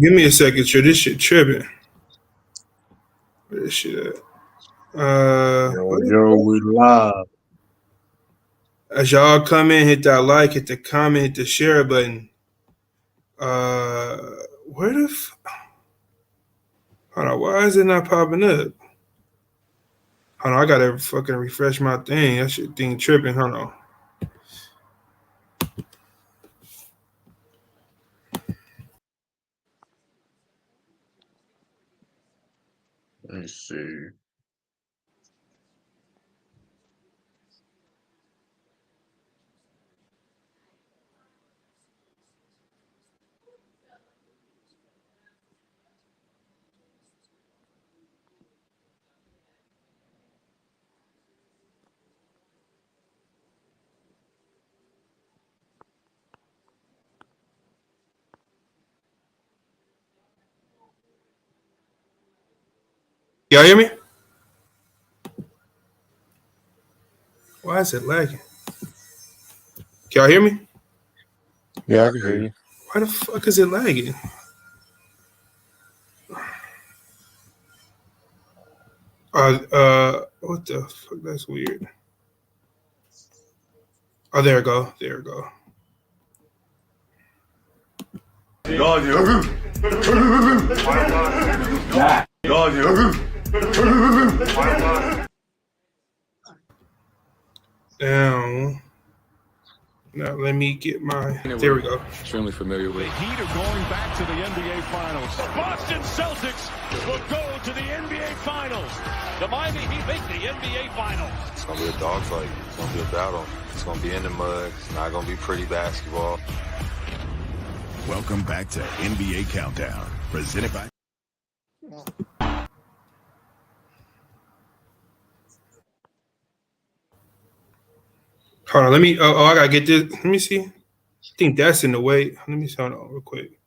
Give me a second, this shit tripping. Where this shit at? We live. As y'all come in, hit that like, hit the comment, hit the share button. Where the hold on, why is it not popping up? Hold on, I gotta fucking refresh my thing. That shit thing tripping. Hold on. Let me see. Y'all hear me? Why is it lagging? Can y'all hear me? Yeah, I can hear you. Why the fuck is it lagging? What the fuck? That's weird. Oh, there it go. There it go. Down. Now let me get my. There we go. Extremely familiar with. The Heat are going back to the NBA Finals. The Boston Celtics will go to the NBA Finals. The Miami Heat make the NBA Finals. It's gonna be a dogfight. It's gonna be a battle. It's gonna be in the mud. It's not gonna be pretty basketball. Welcome back to NBA Countdown, presented by. Hold on, let me. I gotta get this. Let me see. I think that's in the way. Let me see. Hold on, real quick.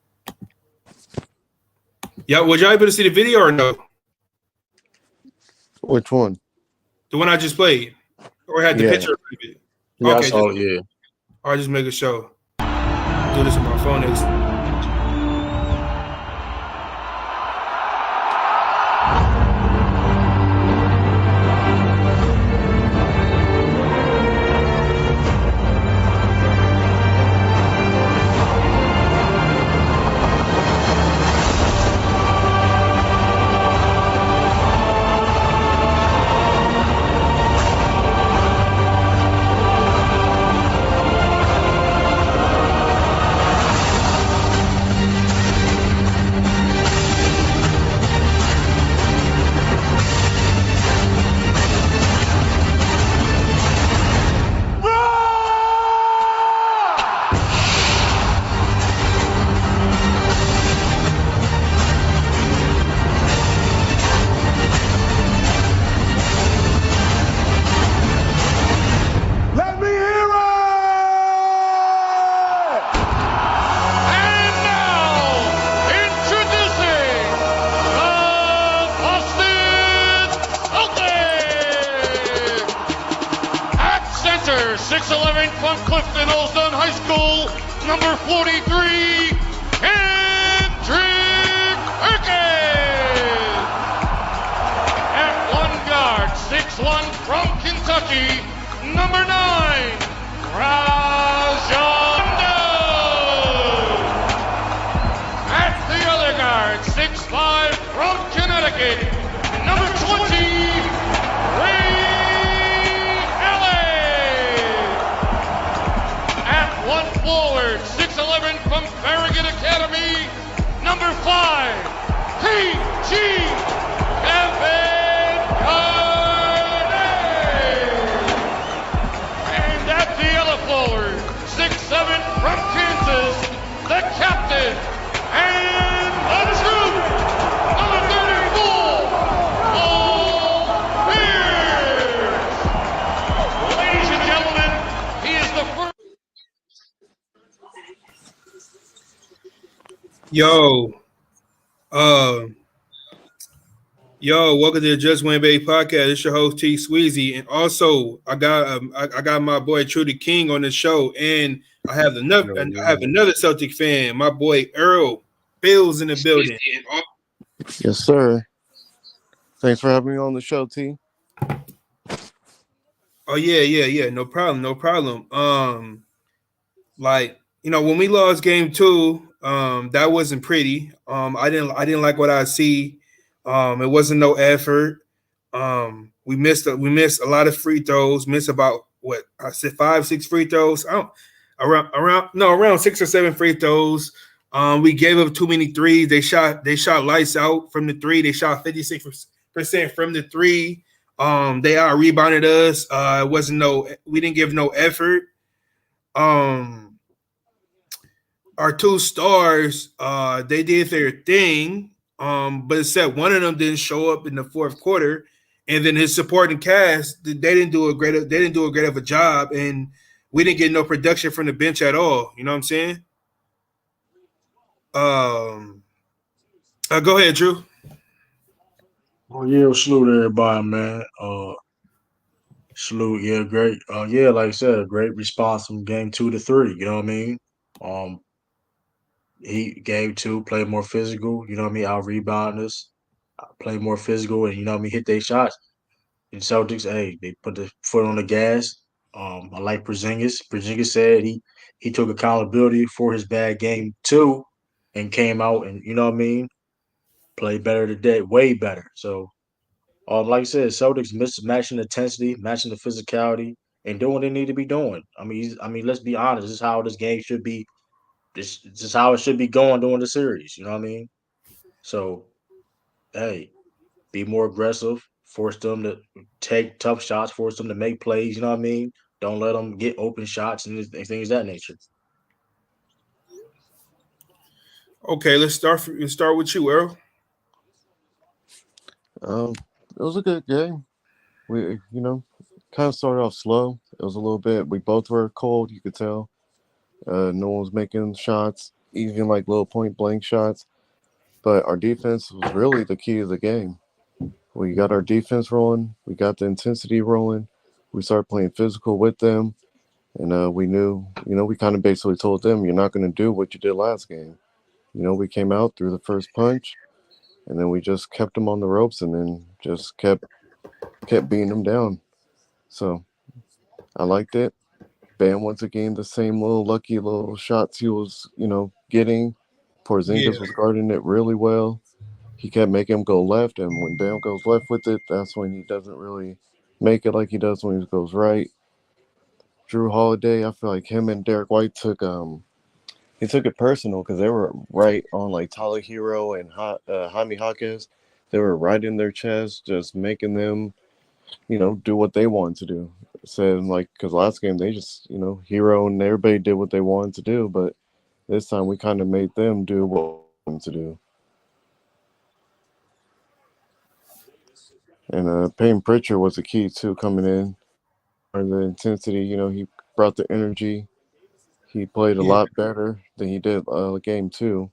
Yeah, was y'all able to see the video or no? Which one? The one I just played, or had the picture of it. Yeah, Okay, yeah. I'll just make a show. Do this on my phone next. From Clifton Olson High School, number 43, Hendrick Perkins. At one guard, 6'1" from Kentucky, number 9, Rajon. At the other guard, 6'5" from Connecticut, number 20, forward, 6'11" from Farragut Academy, number 5, P.G. Kevin Garnett. And at the other forward, 6'7" from Kansas, the captain and the troop, number 34, Paul Pierce. Ladies and gentlemen, he is the first. Yo, Yo, welcome to the Just Win Bay podcast. It's your host T Sweezy, and also I got my boy Trudy King on the show, and I have another Celtic fan, my boy Earl Bills in the building. Yes, sir. Thanks for having me on the show, T. Oh yeah, no problem. Like when we lost game 2, that wasn't pretty. I didn't like what I see. It wasn't no effort. We missed a lot of free throws. Missed about what I said 5-6 free throws. Around 6 or 7 free throws. We gave up too many threes. They shot lights out from the three. They shot 56% from the three. They out rebounded us. We didn't give no effort. Our 2 stars, they did their thing. But except one of them didn't show up in the fourth quarter, and then his supporting cast, they didn't do a great of a job, and we didn't get no production from the bench at all. You know what I'm saying? Go ahead, Drew. Oh yeah, salute everybody, man. Salute, yeah, great. Yeah, like I said, a great response from game 2 to 3. You know what I mean? He game 2 played more physical. You know what I mean? Out rebound us, play more physical, and you know what I mean? Hit their shots. And Celtics, hey, they put the foot on the gas. I like Porzingis. Porzingis said he took accountability for his bad game 2, and came out and you know what I mean? Played better today, way better. So. Like I said, Celtics matching the intensity, matching the physicality, and doing what they need to be doing. Let's be honest. This is how this game should be. This is how it should be going during the series. You know what I mean? So, hey, be more aggressive. Force them to take tough shots. Force them to make plays. You know what I mean? Don't let them get open shots and things of that nature. Okay, let's start with you, Earl. It was a good game. We, kind of started off slow. It was a little bit. We both were cold. You could tell. No one was making shots, even like little point blank shots. But our defense was really the key to the game. We got our defense rolling. We got the intensity rolling. We started playing physical with them. And we knew, we kind of basically told them, you're not going to do what you did last game. We came out through the first punch, and then we just kept them on the ropes and then just kept beating them down. So I liked it. Bam once again, the same little lucky little shots he was, getting. Porzingis was guarding it really well. He kept making him go left, and when Bam goes left with it, that's when he doesn't really make it like he does when he goes right. Drew Holiday, I feel like him and Derek White took it personal because they were right on like Tyler Hero and Jaime Jaquez. They were right in their chest, just making them, do what they wanted to do. Said because last game they just, Hero and everybody did what they wanted to do, but this time we kind of made them do what we wanted to do. And Peyton Pritchard was the key too coming in. Or the intensity, he brought the energy. He played a lot better than he did game 2.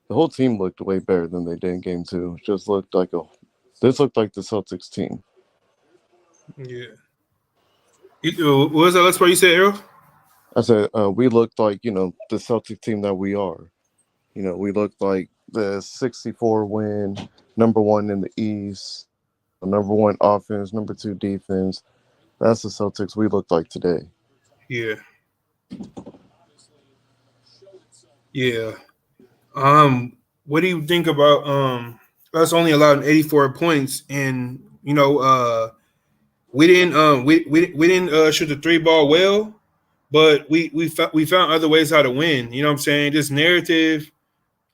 The whole team looked way better than they did in game 2. Just looked like this looked like the Celtics team. Yeah. What was that last part you said, Errol? I said we looked like, the Celtics team that we are. We looked like the 64 win, number 1 in the East, number 1 offense, number 2 defense. That's the Celtics we looked like today. Yeah. Yeah. What do you think about us only allowing 84 points, and we didn't shoot the 3 ball well, but we found other ways how to win. You know what I'm saying? This narrative,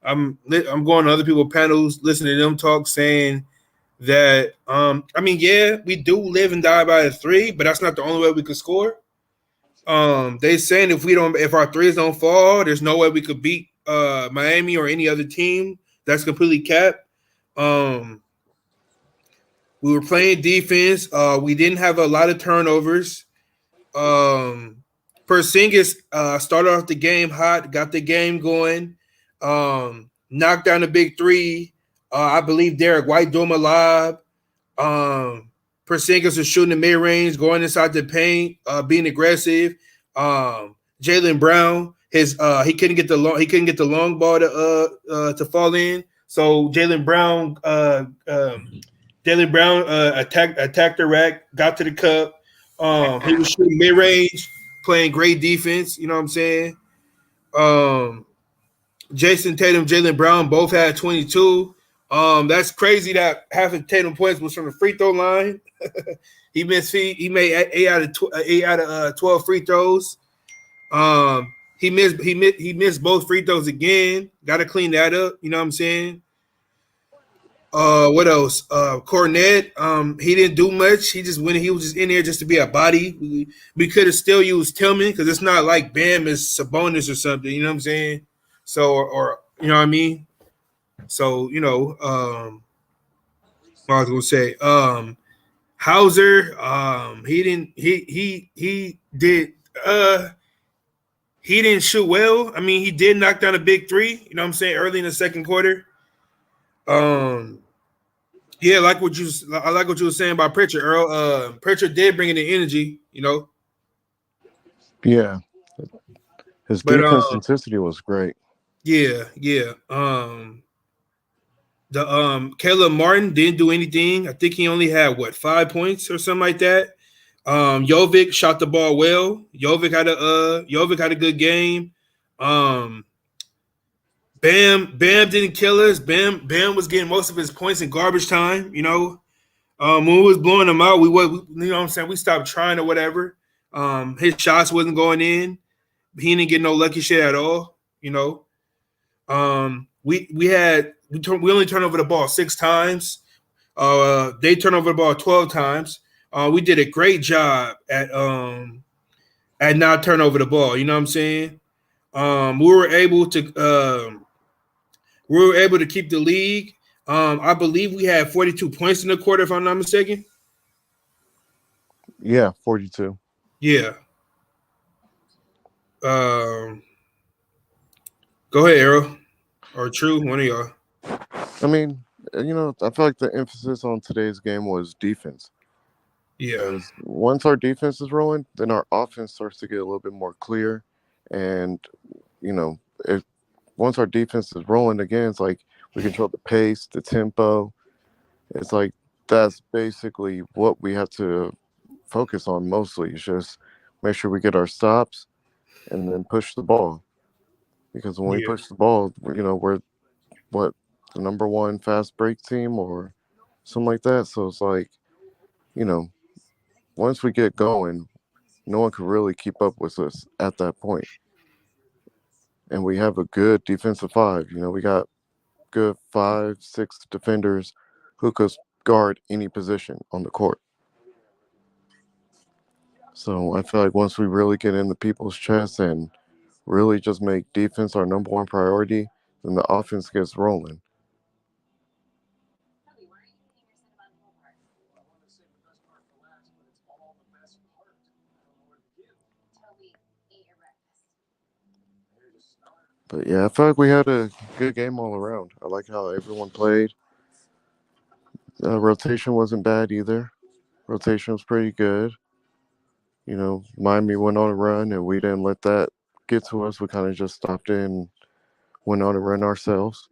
I'm going to other people's panels, listening to them talk, saying that we do live and die by a 3, but that's not the only way we could score. They saying if our threes don't fall, there's no way we could beat Miami or any other team. That's completely capped. We were playing defense. We didn't have a lot of turnovers. Porzingis started off the game hot, got the game going, knocked down a big 3. I believe Derek White threw him a lob. Porzingis was shooting the mid range, going inside the paint, being aggressive. Jaylen Brown, he couldn't get the long ball to fall in. So Jaylen Brown attacked the rack, got to the cup. He was shooting mid range, playing great defense. You know what I'm saying? Jason Tatum, Jaylen Brown both had 22. That's crazy that half of Tatum points was from the free throw line. He made 8 out of 12 free throws. He missed both free throws again. Got to clean that up. You know what I'm saying? What else? Cornette. He didn't do much. He was just in there just to be a body. We could have still used Tillman because it's not like Bam is Sabonis or something. You know what I'm saying? So or you know what I mean? So what I was gonna say. Hauser. He didn't shoot well. I mean, he did knock down a big three. You know what I'm saying? Early in the second quarter. Yeah, I like what you were saying about Pritchard, Earl. Pritchard did bring in the energy, Yeah, his but defense intensity was great. yeah. Caleb Martin didn't do anything. I think he only had 5 points or something like that. Jovic shot the ball well. Jovic had a good game. Bam didn't kill us. Bam was getting most of his points in garbage time. When we was blowing him out, you know what I'm saying, we stopped trying or whatever. His shots wasn't going in. He didn't get no lucky shit at all. We only turned over the ball 6 times. They turned over the ball 12 times. We did a great job at not turn over the ball. You know what I'm saying? We were able to keep the league. I believe we had 42 points in the quarter, if I'm not mistaken. Yeah, 42. Yeah. Go ahead, Arrow. Or True, one of y'all. I mean, I feel like the emphasis on today's game was defense. Yeah. Once our defense is rolling, then our offense starts to get a little bit more clear. And, once our defense is rolling again, it's like we control the pace, the tempo. It's like that's basically what we have to focus on mostly. It's just make sure we get our stops and then push the ball. Because when we push the ball, we're the number one fast break team or something like that. So it's like, once we get going, no one can really keep up with us at that point. And we have a good defensive five. We got good 5, 6 defenders who could guard any position on the court. So I feel like once we really get into people's chests and really just make defense our number one priority, then the offense gets rolling. But yeah, I feel like we had a good game all around. I like how everyone played. Rotation wasn't bad either. Rotation was pretty good. Miami went on a run, and we didn't let that get to us. We kind of just stopped it and went on a run ourselves.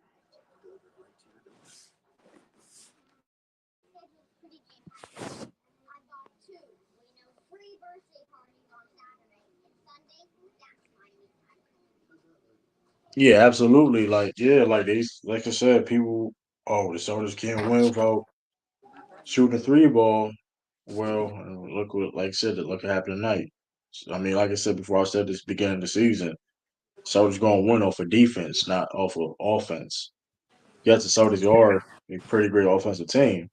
Yeah, absolutely. Like I said, people, the Celtics can't win without shooting a three ball. Well, like I said, look what happened tonight. I mean, like I said before, I said this beginning of the season, Celtics going to win off of defense, not off of offense. Yes, the Celtics are a pretty great offensive team.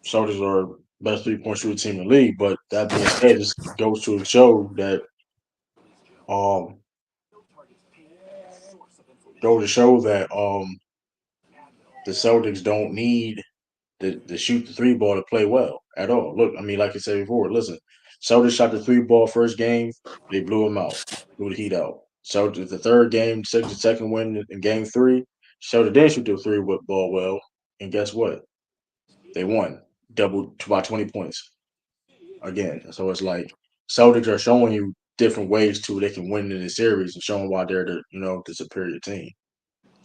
Celtics are best 3-point shooting team in the league. But that being said, this goes to show that um the Celtics don't need to shoot the three ball to play well at all. Look, I mean, like I said before, listen, Celtics shot the three ball first game, they blew them out, blew the Heat out. So the third game, the second win in game 3, Celtics didn't shoot the three ball well, and guess what? They won double by 20 points again. So it's like Celtics are showing you different ways to they can win in the series and showing why they're the superior team.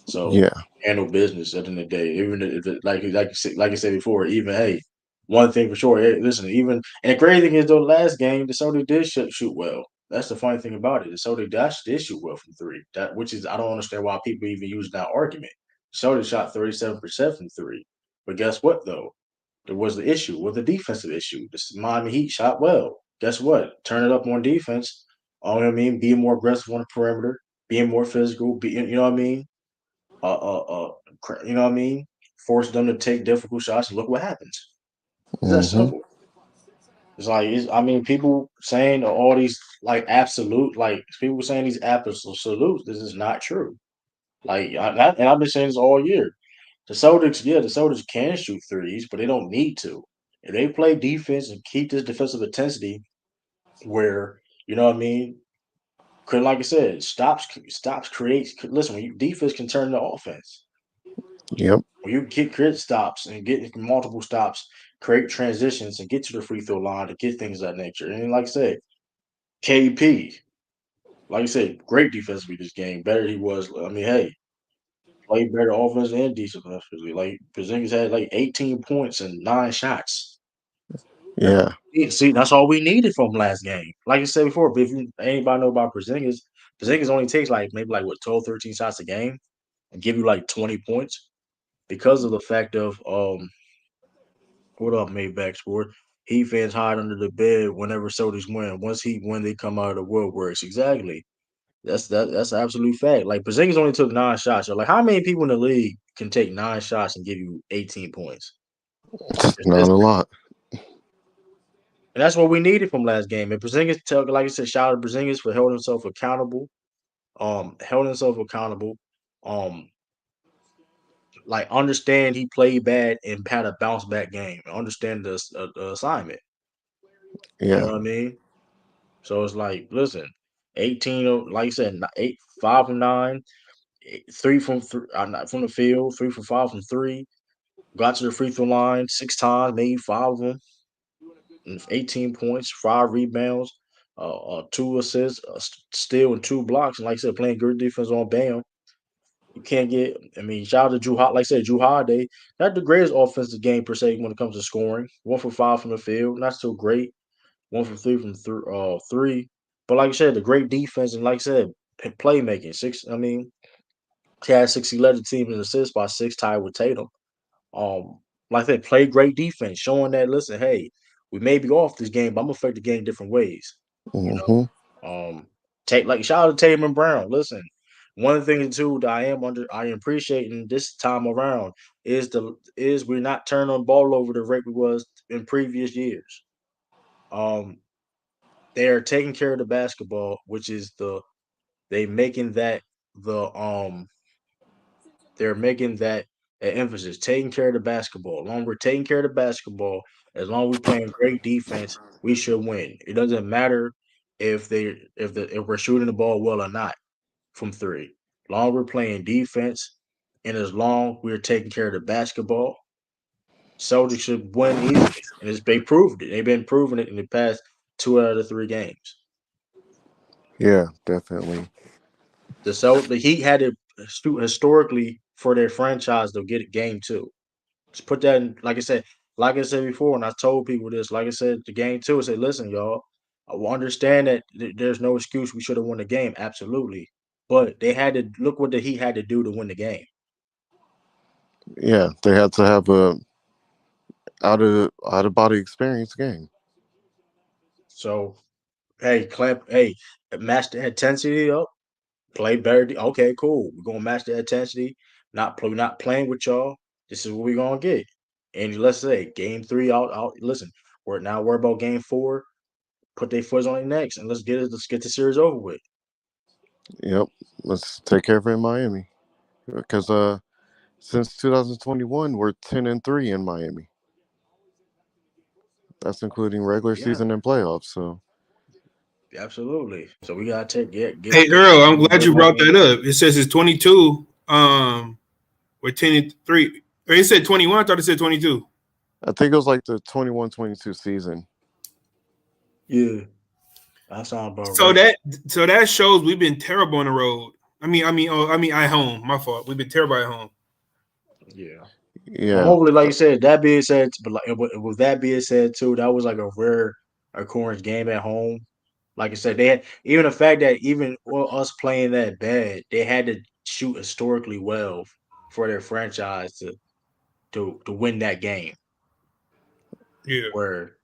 So Yeah. handle business at the end of the day. Even if like I said before, even hey, one thing for sure. Hey, listen, even and the crazy thing is though, last game the Celtics did shoot well. That's the funny thing about it. The Celtics actually did shoot well from three. That which is I don't understand why people even use that argument. Celtics shot 37% from three. But guess what though? There was the issue, was the defensive issue. The Miami Heat shot well. Guess what? Turn it up on defense. You know what I mean? Being more aggressive on the perimeter, being more physical, you know what I mean? You know what I mean? Force them to take difficult shots, and look what happens. It's that Mm-hmm. simple. I mean, people saying all these like absolute, like people saying these absolutes. This is not true. And I've been saying this all year. The Celtics can shoot threes, but they don't need to. If they play defense and keep this defensive intensity, where you know what I mean, like I said, stops creates. Listen, when you defense can turn into offense. Yep. When you create stops and get multiple stops, create transitions and get to the free throw line to get things of that nature. And like I said, KP, like I said, great defensively this game. Better he was. I mean, hey, played better offense and defensively. Like Porzingis had like 18 points and 9 shots. Yeah. See, that's all we needed from last game. Like I said before, but if anybody know about Porzingis, Porzingis only takes like maybe like what 12, 13 shots a game and give you like 20 points because of the fact of what up, Maybach Sport? Heat fans hide under the bed whenever Celtics win. Once Heat win, they come out of the woodworks. Exactly. That's an absolute fact. Like Porzingis only took 9 shots. So like, how many people in the league can take 9 shots and give you 18 points? Not a lot. And that's what we needed from last game. And Porzingis, like I said, shout out to Porzingis for holding himself accountable. Held himself accountable. Um, like understand he played bad and had a bounce back game. Understand the assignment. You know Yeah. what I mean? So it's like, listen, 18 like I said, 5 from 9, 3 from not from the field, 3 from 5 from 3. Got to the free throw line 6 times, made 5 of them, and 18 points, 5 rebounds, 2 assists, steal, and 2 blocks. And like I said, playing good defense on Bam. You can't get. I mean, shout out to Drew. Like I said, Drew Holiday, not the greatest offensive game per se when it comes to scoring. 1 for 5 from the field, not so great. 1 for 3 from three. But like I said, the great defense and like I said, playmaking. He had 6. He led the team in assists by 6, tied with Tatum. Um, like I said, play great defense, showing that listen, hey, we may be off this game, but I'm gonna affect the game different ways. You Mm-hmm. know, take like shout out to Tatum and Brown. Listen, one thing too that I am appreciating this time around is we're not turning the ball over the rate we was in previous years. Um, they are taking care of the basketball, which is they making that the they're making that an emphasis, taking care of the basketball. As long as we're taking care of the basketball, as long as we're playing great defense, we should win. It doesn't matter if we're shooting the ball well or not from three. As long as we're playing defense and as long we're taking care of the basketball, Celtics should win easily. And they proved it. They've been proving it in the past 2 out of the 3 games. Yeah, definitely. The Heat had it historically for their franchise to get a game 2. Just put that in, like I said before, and I told people this, like I said, the game 2, I said, listen, y'all, I will understand that there's no excuse we should have won the game, absolutely. But they had to look what the Heat had to do to win the game. Yeah, they had to have a out of body experience game. So, hey, match the intensity up, play better. Okay, cool. We're gonna match the intensity. We're not playing with y'all. This is what we're gonna get. And let's say game 3 out. Listen, we're now worried about game 4. Put their foot on their necks and let's get the series over with. Yep. Let's take care of it in Miami. Because since 2021 we're 10-3 in Miami. That's including regular season and playoffs. So Absolutely. So we gotta get Hey Earl, I'm glad you brought that up. It says it's 22. We're 10-3. Or it said 21. I thought it said 22. I think it was like the 21-22 season. Yeah, that sounds about So right. that shows we've been terrible on the road. I mean at home. My fault. We've been terrible at home. Yeah. But Yeah, hopefully, like you said, that being said, but like with that being said too, that was like a rare occurrence game at home. Like I said, they had even the fact that even us playing that bad, they had to shoot historically well for their franchise to win that game. Yeah. Where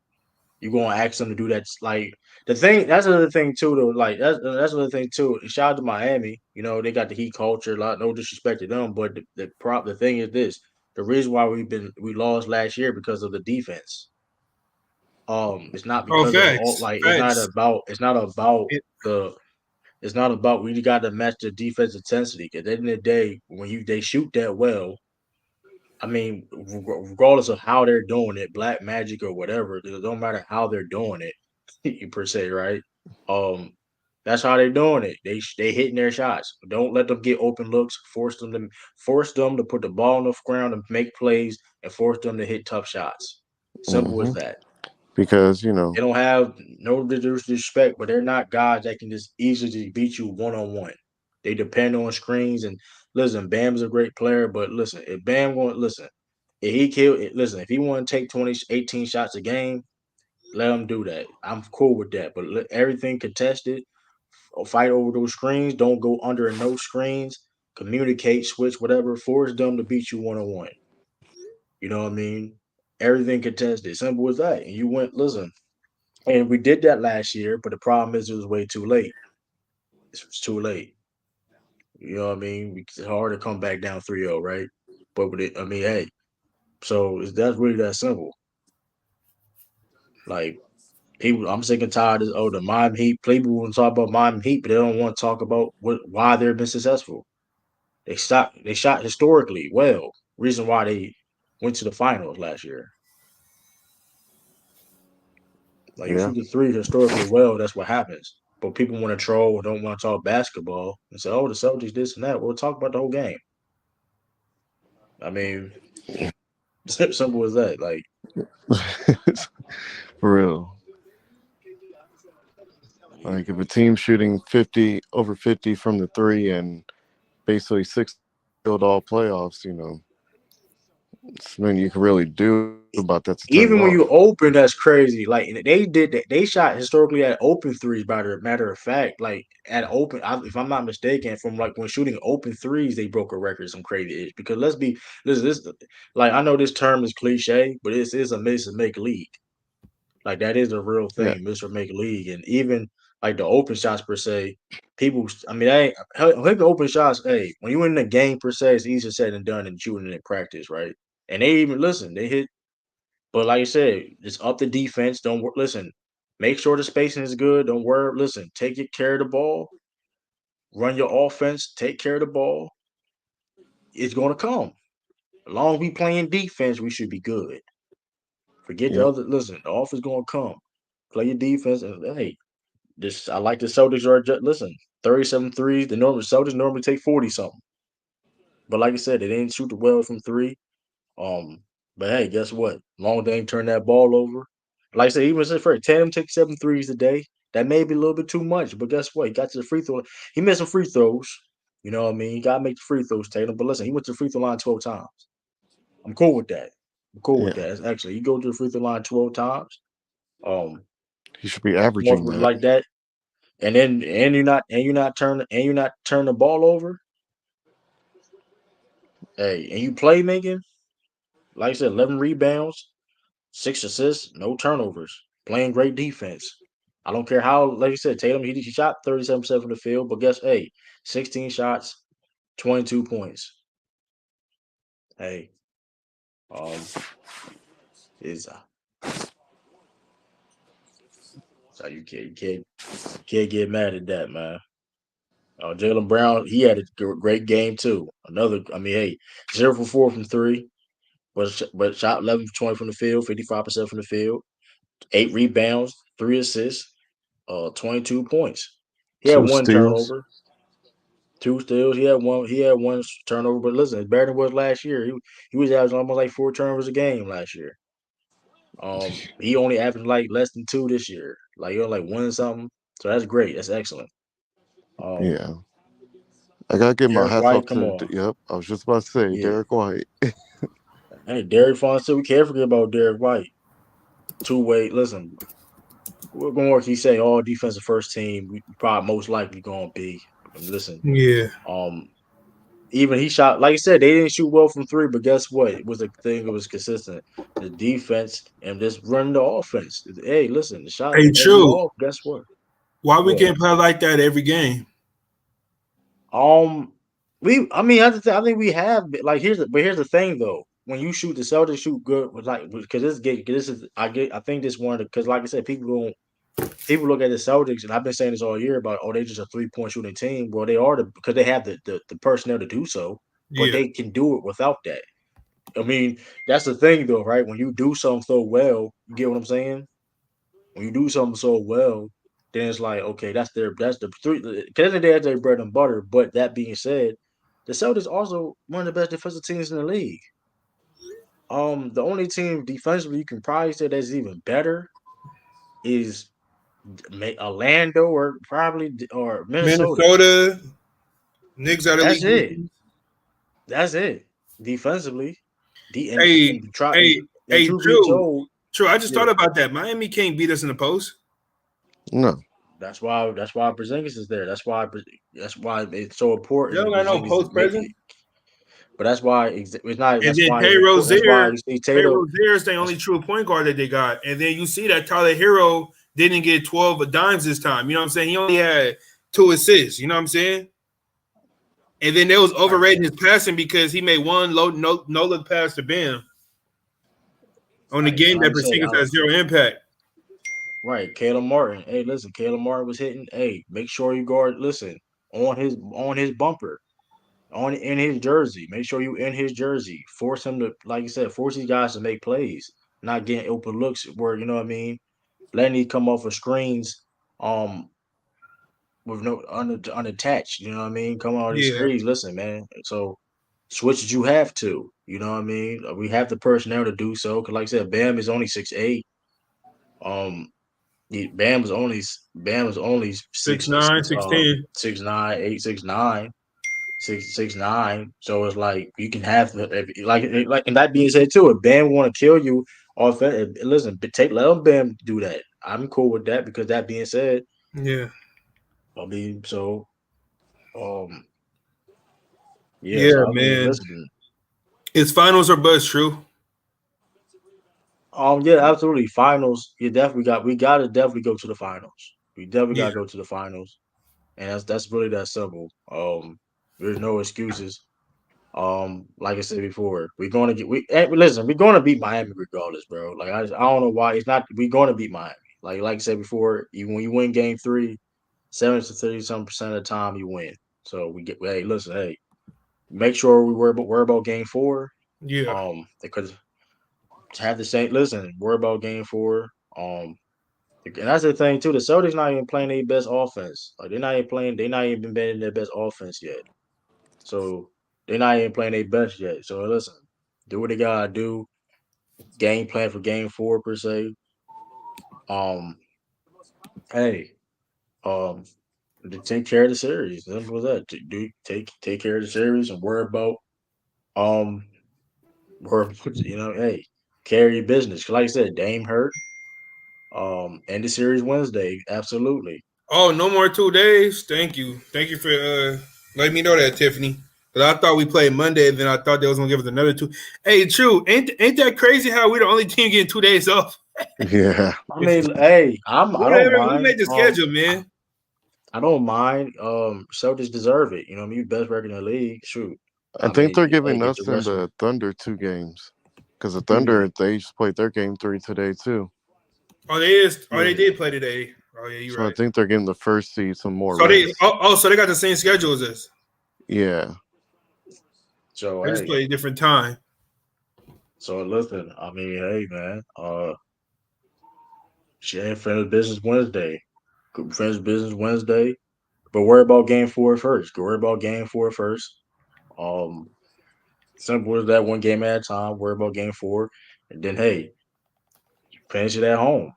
you gonna ask them to do that? Like the thing, that's another thing too. Though, like that's another thing too. Shout out to Miami. You know they got the Heat culture. Lot no disrespect to them, but the thing is this: the reason why we lost last year because of the defense. It's not Oh, because of all facts. like Facts. It, the it's not about we got to match the defense intensity. 'Cause at the end of the day, when they shoot that well, I mean, regardless of how they're doing it, black magic or whatever, it don't matter how they're doing it, per se, right? Um, that's how they're doing it. They hitting their shots. Don't let them get open looks. Force them to put the ball on the ground and make plays, and force them to hit tough shots. Simple as hmm that. because They don't have no disrespect, but they're not guys that can just easily beat you one on one. They depend on screens and listen. Bam's a great player, but listen, if Bam going listen, if he kill it, listen, if he want to take 20, 18 shots a game, let him do that. I'm cool with that. But everything contested, or fight over those screens. Don't go under no screens. Communicate, switch, whatever. Force them to beat you one on one. You know what I mean? Everything contested. Simple as that. And you went, listen, and we did that last year, but the problem is it was way too late. It was too late. You know what I mean? It's hard to come back down 3-0, right? But with it, I mean, hey, so that's really that simple. Like people, I'm sick and tired of the Miami Heat. People want to talk about Miami Heat, but they don't want to talk about why they've been successful. They shot historically well. Reason why they went to the finals last year. Like you yeah, shoot the three historically well, that's what happens. But people want to troll or don't want to talk basketball and say, "Oh, the Celtics this and that." We'll talk about the whole game. I mean, simple as that. Like, for real. Like if a team's shooting 50 over 50 from the three and basically six field all playoffs, it's nothing you can really do about that to turn it even when off. you open, that's crazy. Like they did that. They shot historically at open threes. By the matter of fact, like at open, if I'm not mistaken, from like when shooting open threes, they broke a record. Some crazy ish. Because this like I know this term is cliche, but this is a miss and make league. Like that is a real Yeah, thing, miss or make league, and even like the open shots per se. People, I mean, hitting open shots. Hey, when you in the game per se, it's easier said than done than shooting in practice, right? And they even listen. They hit but like I said, it's up the defense. Listen. Make sure the spacing is good. Don't worry. Listen, take care of the ball. Run your offense. Take care of the ball. It's gonna come. As long as we playing defense, we should be good. Forget the yep. other. Listen, the offense gonna come. Play your defense, and hey, this I like the Celtics are just listen. 37 threes. The normal Celtics normally take 40 something. But like I said, they didn't shoot the well from three. Um, but hey, guess what? Long as they ain't turn that ball over. Like I said, even since for Tatum take 7 threes a day, that may be a little bit too much. But guess what? He got to the free throw. He missed some free throws. You know what I mean? You gotta make the free throws, Tatum. But listen, he went to the free throw line 12 times. I'm cool with that. I'm cool with Yeah, that. Actually, you go to the free throw line 12 times, um, he should be averaging multiple that. like that, and you're not turn the ball over. Hey, and you play making, like I said, 11 rebounds, 6 assists, no turnovers, playing great defense. I don't care how, like you said, Tatum, he shot 37% from the field, but guess, hey, 16 shots, 22 points. Hey, um, is so you can't get mad at that, man. Jalen Brown, he had a great game too. I mean, hey, 0 for 4 from three, but shot 11 for 20 from the field, 55% from the field, 8 rebounds, 3 assists, 22 points. He had Two one steals. turnover, 2 steals. He had one turnover. But listen, it's better than it was last year. He was averaging almost like 4 turnovers a game last year. He only averaged like less than 2 this year. Like he only like 1 something. So that's great. That's excellent. Um, Yeah. I gotta give my Derek hats off White, come to. on. Yep, I was just about to say Yeah. Derek White. Hey, Derek Fonseca, we can't forget about Derek White. Two-way. Listen, we're going to work. He say all defensive first team. We probably most likely going to be. Listen, Yeah. um, even he shot. Like I said, they didn't shoot well from three, but guess what? It was a thing. It was consistent. The defense and just running the offense. Hey, listen, the shot Hey, and we true. all. Guess what? Why we What? can't play like that every game? Um, I mean, I think we have. Like, here's the thing though. When you shoot, the Celtics shoot good. With like, because this is I think this one because like I said, people look at the Celtics, and I've been saying this all year about, oh, they just a 3-point shooting team. Well, they are because they have the personnel to do so, but Yeah. they can do it without that. I mean, that's the thing though, right? When you do something so well, you get what I'm saying? When you do something so well, then it's like, okay, that's the three. Because the day that's their bread and butter. But that being said, the Celtics also one of the best defensive teams in the league. The only team defensively you can probably say that's even better is Orlando or probably or Minnesota. Minnesota, Knicks are the That's league. it. That's it. Defensively, Hey, and try hey, and hey, truth be true. told, True. I just yeah, thought about that. Miami can't beat us in the post. No, that's why Porzingis is there. That's why it's so They important don't that got no Porzingis post presence. but that's why it's not. And That's then why Tay it's important. That's why Rozier, you see Tay Tatum. Rozier is the That's only true point guard that they got. And then you see that Tyler Hero didn't get 12 dimes this time. You know what I'm saying? He only had 2 assists. You know what I'm saying? And then they was right. overrating his passing because he made one no look pass to Bam on the Right. game Like that I said, Porzingis has zero impact. right. Caleb Martin. Hey, listen, Caleb Martin was hitting. Hey, make sure you guard. Listen on his bumper. On in his jersey. Make sure you in his jersey. Force him to, like you said, force these guys to make plays, not getting open looks where you know what I mean. Letting he come off of screens, um, with no unattached. You know what I mean. Come on these Yeah, screens. Listen, man. So switch it. You have to. You know what I mean. We have the personnel to do so. Cause like I said, Bam is only 6'8". Um, Bam was only 6'9", 6'10". 6'9", 8'6", 9". 6'9". So it's like you can have like and that being said too, if Bam want to kill you listen, let him Bam do that. I'm cool with that because that being said, Yeah, I mean, so um yeah, yeah, so I mean, man. listen, It's finals or bust, true. yeah, absolutely. Finals, we gotta definitely go to the finals. We definitely Yeah, gotta go to the finals, and that's really that simple. There's no excuses. Like I said before, listen, we're gonna beat Miami regardless, bro. Like I don't know why it's not. We're gonna beat Miami. Like I said before, even when you win Game 3, 70 to 30% of the time you win. So we get. Hey, listen, hey, make sure we worry about Game 4. yeah, Because have the same. Listen, worry about Game 4. And that's the thing too. The Celtics not even playing their best offense. Like they're not even playing. They're not even been in their best offense yet. So they're not even playing their best yet. So listen, do what they gotta do. Game plan for Game 4 per se. Um, hey, um, to take care of the series. Simple as that. Take care of the series and um hey, carry your business. 'Cause like I said, Dame hurt. End the series Wednesday. Absolutely. Oh, no more 2 days. Thank you for letting me know that, Tiffany. Because I thought we played Monday, and then I thought they was gonna give us another 2. Hey, true. Ain't that crazy how we're the only team getting 2 days off? yeah, I mean, hey, I don't Whatever. Who mind. made the schedule, man? I don't mind. Celtics deserve it. You know, what I mean, best record in the league. Shoot, I I think mean, they're hey, giving get the us and rest. the Thunder 2 games because the Yeah, Thunder they just played their game 3 today too. Oh, they is. Oh, they yeah. did play today. Oh, yeah, you're So I right. think they're giving the first seed some more So they. rest. So they got the same schedule as us. Yeah, So They just hey, play a different time. so listen. I mean, hey, man. She ain't finished business Wednesday. Finish business Wednesday. But worry about Game 4 first. Go worry about Game 4 first. Um, Simple as that. One game at a time. Worry about Game 4, and then hey, Finish it at home.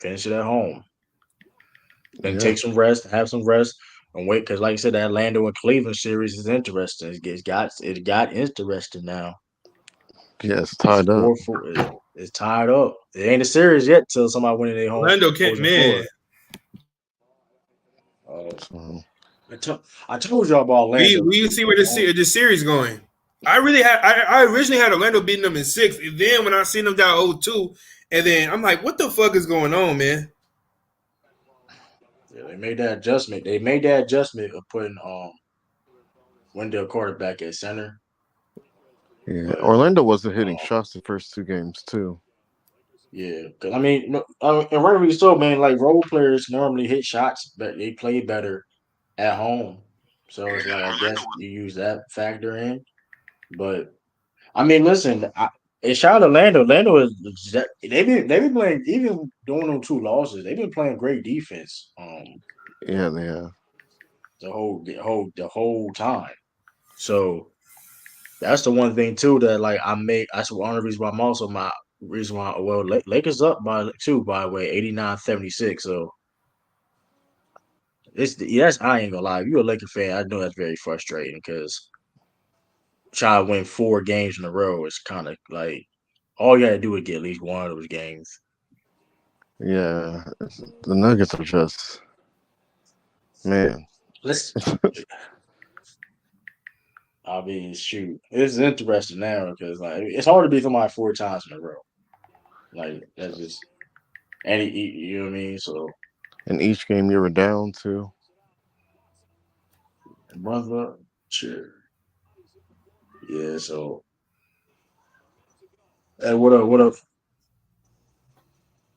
Finish it at home. Then Yeah. take some rest, have some rest, and wait. Because like I said, that Orlando and Cleveland series is interesting. It got interesting now. Yeah, it's It's tied up. 4-4. It's tied up. It ain't a series yet till somebody winning their home Orlando can't, opposing man. floor. So, I told y'all about Orlando. We see where this series going. I originally had Orlando beating them in 6, and then when I seen them down 0-2, and then I'm like, what the fuck is going on, man? Yeah, they made that adjustment. They made that adjustment of putting Wendell Carter back at center. yeah, But Orlando wasn't hitting shots the first 2 games too. yeah, because I mean, and rightfully so, man. Like role players normally hit shots, but they play better at home. So it's like I guess you use that factor in. But I mean, listen, it's shout out to Orlando. Orlando is they've been playing even during them 2 losses. They've been playing great defense. Yeah, they have. The whole time. So that's the one thing too that like that's one of the reasons why I'm also my reason why Lakers up by 2 by the way 89-76. So yes, I ain't gonna lie. If you're a Laker fan, I know that's very frustrating because try to win 4 games in a row is kind of like all you gotta do is get at least one of those games. Yeah, the Nuggets are just man. I mean, shoot, it's interesting now because like it's hard to beat somebody 4 times in a row. Like that's just you know what I mean. So In each game you were down too. brother, sure, yeah. So hey, what up? What up?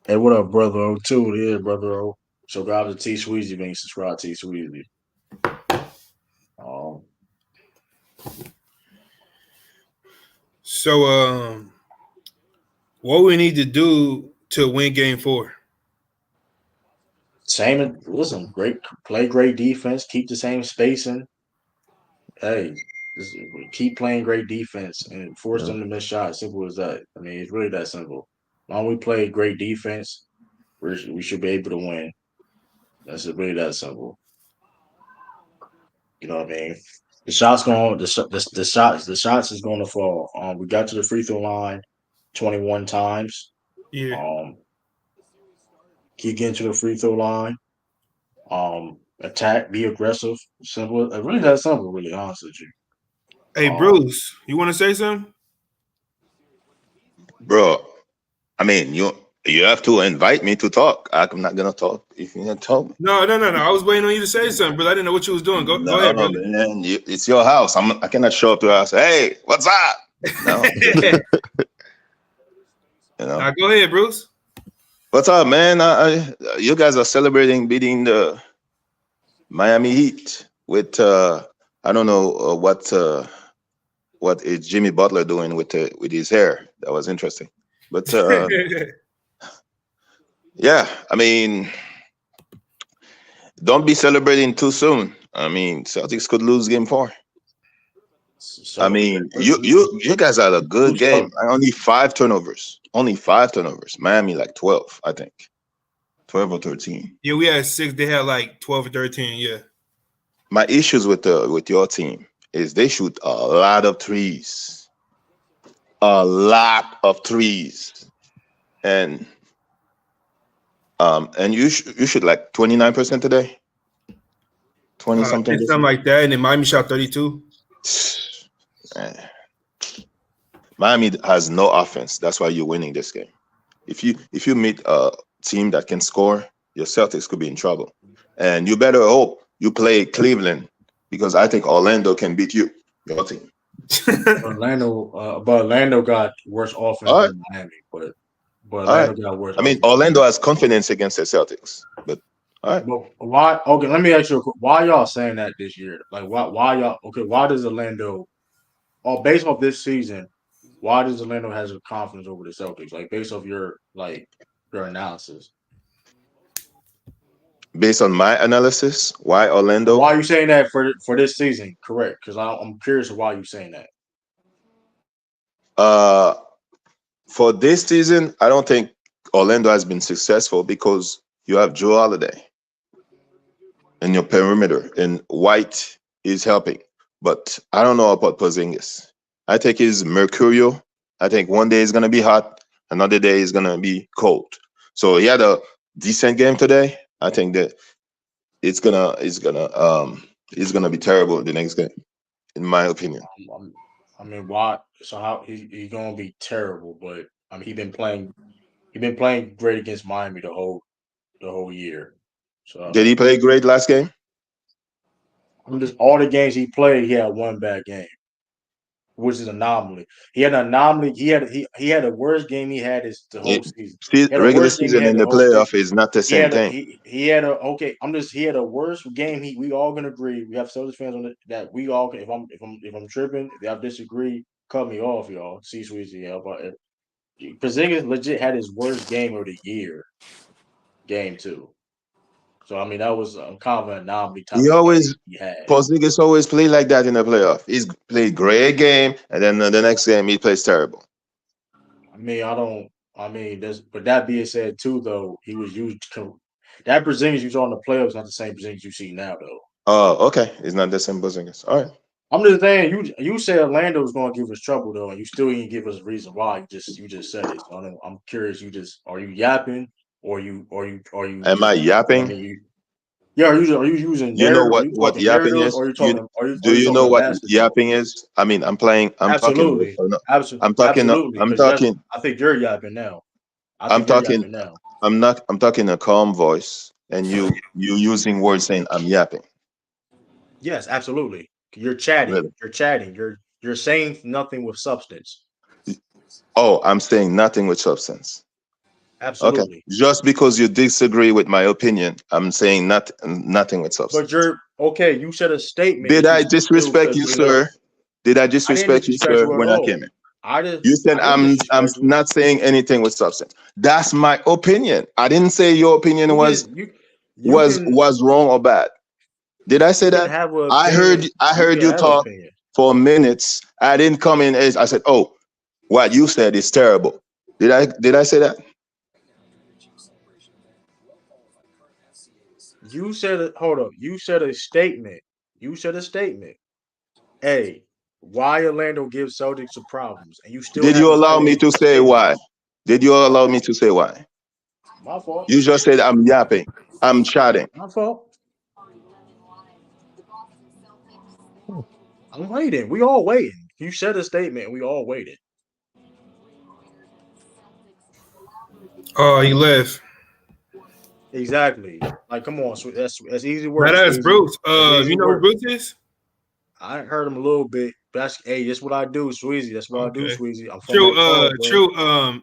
Hey, what up, brother O? Too, yeah, brother O. So grab the T Sweezy, man. Subscribe to T Sweezy. So, what we need to do to win Game 4? Same. Listen, play great defense. Keep the same spacing. Hey, just keep playing great defense and force them to miss shots. Simple as that. I mean, it's really that simple. As long as we play great defense, we should be able to win. That's really that simple. You know what I mean? The shots is going to fall. We got to the free throw line 21 times. Yeah. Keep getting to the free throw line. Attack, be aggressive. Simple. Really that simple. Really, honest with you. Hey, Bruce, you want to say something? Bro, I mean, you have to invite me to talk. I'm not gonna talk if you don't tell me. No. I was waiting on you to say something, but I didn't know what you was doing. Go ahead, brother. Man, it's your house. I cannot show up to your house. Hey, what's up? No. You know. Now, go ahead, Bruce. What's up, man? You guys are celebrating beating the Miami Heat with I don't know what is Jimmy Butler doing with his hair. That was interesting. But yeah, I mean, don't be celebrating too soon. I mean, Celtics could lose Game 4. So, I mean, you guys had a good game. Only 5 turnovers. Only 5 turnovers. Miami like 12, I think. 12 or 13. Yeah, we had 6. They had like 12 or 13. Yeah. My issues with your team is they shoot a lot of threes. A lot of threes. And you shoot like 29% today. 20 something. Something like that. And then Miami shot 32. Miami has no offense. That's why you're winning this game. If you meet a team that can score, your Celtics could be in trouble. And you better hope you play Cleveland because I think Orlando can beat you, your team. Orlando got worse offense than Miami, but Orlando got worse. I mean, Orlando has confidence against the Celtics, but all right. But why? Okay, let me ask you a quick. Why y'all saying that this year? Like, why y'all? Okay, why does Orlando? Based off this season, why does Orlando has a confidence over the Celtics? Like, based off your analysis. Based on my analysis, why Orlando? Why are you saying that for this season? Correct, because I'm curious of why you're saying that. For this season, I don't think Orlando has been successful because you have Joe Holiday in your perimeter, and White is helping. But I don't know about Porzingis. I think he's mercurial. I think one day he's gonna be hot, another day he's gonna be cold. So he had a decent game today. I think that it's gonna be terrible the next game, in my opinion. I mean, why? So how he gonna be terrible? But I mean, he been playing great against Miami the whole year. Did So he play great last game? I'm just all the games he played, he had one bad game, which is an anomaly. He had an anomaly. He had the worst game he had is the whole season. He had the Regular worst game he season had and the the whole season. playoff is not the same thing. He had a okay. He had a worst game. We all can agree. We have Celtics fans on it that we all can. If I'm tripping, if I disagree, cut me off, y'all. See, Sweezy, yeah. But Porzingis legit had his worst game of the year, game 2. So I mean that was kind of an anomaly type He of game always he had. Porzingis always play like that in the playoff. He's played great game, and then the next game he plays terrible. I mean I don't. I mean there's. But that being said too, though, he was used. That Porzingis you saw in the playoffs not the same Porzingis you see now, though. Oh, okay. It's not the same Porzingis. All right. I'm just saying you said Orlando was going to give us trouble though, and you still didn't give us a reason why. You just said it. So I'm curious. Are you yapping or you Am I just? I yapping? mean, yeah. Are you using You know narrative? Are you what talking yapping narratives? is? Or You are do you you talking know a what basketball? yapping is? I mean, I'm talking with Absolutely, absolutely. I'm Because talking I think you're yapping now. I I'm think you're talking yapping now. I'm talking a calm voice, and you using words saying I'm yapping. Yes, absolutely. You're chatting. Really? You're chatting. You're saying nothing with substance. Oh, I'm saying nothing with substance. Okay. Absolutely. Just because you disagree with my opinion, I'm saying nothing with But substance. you're okay. You said a statement Did that you I still disrespect could you, bring up. sir? Did I I didn't disrespect you, disrespect sir, you at when I came all. in? You said I didn't I'm disrespect you. not saying anything with substance. That's my opinion. I didn't say your opinion You was can you can wrong or bad. Did I say you can that? have an opinion. I You heard can you have an talk opinion. for minutes. I didn't come in as I said, "Oh, what you said is terrible." Did I say that? You said it. Hold up. You said a statement. You said a statement. Hey, why Orlando gives Celtics some problems, and you still Did you haven't allow me finished to the say statement. why? Did you allow me to say why? My fault. You just said I'm yapping. I'm chatting. My fault. I'm waiting. We all waiting. You said a statement, and we all waiting. Oh, he left. Exactly. Like, come on, that's easy Now work, that's Sweezy. Bruce. That's easy You know who work. Bruce is? I heard him a little bit. But that's what I do, Sweezy. That's what I do, Okay. Sweezy. I'm from True, that cloth, bro.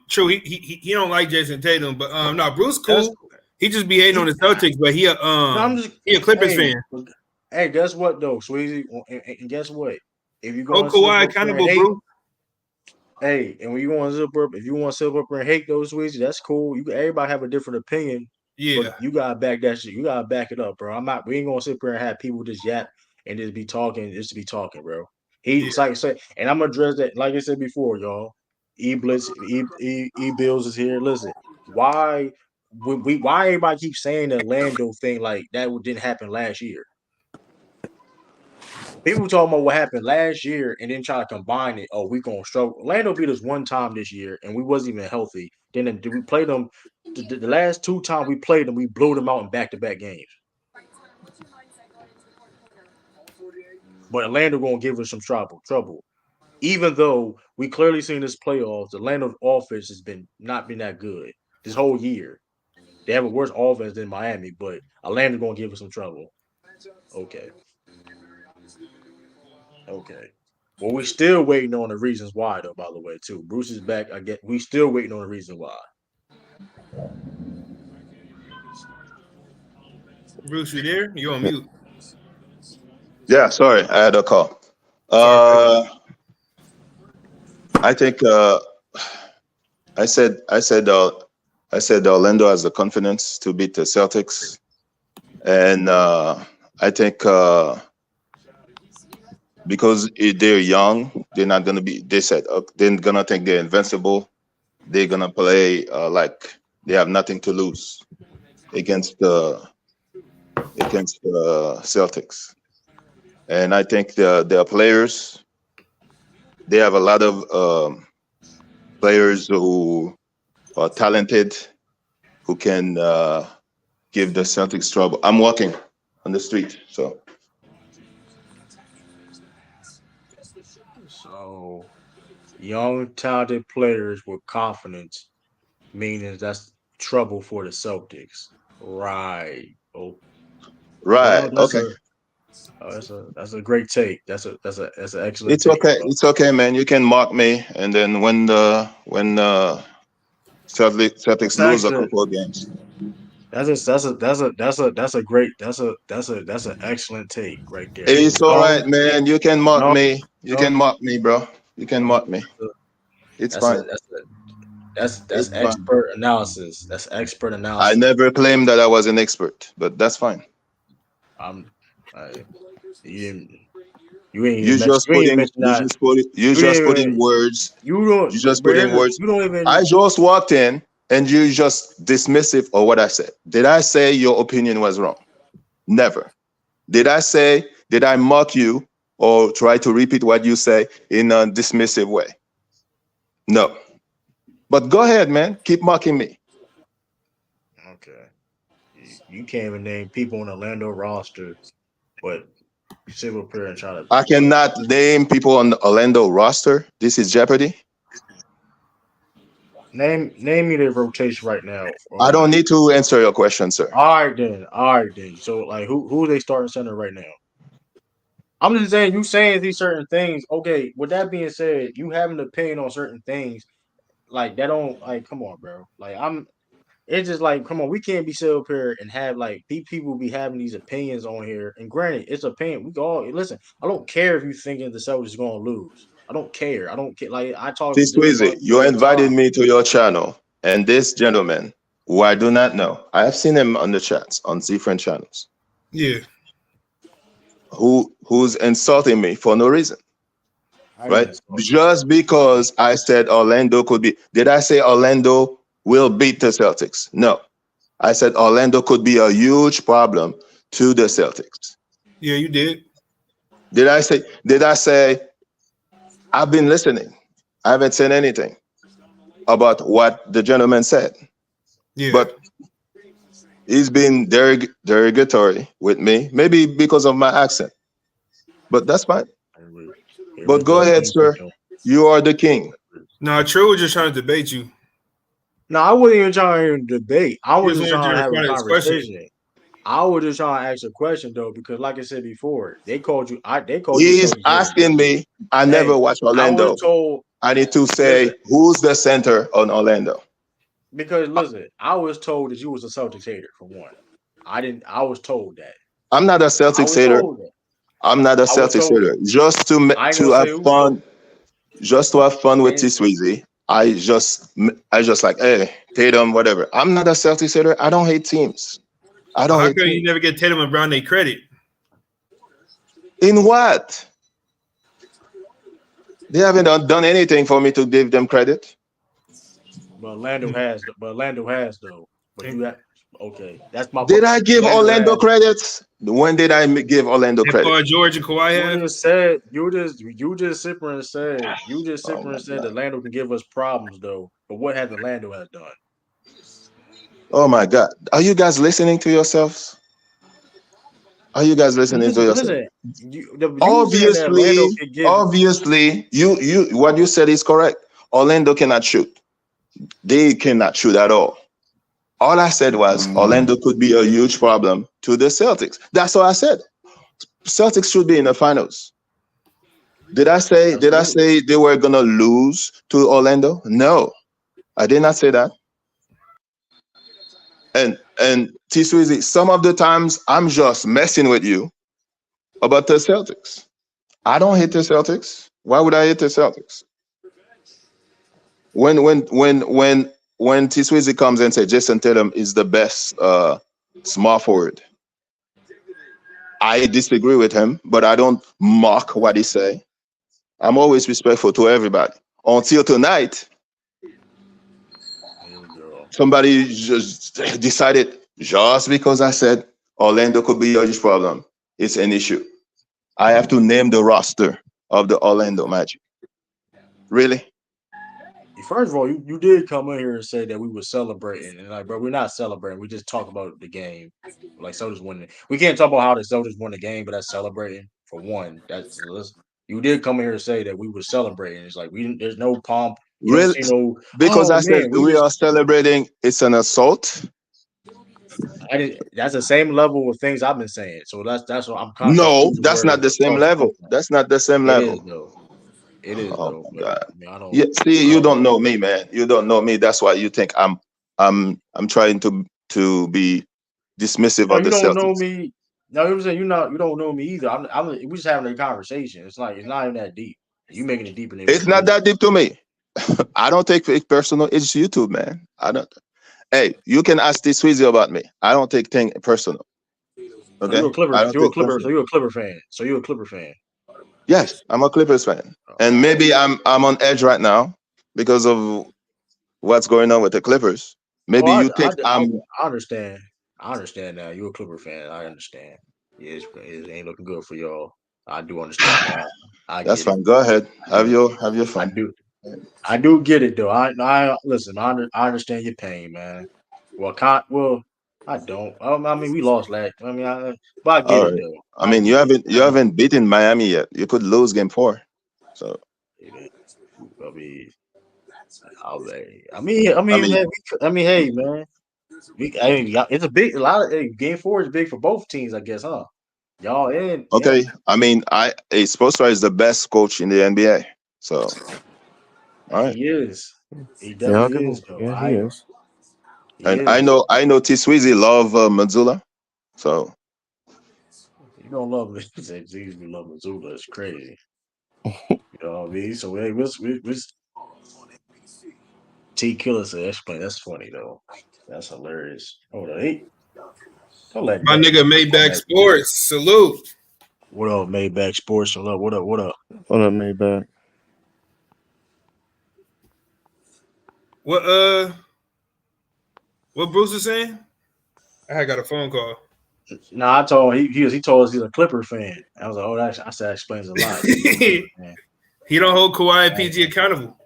true. He don't like Jason Tatum, but no, Bruce That's cool. He just be hating on he. the Celtics, but No, I'm just he a Clippers hey, fan. hey. Guess what though, Sweezy? And guess what? If you Hold going to sit Kawhi up there and accountable, hate, Bruce. hey, and when you want to sit up, if you want to sit up there and hate those Sweezy, that's cool. Everybody have a different opinion, but Yeah, you gotta back that shit. You gotta back it up, bro. I'm not. We ain't gonna sit there and have people just yap and just be talking, just to be talking, bro. yeah. He's like say, and I'm gonna address that. Like I said before, y'all. Blitz, Bills is here. Listen, why why everybody keep saying the Lando thing like that didn't happen last year? People talking about what happened last year and then try to combine it. Oh, we gonna struggle. Orlando beat us one time this year and we wasn't even healthy. Then we played them the last 2 times we played them, we blew them out in back-to-back games. But Orlando gonna give us some trouble. Even though we clearly seen this playoffs, Orlando's offense has not been that good this whole year. They have a worse offense than Miami, but Orlando gonna give us some trouble. Okay. Okay. Well, we still waiting on the reasons why, though. By the way, too, Bruce is back. I get. We still waiting on the reason why. Bruce, you there? You on mute? Yeah, sorry, I had a call. It's all right. I think I said I said Orlando has the confidence to beat the Celtics, and I think because they're young, they're not gonna be. They said they're gonna think they're invincible. They're gonna play like They have nothing to lose against the Celtics, and I think their players. They have a lot of players who are talented, who can give the Celtics trouble. I'm walking on the street, so. So young, talented players with confidence, meaning that's trouble for the Celtics. Right. Oh, Right. well, Okay. that's a great take. That's an excellent It's take, okay. bro. It's okay, man. You can mock me, and then when Celtics That's lose a excellent. couple of games, That's an excellent take right there. it's all right, Young, man. You can mock young, me. You can young, mock me, bro. You can young. mock me. It's That's a fine. that's a that's It's fine. expert analysis. That's expert I analysis. never claimed that I was an expert, but that's fine. I'm I, you didn't you ain't You even mention just put in that. you You just didn't put even in words. you You don't just but put in here's the, words. you don't I even just walked in and you just dismissive of what I said. Did I say your opinion was wrong? Never. Did I mock you or try to repeat what you say in a dismissive way? No. But go ahead, man. Keep mocking me. okay. You can't even name people on the Orlando roster, but sit up here and try to I cannot name people on the Orlando roster. This is Jeopardy. name me their rotation right now. I don't need to answer your question, sir. All right then. So like who they starting center right now? I'm just saying you saying these certain things. Okay, with that being said, you have an opinion on certain things. Like that don't like come on, bro. Like it's just like come on, we can't be sitting up here and have like these people be having these opinions on here. And granted, it's opinion. We can all listen. I don't care if you thinking the Celtics is gonna lose. I don't care. I don't care. Like I talk to different Tiswizi, people you all the invited time. me to your channel, and this gentleman, who I do not know, I have seen him on the chats on different channels, Yeah. who's insulting me for no reason, I right? didn't insult you. Just because I said Orlando could be. Did I say Orlando will beat the Celtics? No. I said Orlando could be a huge problem to the Celtics. Yeah, you did. Did I say I've been listening? I haven't said anything about what the gentleman said. Yeah. But he's been derogatory with me, maybe because of my accent. But that's fine. But go ahead, sir. You are the king. No, True was just trying to debate you. No, I wasn't even trying to debate. I He was just just wanted you trying to to have a respond to his question. conversation. I was just trying to ask a question though, because like I said before, they called you a He's Celtics hater. asking me. I Hey, never watched I was Orlando. told I need to say listen, who's the center on Orlando. because listen, I was told that you was a Celtics hater for one. I was told that. I'm not a I Celtics was hater. told that. I'm not a I was Celtics told hater. that. Just I ain't to gonna have say who fun. Just to have fun with and Tiswizi. I just like, hey, Tatum, whatever. I'm not a Celtics hater. I don't hate teams. I Well, don't how hate come you teams. never get Tatum and Brown their credit? In what? They haven't done anything for me to give them credit. but Orlando has though. But you have okay. That's my Did point. I give Orlando Orlando has. credits? When did I give Orlando And credit? Paul George and Kawhi You have? just said you just sit there and said Oh my that God. Lando can give us problems though. But what has Orlando has done? Oh my God. Are you guys listening to yourselves? Are you guys listening to yourselves? Listen. You saying that Orlando can give Obviously, you what you said is correct. Orlando cannot shoot. They cannot shoot at all. All I said was Orlando could be a huge problem to the Celtics. That's all I said. Celtics should be in the finals. Did I say they were gonna lose to Orlando? No, I did not say that. And T Sweezy, some of the times I'm just messing with you about the Celtics. I don't hate the Celtics. Why would I hate the Celtics? When T Sweezy comes and says Jason Tatum is the best small forward, I disagree with him, but I don't mock what he say. I'm always respectful to everybody. Until tonight, somebody just decided just because I said Orlando could be a huge problem, it's an issue. I have to name the roster of the Orlando Magic. Really? First of all, you did come in here and say that we were celebrating, and like, bro, we're not celebrating. We just talk about the game. Like Celtics winning. We can't talk about how the Celtics won the game, but that's celebrating for one. You did come in here and say that we were celebrating. It's like there's no pomp. You don't Really? see no. Because Oh I said man, we are celebrating. It's an assault. That's the same level of things I've been saying. So that's what I'm kind of trying to No, use the that's word not the same level. That's not the same It is level. though. It is Oh though. my But God. I mean, I don't. Yeah, see, I you don't don't know. know me, man. You don't know me. That's why you think I'm trying to be dismissive No, of you the don't know Celtics. me. No, I'm saying you don't know me either. We're just having a conversation. It's not even that deep. You making it deeper than It's what it not is. that deep to me. I don't take it personal. It's YouTube, man. I don't. Hey, you can ask this Sweezy about me. I don't take things personal. So you're Okay, a Clipper. I don't You're a take Clipper. So personal. you're a Clipper fan. So you're a Clipper fan. Yes, I'm a Clippers fan, and Oh, maybe I'm on edge right now because of what's going on with the Clippers. Maybe you think I'm I understand. I understand now. You're a Clipper fan. I understand. Yeah, it ain't looking good for y'all. I do understand that. I That's get it. fine. Go ahead. Have Yeah, your I fun. do. I do get it though. I listen. I understand your pain, man. Well, I don't. I mean, we lost last. I mean, but I get All it right. though. I I mean, get it. you haven't beaten Miami yet. You could lose game 4. So I mean, I I mean, mean, man, hey, man. It's a lot of game 4 is big for both teams, I guess, huh? Y'all in, yeah. okay. I mean, Spoelstra is the best coach in the NBA. So all right. He is. He Yeah, I'll definitely give is, him. though. Yeah, he is. He And is. I know T Sweezy love Mazzula. So You don't love me. He said, "Jeez, we love Missoula." It's crazy. You know what I mean? So hey, T Killer said, "That's funny though. That's hilarious." Hold on, don't let My that nigga come Maybach at you. Sports. Salute. What up, Maybach Sports? What up? What up? What up? What up, Maybach? What what Bruce is saying? I had got a phone call. Nah, I told him he told us he's a Clipper fan. I was like, oh, I said that explains a lot. He's a Clipper fan. He don't hold Kawhi and PG accountable.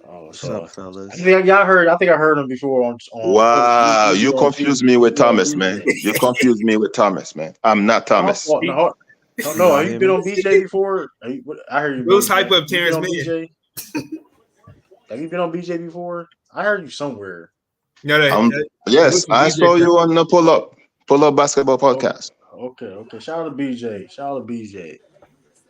Oh, What's so up, fellas? I think I heard him before on wow, you you on confuse me with you on Thomas, man. BJ. You confuse me with Thomas, man. I'm not Thomas. No, Y'all have you hear been me? on BJ before? I heard you, Bruce Bruce. hype up You been Terrence on Mann. BJ? Have you been on BJ before? I heard you somewhere. No, Yes, I saw you on the pull up basketball podcast. Okay. Shout out to BJ. Shout out to BJ.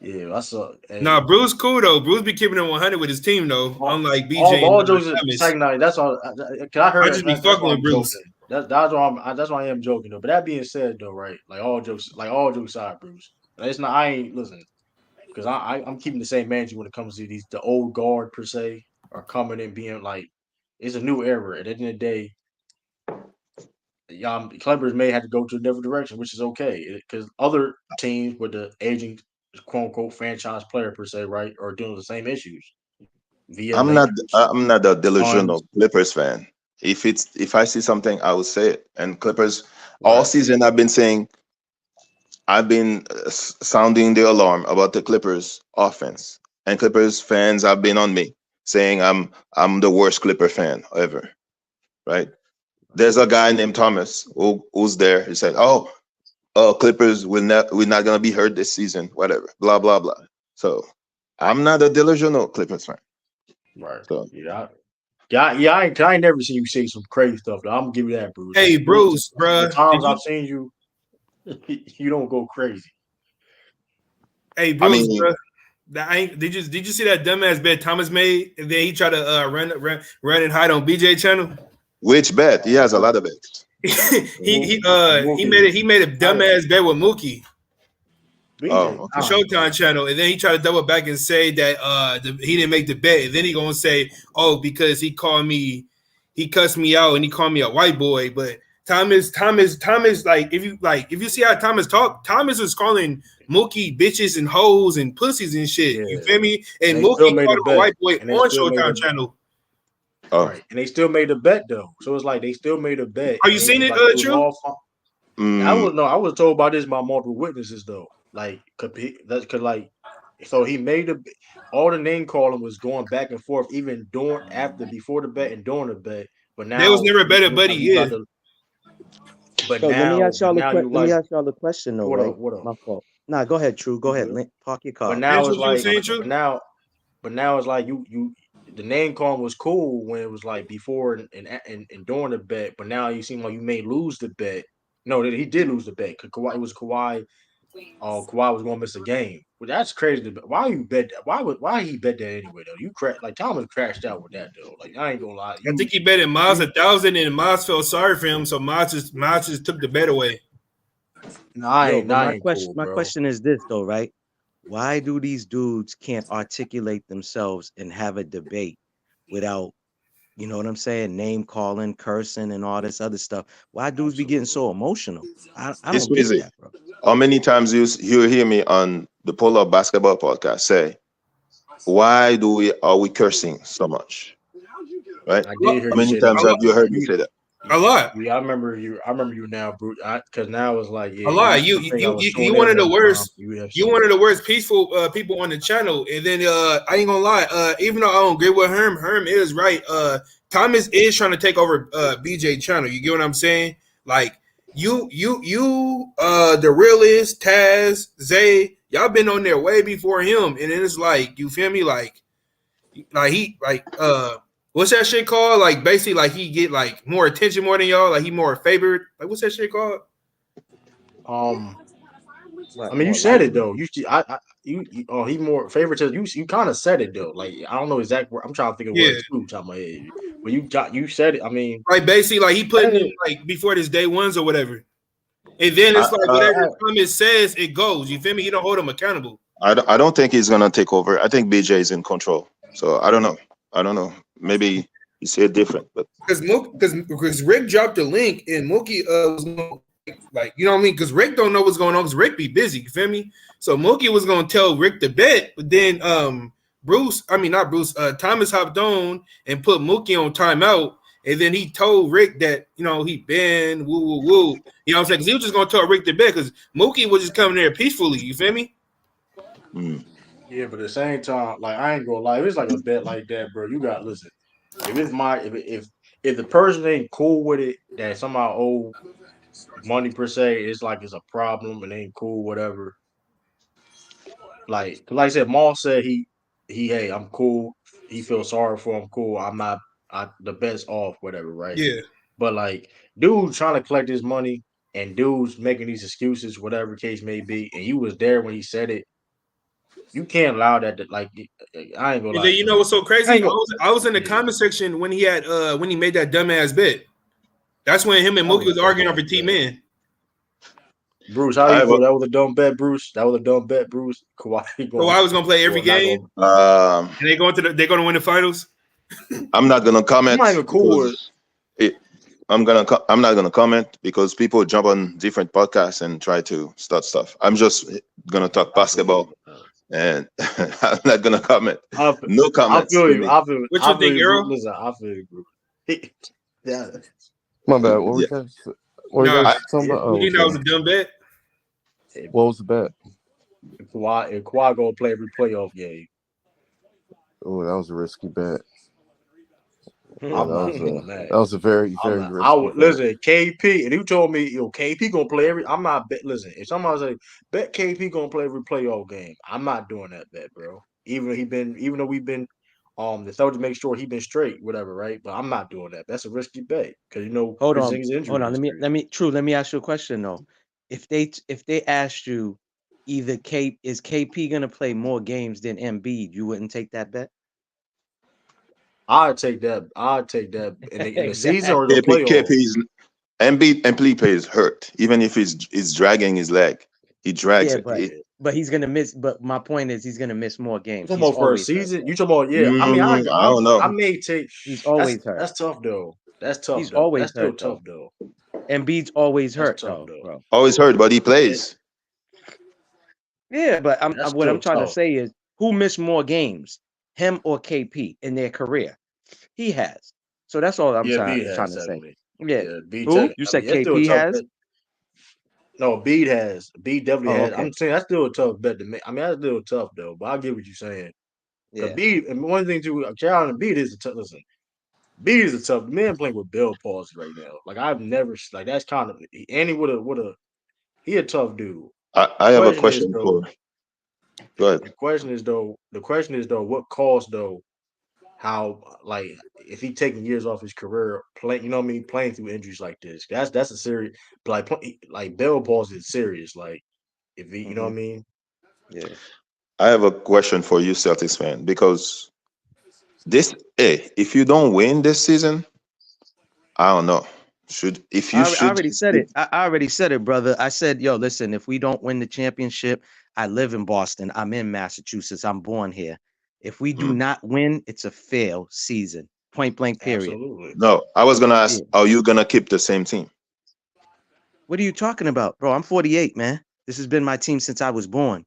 Yeah, I saw. Nah, Hey, Bruce cool though. Bruce be keeping it 100 with his team though. Unlike BJ and all jokes Thomas. second night. That's all. Cause I I heard just be that's fucking why with I'm Bruce. joking. That's why I am joking though. But that being said though, right? Like all jokes aside, Bruce. It's not. I ain't listen because I'm keeping the same energy when it comes to the old guard per se are coming and being like it's a new era. At the end of the day, Clippers may have to go to a different direction, which is okay because other teams with the aging quote unquote franchise player per se, right, are dealing with the same issues via Lakers, I'm not a Suns. delusional Clippers fan. If I see something, I will say it. And Clippers all Right. season I've been sounding the alarm about the Clippers offense. And Clippers fans have been on me saying I'm the worst Clipper fan ever, right? There's a guy named Thomas who's there. He said, "Oh, Clippers we're not gonna be hurt this season, whatever, blah blah blah." So I'm not a delusional Clippers fan. Right. So I ain't never seen you say some crazy stuff. Though. I'm gonna give you that, Bruce. Hey, Bruce, The bruh. times I've seen you, you don't go crazy. Hey, I Bruce, mean, bruh. Did you see that dumbass bet Thomas made? And then he tried to run and hide on BJ channel. which bet? He has a lot of bets. he made a dumbass bet with Mookie. BJ, Oh, The okay. Showtime channel, and then he tried to double back and say that he didn't make the bet, and then he gonna say, "Oh, because he cussed me out, and he called me a white boy." But Thomas, like if you see how Thomas talk, Thomas was calling Mookie bitches and hoes and pussies and shit. Yeah. You feel me? And And they still Mookie made called a him a bet. white boy And they on still made Showtime a channel. Oh, right? And they still made a bet though. So it's like they still made a bet, Are and you it seen was it, like it was True? all fun. mm, I was told about this by multiple witnesses though. Like, that's cause like, so he made all the name calling was going back and forth, even during, after, before the bet and during the bet. But They was now never it better looks buddy. like we Yeah, about to. But So let me now, ask y'all you let me like, ask y'all a question though, what right? up? What up? My fault. Nah, go ahead, True. Go You ahead. good? Park your But car. now finish it's what you were like, saying, True. but now it's like the name calling was cool when it was like before and during the bet. But now you seem like you may lose the bet. No, he did lose the bet. Cause Kawhi, it was Kawhi. Kawhi was going to miss a game. Well, that's crazy. Why you bet? Why he bet that anyway though? You like Thomas crashed out with that though. Like, I ain't gonna lie. I think he betted Miles 1,000, and Miles felt sorry for him, so Miles just took the bet away. Yo, but I ain't cool, my bro. question is this though, right? Why do these dudes can't articulate themselves and have a debate without, you know what I'm saying, name calling, cursing, and all this other stuff? Why dudes be getting so emotional? I it's don't get easy. that, bro. How many times you hear me on the Pull Up Basketball podcast say, "Why are we cursing so much?" Right? I A did lot, hear How you many say that times have before. you heard me You, say that? a lot. yeah, I remember you. I remember you now, Bruce. Because now it's like, A yeah, you lot. used to think I was You tuning one in of the one time. worst. You would have You something. one of the worst peaceful people on the channel. And then I ain't gonna lie. Even though I don't agree with Herm is right. Thomas is trying to take over BJ channel. You get what I'm saying? Like the realist Taz Zay, y'all been on there way before him. And then it's like, you feel me? Like he what's that shit called? Like basically like he get like more attention more than y'all. Like he more favored. Like what's that shit called? Um, I What, mean, you more said it likable? though. Oh, he more favoritism. You kind of said it though. Like, I don't know exactly. I'm trying to think of Yeah. words too, top of my head. But you said it. I mean, Like basically, like he putting them hey, like before this day ones or whatever, and then I, it's like uh, whatever Thomas says, it goes. You feel me? He don't hold him accountable. I don't think he's gonna take over. I think BJ is in control. So I don't know. I don't know. Maybe you say it different, but Because Rick dropped the link and Mookie was gonna, like, you know what I mean? Because Rick don't know what's going on because Rick be busy. You feel me? So Mookie was gonna tell Rick to bet, but then not Bruce, Thomas hopped on and put Mookie on timeout. And then he told Rick that, he been woo woo woo. You know what I'm saying? Because he was just gonna tell Rick to bet because Mookie was just coming there peacefully. You feel me? mm, yeah, but at the same time, like, I ain't gonna lie. If it's like a bet like that, bro, you got to listen. If it's my if the person ain't cool with it, that somehow owe money per se, it's like it's a problem and ain't cool, whatever. Like I said, Maul said hey, I'm cool. He feels sorry for him. Cool. I'm not the best off, whatever, right? Yeah. But like, dude trying to collect his money and dude's making these excuses, whatever case may be, and you was there when he said it. You can't allow that. Like, I ain't gonna And lie. then you know what's so I crazy? ain't gonna. I was in the Yeah, comment section when he made that dumbass bet. That's when him and that Mookie was was a arguing dumbass over T bet. Man. Bruce, how I you have a feel? That was a dumb bet, Bruce. That was a dumb bet, Bruce. Kawhi So going, I was gonna play every well, not game, going. and they're gonna win the finals. I'm not gonna I'm not comment even cool with. because I'm not gonna comment because people jump on different podcasts and try to start stuff. I'm just gonna talk I feel basketball, you. and I'm not gonna comment. I feel, No I comments feel for you. me. What you I feel think, you, Bruce. Earl? Listen, I feel you, Bruce. Yeah, My bad. What Yeah, we guys? What you Nah, guys I, talking if, about? you Oh, think that was okay. a dumb bet? if, What was the bet? if Kawhi gonna play every playoff game, Oh, that was a risky bet. Yeah, I'm not doing that. that was a very I'm very not. I risky would bet. listen. KP, and he told me, KP gonna play every. I'm not bet. Listen, if somebody say bet KP gonna play every playoff game, I'm not doing that bet, bro. Even though we've been, the Celtics make sure he been straight, whatever, right? But I'm not doing that. That's a risky bet because Hold on, Porzingis injury hold on. history. Let me ask you a question though. If they asked you either is KP gonna play more games than Embiid, you wouldn't take that bet? I'd take that. I'd take that in the season or the Exactly. playoffs. KP's Embiid is hurt. Even if he's dragging his leg, he drags Yeah, it. but he's gonna miss. But my point is, he's gonna miss more You games. talking He's about for a always hurt, season? bro. You talking about, yeah? I mean, I don't know. I may take. He's always hurt. That's tough though. That's tough He's though. always That's still hurt tough though. though. Embiid's always That's hurt tough though, though. bro. Always hurt, but he Yeah, plays. Yeah, but that's what I'm still trying to tough. say is, who missed more games, him or KP, in their career? He has. So that's all I'm Yeah, trying B trying has to say. definitely. Yeah. Yeah, B. Who? You I mean, said it's still a KP tough has? bet. No, B has. B definitely Oh, has. okay. I'm saying that's still a tough bet to make. I mean, that's still tough though. But I get what you're saying. Cause Yeah. B, and one thing too, Carolina and B is a tough. Listen, B is a tough. The man playing with Bell palsy right now. Like I've never like that's kind of and he would have. He a tough dude. I The have a question is question though. for. Go ahead. The question is though. What caused though? How like if he taking years off his career playing, you know what I mean, playing through injuries like this. That's a serious. Like Bell palsy is serious. Like if he, you know what I Mm-hmm. mean. Yeah. I have a question for you, Celtics fan, because if you don't win this season, I don't know. If you I should already just said keep. it. I already said it, brother. I said, yo, listen, if we don't win the championship, I live in Boston. I'm in Massachusetts. I'm born here. If we do Hmm. not win, it's a fail season. Point blank, period. Absolutely. No, I was gonna ask, Yeah. are you gonna keep the same team? What are you talking about, bro? I'm 48, man. This has been my team since I was born.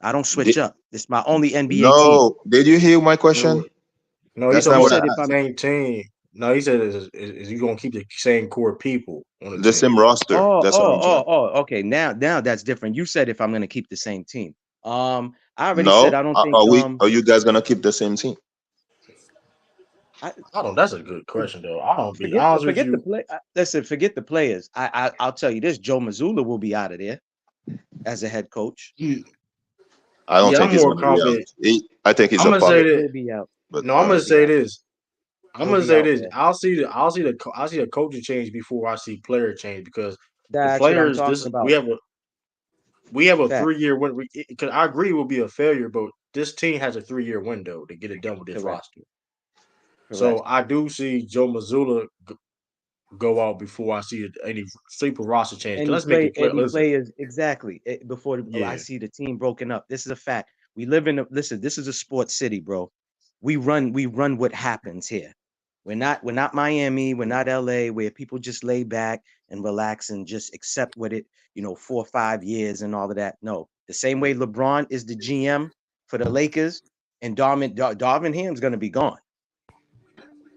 I don't switch Did, up. It's my only NBA team. no, did you hear my No, question? no, he's That's talking not You what about I said if the I'm asked. same team. No, he said is he gonna keep the same core people on the The team? same roster. oh, That's what oh, I'm oh, saying. oh, okay. Now that's different. You said if I'm gonna keep the same team. I already said No, I don't are think are we? Are you guys gonna keep the same team? I I don't. That's a good question though. I don't be forget honest with forget the you. play. Listen, forget the players. I'll tell you this: Joe Mazzulla will be out of there as a head coach. You- I don't Yeah, think I'm he's more gonna be out. confident. I think he's I'm a gonna say part. that. He'll be out. But No, I'm gonna He'll be say out. this. I'm He'll gonna be say out, this. man. I'll see a coaching change before I see player change because the That's what I'm players. talking This about. we have a Fact. 3 year win. Because I agree it will be a failure, but this team has a 3 year window to get it done with this Correct. roster. Correct. So I do see Joe Mazzulla go out before I see any sleeper roster change. Cause let's make it clear. Any Listen, players exactly before I yeah, see the team broken up. This is a fact. We live in a listen. This is a sports city, bro. We run what happens here. We're not Miami. We're not LA, where people just lay back and relax and just accept what it 4 or 5 years and all of that. No, the same way LeBron is the GM for the Lakers, and Darvin Ham's gonna be gone.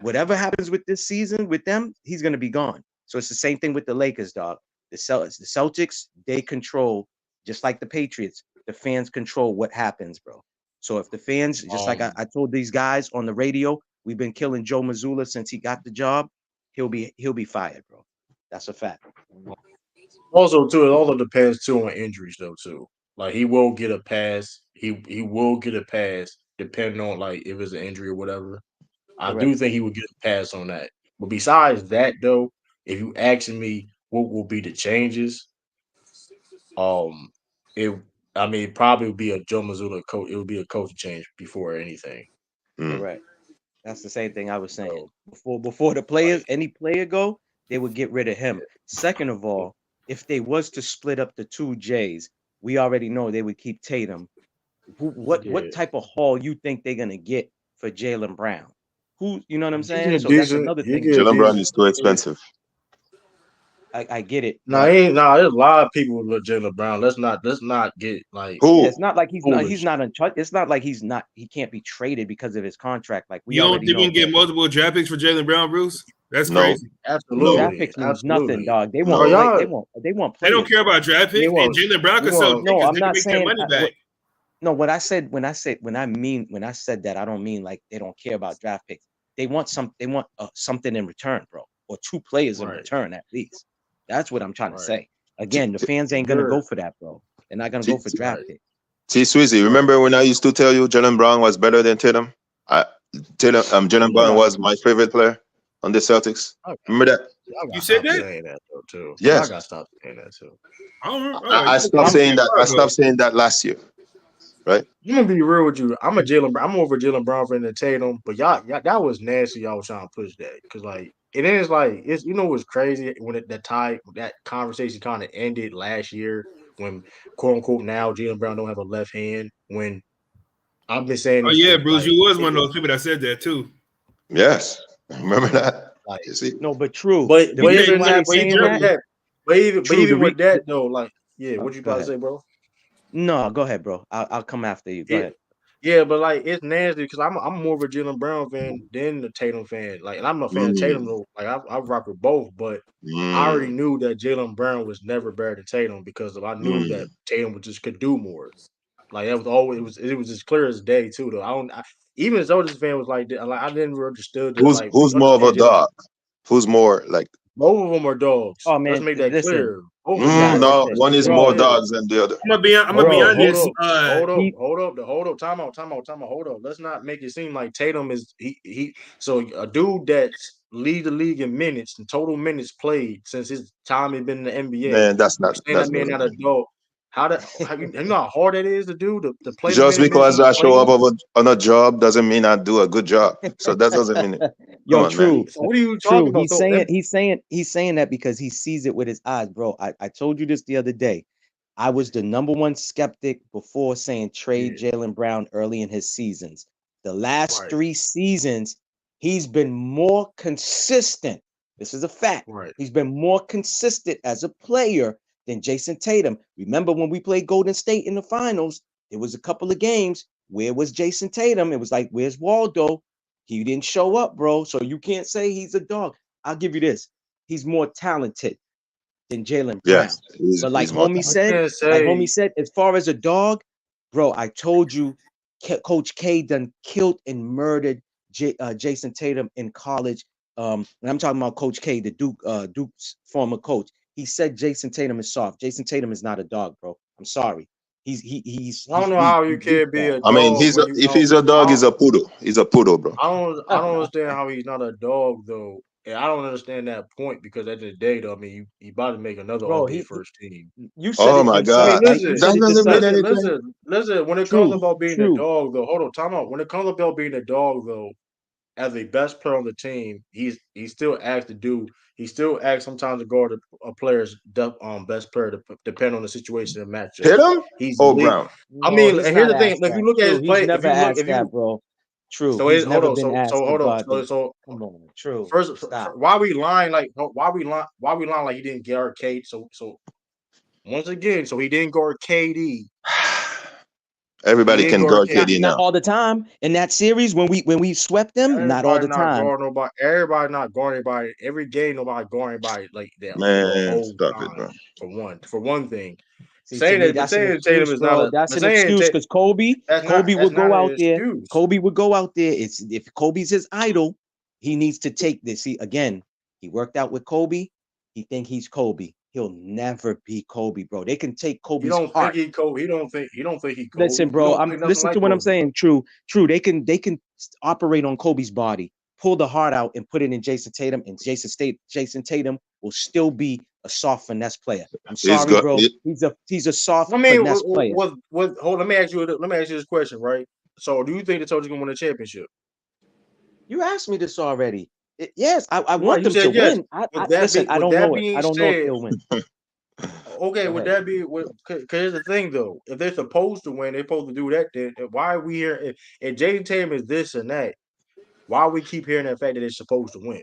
Whatever happens with this season with them, he's going to be gone. So it's the same thing with the Lakers, dog. The Celtics, they control, just like the Patriots, the fans control what happens, bro. So if the fans, just like I told these guys on the radio, we've been killing Joe Mazzulla since he got the job, he'll be fired, bro. That's a fact. also too, it also depends too on injuries though too. Like he will get a pass. He will get a pass depending on like if it's an injury or whatever. I do Correct. think he would get a pass on that. But besides that though, if you asking me what will be the changes, um, it I mean probably would be a Joe Mazzulla coach. It would be a coach change before anything. mm, Correct. That's the same thing I was saying. Before the Like players, any player go, they would get rid of him. Second of all, if they was to split up the two J's, we already know they would keep Tatum. What yeah, type of haul you think they're gonna get for Jalen Brown? Who you know what I'm you saying? get So that's decent. another You thing. get Jalen Brown decent. is too expensive. I get it, No, but there's a lot of people with Jalen Brown. Let's not get like yeah, Who? it's not like he's foolish. not untouched. It's not like he can't be traded because of his contract. Like we You don't already think we know, can get bro. multiple draft picks for Jalen Brown, Bruce? That's No, crazy. no, Draft Absolutely, picks means nothing, absolutely. dog. They Bro, want no. play. y'all, They want They don't players, care bro. about draft you picks, and want, Jalen Brown you can sell want, No, tickets. I'm They can not make their saying money back. no. When I said that, I don't mean like they don't care about draft picks. They want something in return, bro, or two players in right, return at least. That's what I'm trying to right. say. T, Again, the T, fans ain't gonna You're go for that, bro. They're not gonna T, go for T, draft right, picks. Swizzy, right. remember when I used to tell you Jalen Brown was better than Tatum? I Jalen Y'all Brown gotta, was my favorite player on the Celtics. y'all gotta, Remember that? y'all You gotta said stop that? saying that though too. Y'all Yes. gotta stop saying that too. I don't remember. All I, right, I you stopped I'm, saying that. I ago. stopped saying that last year, right? I'm gonna be real with you. I'm more of a Jalen Brown fan than Tatum, but y'all that was nasty. Y'all was trying to push that because like it is like it's what's crazy when that conversation kind of ended last year when quote unquote now Jalen Brown don't have a left hand when I've been saying Oh this yeah, for Bruce, like you was it one of was those people that said that too. Yes, remember that. like You see, No, but true. but The He paid reason why money they for each saying with that, jersey. that but true. even with that though like yeah what you Go about to ahead. say bro. No, go ahead, bro. I'll come after you. Go Yeah, ahead. Yeah, but like it's nasty because I'm more of a Jaylen Brown fan than the Tatum fan. Like, and I'm a fan of Tatum Mm, though. Like I rock with both, but I already mm, knew that Jaylen Brown was never better than Tatum because I knew that mm. Tatum just could do more. Like that was always it was as clear as day too though. Even as Celtics fan was like I never understood that. Like we Who's more of a understand Jalen. dog? Who's more like? Both of them are dogs. Oh Let's man, make that listen, clear. Both of you them are gotta dogs. No, listen, Let's one make is that more bro, clear. dogs than the other. I'm gonna be Hold up, honest. he hold up. Time out. Hold up. Let's not make it seem like Tatum is he. So a dude that's lead the league in minutes and total minutes played since his time he been in the NBA. Man, You saying that man doesn't not a mean. dog? You know how hard that is to do to play the Just minutes because he I show up played? on a job doesn't mean I do a good job. So that doesn't mean it. Come yo, on, man. true, So what are you talking true. about? So He's saying that because he sees it with his eyes, bro. I told you this the other day. I was the number one skeptic before saying trade yeah, Jaylen Brown early in his seasons. The last right, 3 seasons, he's been more consistent. This is a fact. right. He's been more consistent as a player than Jason Tatum. Remember when we played Golden State in the finals? There was a couple of games. Where was Jason Tatum? It was like, where's Waldo? He didn't show up, bro. So you can't say he's a dog. I'll give you this. He's more talented than Jaylen Brown. Yes, But he's more I talented. can't say as far as a dog, bro, I told you, Coach K done killed and murdered Jason Tatum in college. And I'm talking about Coach K, the Duke's former coach. He said Jason Tatum is soft. Jason Tatum is not a dog, bro. I'm sorry. I don't know how you He's weak can be that. a I mean, dog when you if he's a dog, he's a poodle. He's a poodle, bro. I don't understand how he's not a dog though. And I don't understand that point because at the end of the day though, I mean you about to make another Bro, All NBA first team. you said Oh it my I yourself, mean, God, right? You listen, said that it doesn't yourself. mean listen, anything. listen, listen. When it comes True, about being a true. dog though, hold on, time out. When it comes about being a dog though, as the best player on the team, he's still asked to do. He still asked sometimes to guard a player's best player to depend on the situation and matchups. Hit him He's or elite. Brown? I No, mean, he's and here's not the thing: asked if you that. look at his True. He's play, never asked that, bro. True. He's hold never on, been asked to hold on, guard the. so Come on, true. first, Stop. why we lying like why we lying like he didn't guard Kate? So once again, so he didn't guard KD. He Everybody didn't can guard guard KD. KD Not now. all the time. In that series, when we swept them, not all Everybody the not time. guard nobody. Everybody not guarding anybody. Every game, nobody guarding anybody like that for the Man, whole stop it, time. bro. For one thing, See, to me, that's an saying Tatum excuse, is not bro. a, That's but an saying excuse because Kobe, Kobe that's would go not an out there. excuse. Kobe would go out there. It's if Kobe's his idol, he needs to take this. See, again, he worked out with Kobe. He think he's Kobe. He'll never be Kobe, bro. They can take He Kobe's don't think heart. he Kobe. He don't think he Listen, Kobe. He bro. don't I'm think nothing listen to like what I'm Kobe. saying. True. They can operate on Kobe's body, pull the heart out, and put it in Jason Tatum, and Jason Tatum will still be a soft finesse player. I'm He's sorry, good. bro. He's a soft I mean, finesse player. hold. Let me ask you this question, right? So, do you think the Celtics gonna win a championship? You asked me this already. Yes, I Right, want you them to said yes. win. Listen, I With don't that know it. being I don't know if said, they'll win. okay, Go would ahead. that be? Because here's the thing, though. If they're supposed to win, they're supposed to do that. Then why are we here? If Jaden Tatum is this and that, why we keep hearing that fact that they're supposed to win?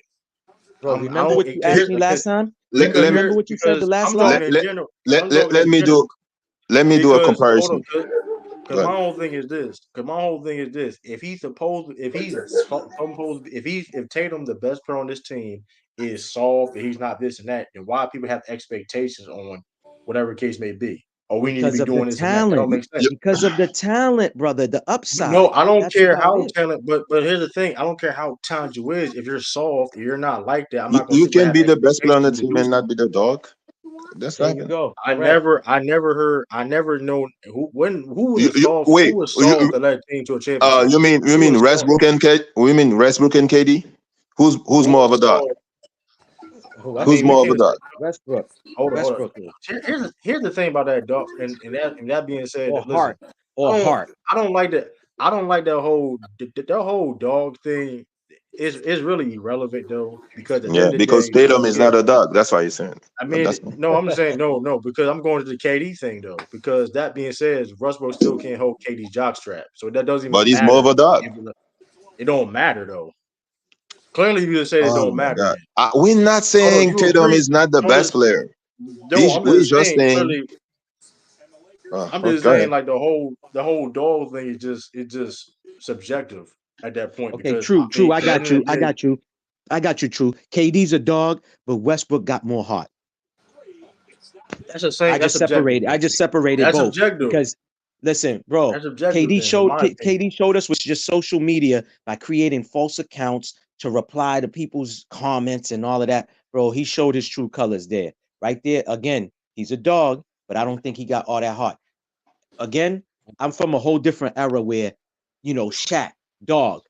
Bro, I remember don't what you asked me last because time? Let, let me Remember what you said the last I'm live? talking in general. I'm let, talking let in me general do let me do a because hold comparison. on, because Go my ahead. whole thing is this. Because my whole thing is this. If Tatum, the best player on this team, is soft, and he's not this and that, then why people have expectations on whatever case may be? Or we need to Because be of the doing this and that. That don't talent. make sense. You, Because of the talent, brother. The No, upside. I don't That's care about how it. talented, but here's the thing. I don't care how talented you is. If you're soft, if you're not like that, I'm you not gonna you sit there and can have be the best player on expectations the for you to team do and not something. be the dog. That's There not you good. go. Correct. I never known who was You, a you soft, who wait. was soft that led the team to a championship. You Who mean was soft? Westbrook and K? We mean Westbrook and KD? Who's Who more of was a dog? soft? I Who's mean, we more of a can't say. dog? Westbrook. Hold on. Westbrook is. Here's the thing about that dog, and that being said, Or listen, heart. Or heart. I don't like that. I don't like that whole dog thing. Is really irrelevant though, because at the Yeah, end of the because day, Tatum is yeah. not a dog. That's why you're saying. I But mean, that's me. no, I'm just saying no, because I'm going to the KD thing though. Because that being said, Westbrook still can't hold KD's jockstrap, so that doesn't But even he's more of matter. a dog. It don't matter though. Clearly, you just said it Oh don't my matter. God. Then, We're not although saying you Tatum agree, is not the I'm best just player. no, I'm We're just just saying saying clearly. I'm just Go saying, ahead. like the whole dog thing is just subjective at that point Okay, because true, I mean, true. I at the end got of you. the I day, got you. I got you. True. KD's a dog, but Westbrook got more heart. that's the same. That's subjective. I just separated That's both subjective. because listen, bro, That's subjective. Then, in my opinion, KD showed us with just social media by creating false accounts to reply to people's comments and all of that. Bro, he showed his true colors there. Right there. Again, he's a dog, but I don't think he got all that heart. Again, I'm from a whole different era where, Shaq, dog,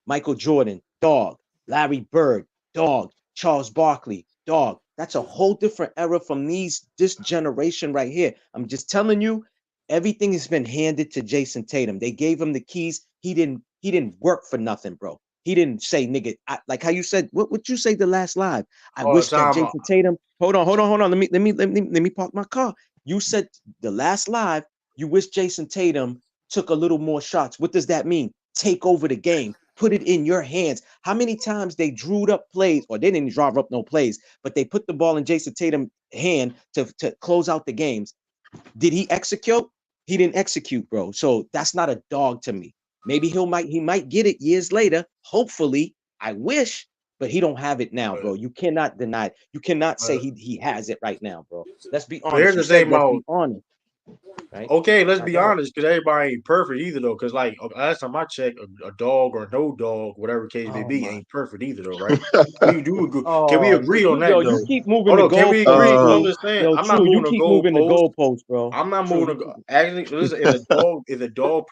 Michael Jordan, dog, Larry Bird, dog, Charles Barkley, dog. That's a whole different era from this generation right here. I'm just telling you, everything has been handed to Jason Tatum. They gave him the keys. He didn't work for nothing, bro. He didn't say, nigga, like how you said, what you say the last live? I all the wish that time. Jason Tatum. Hold on. Let me park my car. You said the last live, you wish Jason Tatum took a little more shots. What does that mean? Take over the game. Put it in your hands. How many times they drewed up plays, or they didn't draw up no plays, but they put the ball in Jason Tatum's hand to close out the games. Did he execute? He didn't execute, bro. So that's not a dog to me. Maybe he might get it years later. Hopefully, I wish, but he don't have it now, bro. You cannot deny it. You cannot say But, he has it right now, bro. Let's be but here's honest. You the thing said let's about be honest, right? okay, let's Now be go ahead. honest, because everybody ain't perfect either though. Because like last time I checked, a dog or no dog, whatever case may Oh be, my. ain't perfect either though, right? We do agree. Can we Oh, agree on that you though? keep moving Hold the on, can we agree? goalposts, Because I'm true. just saying, Yo, I'm not true. You moving the keep moving the goalpost. goalposts, bro. I'm not True. moving the actually. Listen, is a dog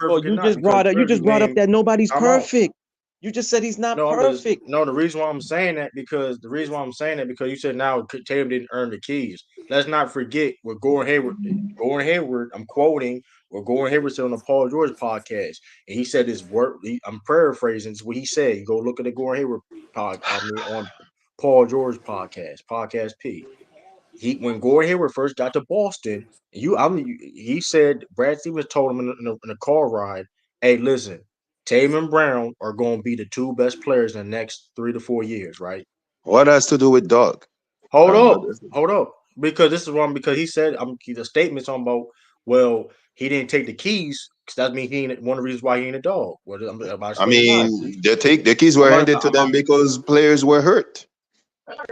Well, perfect or not? Because you first just you brought up name that nobody's time out. perfect. You just said he's not No, I'm just perfect. no. The reason why I'm saying that because you said now Tatum didn't earn the keys. Let's not forget what Gordon Hayward. Gordon Hayward. I'm quoting what Gordon Hayward said on the Paul George podcast, and he said his work. I'm paraphrasing. It's what he said. You go look at the Gordon Hayward on Paul George podcast P. When Gordon Hayward first got to Boston, he said Brad Stevens told him in a car ride, "Hey, listen, Tatum and Brown are going to be the two best players in the next 3 to 4 years, right?" What has to do with dog? Hold Um, up, hold up, because this is wrong. Because he said, the statement's on about. Well, he didn't take the keys because that means he ain't one of the reasons why he ain't a dog. Well, I'm about to I explain why. mean, the keys were handed to them because players were hurt.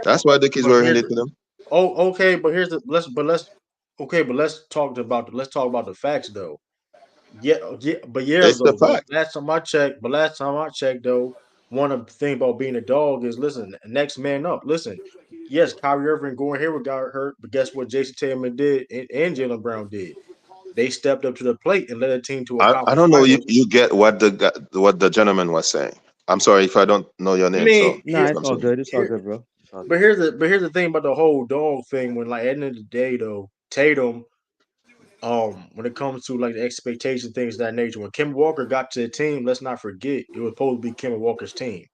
That's why the keys But were here's handed to them. okay, but here's the let's talk about the facts though. Yeah, It's the though. But fact. last time I checked, though, one of the things about being a dog is listen, next man up. Listen, yes, Kyrie Irving and Gordon Hayward got hurt, but guess what? Jason Tatum did and Jalen Brown did. They stepped up to the plate and led a team to a I conference don't know. You, finals. you get what the gentleman was saying. I'm sorry if I don't know your I name. mean, So Nah, it's I'm all sorry. good. It's all here, good, bro. It's all but good. here's the thing about the whole dog thing. When like at the end of the day, though, Tatum when it comes to like the expectation things of that nature. When Kim Walker got to the team, let's not forget it was supposed to be Kim Walker's team.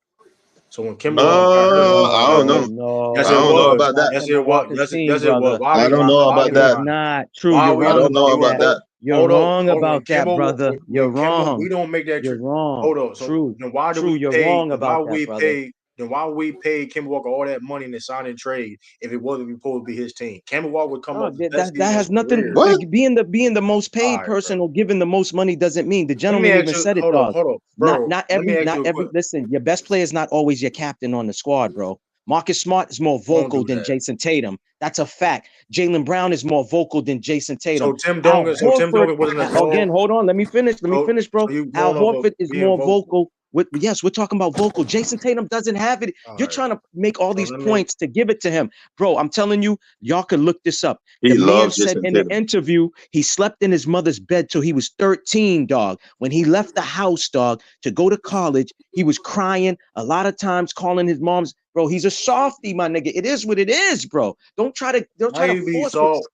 So when Kim Walker got hurt, I yes don't it No, know. yes I it no, don't know no. It's was. about not that. Yes Kemba it was. Walker's team, Yes it was. brother. Why I we don't why know why about It is that. not true. why You're we I wrong don't know it about was about that. supposed that. You're hold up wrong hold on when about that, Kimba brother. You're when Kimba we wrong. don't make that You're wrong. hold up. So True. then why do True. we You're pay wrong then why about that, we brother. pay then why we pay Kimba Walker all that money in the signing trade if it wasn't supposed to be his team? Kimba Walker would come No, off the best that season of has his nothing. career. What? Being the most All paid right, bro. person or giving the most money doesn't mean the Let me gentleman ask even you. said it, dog. Hold up, Not bro. not Let me every ask not you a every. quick. Listen, your best player is not always your captain on the squad, bro. Marcus Smart is more Don't vocal do than that. Jason Tatum. That's a fact. Jalen Brown is more vocal than Jason Tatum. So Tim Al Duncan. So Tim Horford, Duncan wasn't a again, dog. hold on. Let me finish. Let me So finish, bro. so you Al going off of Horford is being more vocal. vocal. Yes, we're talking about vocal. Jason Tatum doesn't have it. All You're right. trying to make all So these let me. points to give it to him. Bro, I'm telling you, y'all can look this up. The He man loves said Jason in the Tatum. interview he slept in his mother's bed till he was 13, dog. When he left the house, dog, to go to college, he was crying a lot of times, calling his mom's. Bro, he's a softie, my nigga. It is what it is, bro. Don't How try to he be force it. soft?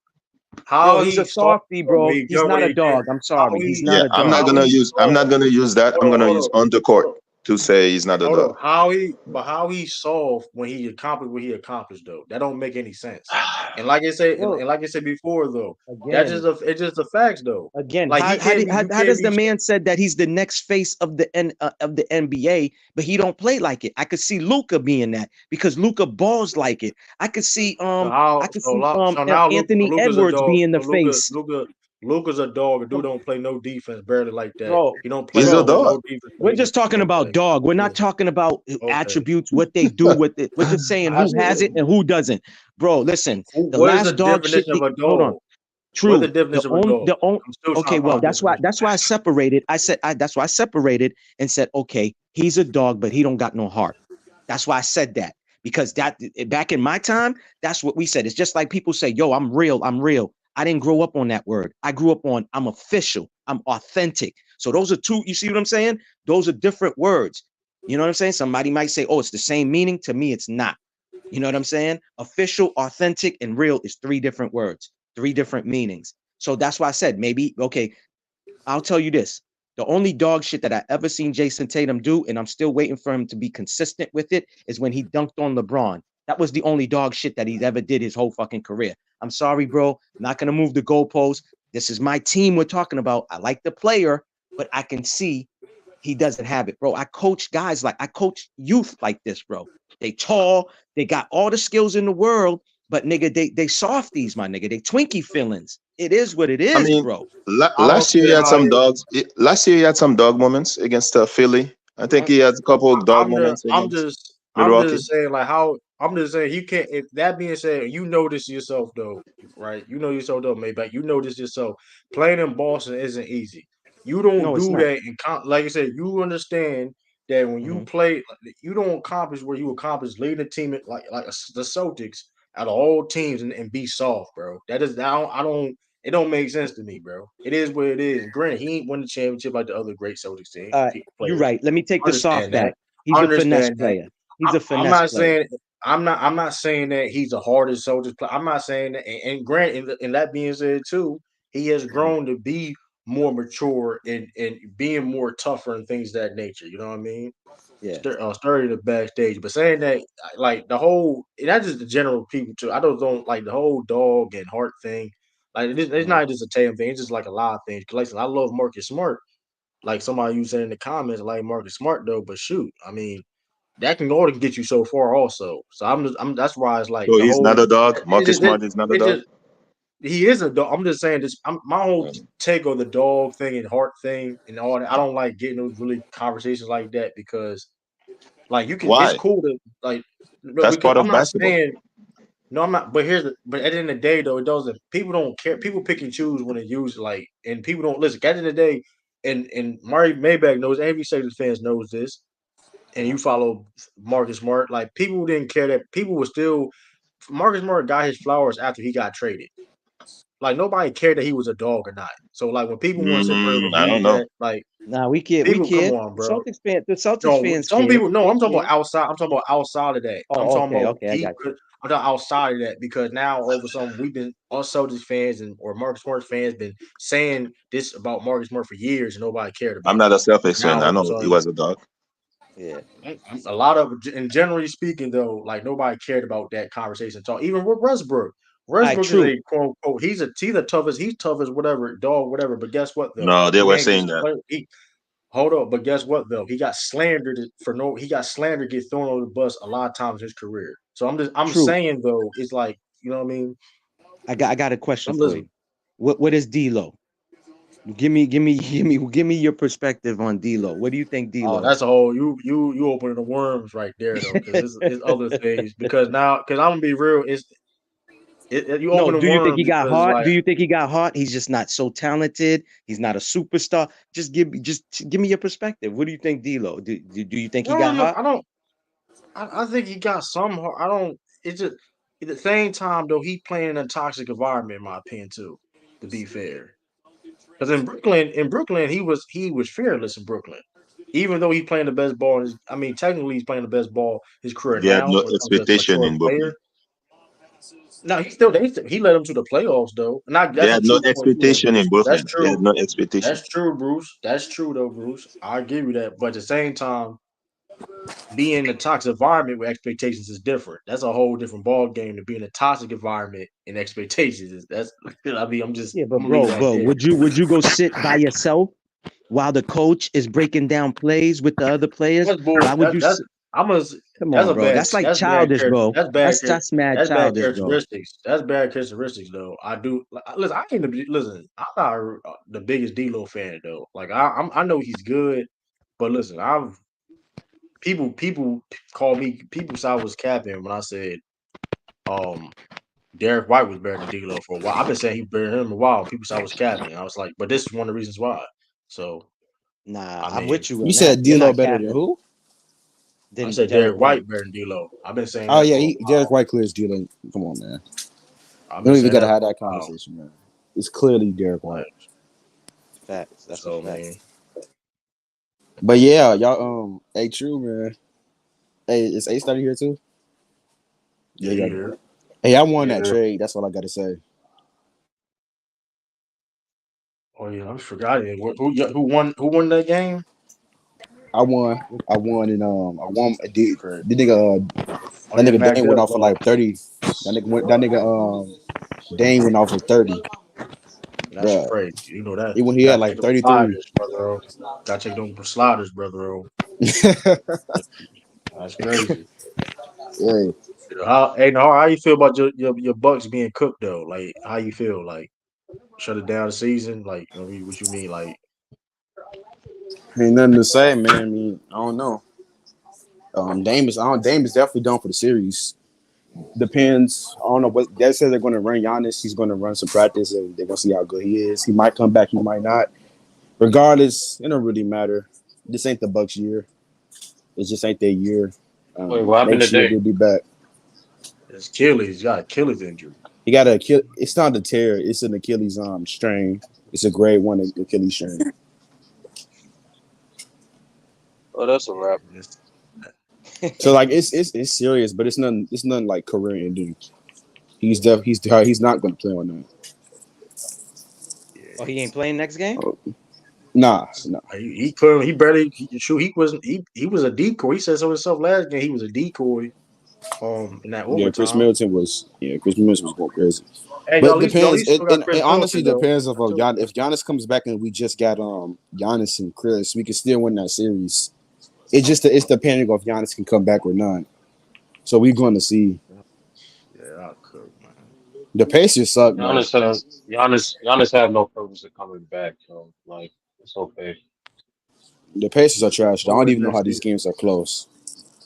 Bro, How he's a he soft? softie, Bro, when bro. he He's jump when not a he did. dog. I'm How sorry. He's he not Yeah, a I'm not dog. how gonna he use. I'm soft? not gonna use that. I'm gonna Hold use up. on the Hold court up. to say he's not a Hold up. dog. How he solved when he accomplished what he accomplished though. That don't make any sense. And like I said, and Bro, like I said before though, again, it's just the facts though. Again, Like he can't be you how can't does the be man said that he's the next face of the NBA, but he don't play like it? I could see Luca being that because Luca balls like it. I could see so how so Anthony now Luke so Edwards Luca being the so Luca face. Luca Luka's a dog. A dude don't play no defense, barely like that. Bro, He don't play He's a no dog. defense. we're just talking about dog. We're not Okay. talking about Okay. attributes, what they do with it. We're just saying who has it and who doesn't. Bro, listen, the What is the last dog shit. definition of a Hold on. dog? What's the True. definition of a dog? I'm still trying Okay, to well, find a that's why definition. I separated. That's why I separated and said, okay, he's a dog, but he don't got no heart. That's why I said that. Because that back in my time, that's what we said. It's just like people say, yo, I'm real, I'm real. I didn't grow up on that word. I grew up on I'm official, I'm authentic. So those are two, you see what I'm saying? Those are different words. You know what I'm saying? Somebody might say, oh, it's the same meaning. To me, it's not. You know what I'm saying? Official, authentic, and real is three different words, three different meanings. So that's why I said maybe, okay, I'll tell you this. The only dog shit that I ever seen Jason Tatum do, and I'm still waiting for him to be consistent with it, is when he dunked on LeBron. That was the only dog shit that he's ever did his whole fucking career. I'm sorry, bro. I'm not gonna move the goalpost. This is my team we're talking about. I like the player, but I can see he doesn't have it, bro. I coach youth like this, bro. They tall, they got all the skills in the world, but nigga, they softies, my nigga. They Twinkie feelings. It is what it is, I mean, bro. last year he had some dogs. Last year he had some dog moments against Philly. I think he had a couple of dog moments against I'm Milwaukee. just saying like how I'm just saying he can't. If that being said, you know this yourself though, right? You know yourself though, Maybach. You know this yourself. Playing in Boston isn't easy. You don't No, it's do not. that, and like I said, you understand that when you Mhm. play, you don't accomplish where you accomplish leading a team like the Celtics out of all teams and be soft, bro. That is I don't. It don't make sense to me, bro. It is what it is. Granted, he ain't won the championship like the other great Celtics team You're players. right. Let me take the soft Understand that. back. He's a finesse Understand that. player. He's a I'm finesse not player. saying I'm not saying that he's the hardest soldier player. I'm not saying that. And Grant, and that being said too, he has Mhm. grown to be more mature and being more tougher and things of that nature. You know what I mean? Yeah. Sturdy the backstage, but saying that like the whole, and not just the general people too. I don't like the whole dog and heart thing. Like it's Mhm. not just a Tatum thing. It's just like a lot of things. Cause like I love Marcus Smart. Like somebody you said in the comments, like Marcus Smart though. But shoot, I mean, that can only get you so far also. So I'm that's why it's like So the he's not whole a dog. it Marcus just Smart is not a it dog. just he is a dog. I'm just saying this. My whole Um, take on the dog thing and heart thing and all that. I don't like getting those really conversations like that because like you can. It's why? cool to like no That's because part I'm of not basketball. saying no. I'm not. But but at the end of the day though, it doesn't. People don't care. People pick and choose when they use it. Like and people don't listen. At the end of the day, and Murray Maybach knows. Every Celtics fans knows this and you follow Marcus Smart, like people didn't care that people were still Marcus Smart got his flowers after he got traded. Like nobody cared that he was a dog or not. So like when people want to sit there and I use don't know. that, like Nah, we care. We people, come care. on, bro. The Celtics No, fans some care. people. No, They I'm talking care. about outside. I'm talking about outside of that. I'm Oh, talking okay, about okay, I got you. I'm talking outside of that because now all of a sudden we've been us Celtics fans and or Marcus Smart fans been saying this about Marcus Smart for years and nobody cared I'm about it. not a Celtics Now fan. all I of a know he sudden was a dog. Yeah. a lot of, and generally speaking, though, like nobody cared about that conversation talk. Even with Westbrook, All right, Westbrook is true. a quote unquote. He's the toughest. He's tough as whatever dog, whatever. But guess what though? No, they He were ain't saying just that. he. Hold up, but guess what though? He got slandered for no. He got slandered, get thrown on the bus a lot of times in his career. So I'm True. saying though, it's like you know what I mean. I got a question I'm for you. listening. What is D'Lo? Give me your perspective on D'Lo. What do you think Oh, D'Lo that's is? a whole you opening the worms right there though, because it's other things. Because now, because I'm gonna be real, you No, open the do you think worms he got because heart? like Do you think he got heart? He's just not so talented. He's not a superstar. Just give me your perspective. What do you think, D'Lo? Do you think he got heart? I don't. I think he got some. I don't. It's just at the same time though. He playing in a toxic environment, in my opinion, too. To be fair, because in Brooklyn, he was fearless in Brooklyn. Even though he playing the best ball, I mean, technically he's playing the best ball his career They had now no when it comes to expectation mature in Brooklyn. player. No, he led them to the playoffs though. And They that's a had no true point too, though, expectation in Bruce. That's Brooklyn. They had true. no expectation. That's true, Bruce. That's true though, Bruce. I give you that. But at the same time, being in a toxic environment with expectations is different. That's a whole different ball game to be in a toxic environment and expectations. That's I mean, Yeah, I'm but gonna leave bro, that but there. would you go sit by yourself while the coach is breaking down plays with the other players? That's bull. Why would you? That's Sit? I'm a. Come That's on, a bro. bad. That's like That's bad. childish, bro. That's bad. That's mad That's bad childish, bro. characteristics. That's bad characteristics, though. I do. Listen, I ain't listen. I'm not the biggest D-Lo fan, though. Like I know he's good, but listen, people call me. People said I was capping when I said Derek White was better than D-Lo for a while. I've been saying he better than him a while. People said I was capping. I was like, but this is one of the reasons why. So Nah, I I'm mean, with you You on that. said You're D'Lo not better than capping. who? I Then said Derek Derek White. White better than D'Lo. I've been saying Oh that yeah, for a Derek while. White clears D'Lo. Come on, man. I've We been don't even saying gotta that have for that a while. conversation, man. It's clearly Derek White. Like, Facts. That's a so fact. man, But yeah, y'all hey true man. Hey, is A started here too? yeah, Yeah, he yeah. here. Hey, I won that Yeah. trade. That's all I gotta say. Oh yeah, I forgot it. Who won? Who won that game? I won. I won and I won. The Craig. nigga, Oh that yeah, nigga Mac Dane went Dub. off for like 30. That nigga Dane went off for 30. That's Bruh. crazy. You know that. He went here at Gotta check like them 33. sliders, brother. Gotta check them sliders, brother. That's crazy. Yeah. How you feel about your Bucks being cooked though? Like how you feel? Like shut it down the season? Like what you mean? Like Ain't nothing to say, man. I mean, I don't know. Dame is definitely done for the series. Depends. I don't know what they said they're going to run Giannis. He's going to run some practice, and they're going to see how good he is. He might come back. He might not. Regardless, it don't really matter. This ain't the Bucks' year. It just ain't their year. Wait, what happened Next year today? they'll be back. it's Achilles, he got Achilles injury. He got a kill. It's not a tear. It's an Achilles strain. It's a grade 1 Achilles strain. Oh, that's a wrap. It's- So like it's serious, but it's nothing like career ending. He's not going to play on that. Oh, yeah, he ain't playing next game? Oh, nah. he couldn't. He barely. Shoot, he wasn't. He was a decoy. He said so himself last game. He was a decoy. In that Yeah, overtime. Chris Middleton was going crazy. Hey, But it y'all at depends. least still got It Chris honestly Middleton though. depends if if Giannis comes back and we just got Giannis and Chris, we can still win that series. It's depending on if Giannis can come back or not. So we're going to see. Yeah, I'll cook, man. The Pacers suck, bro. Giannis have no purpose of coming back, so like it's okay. The Pacers are trash. I Don't don't win even know next how these season. games are close.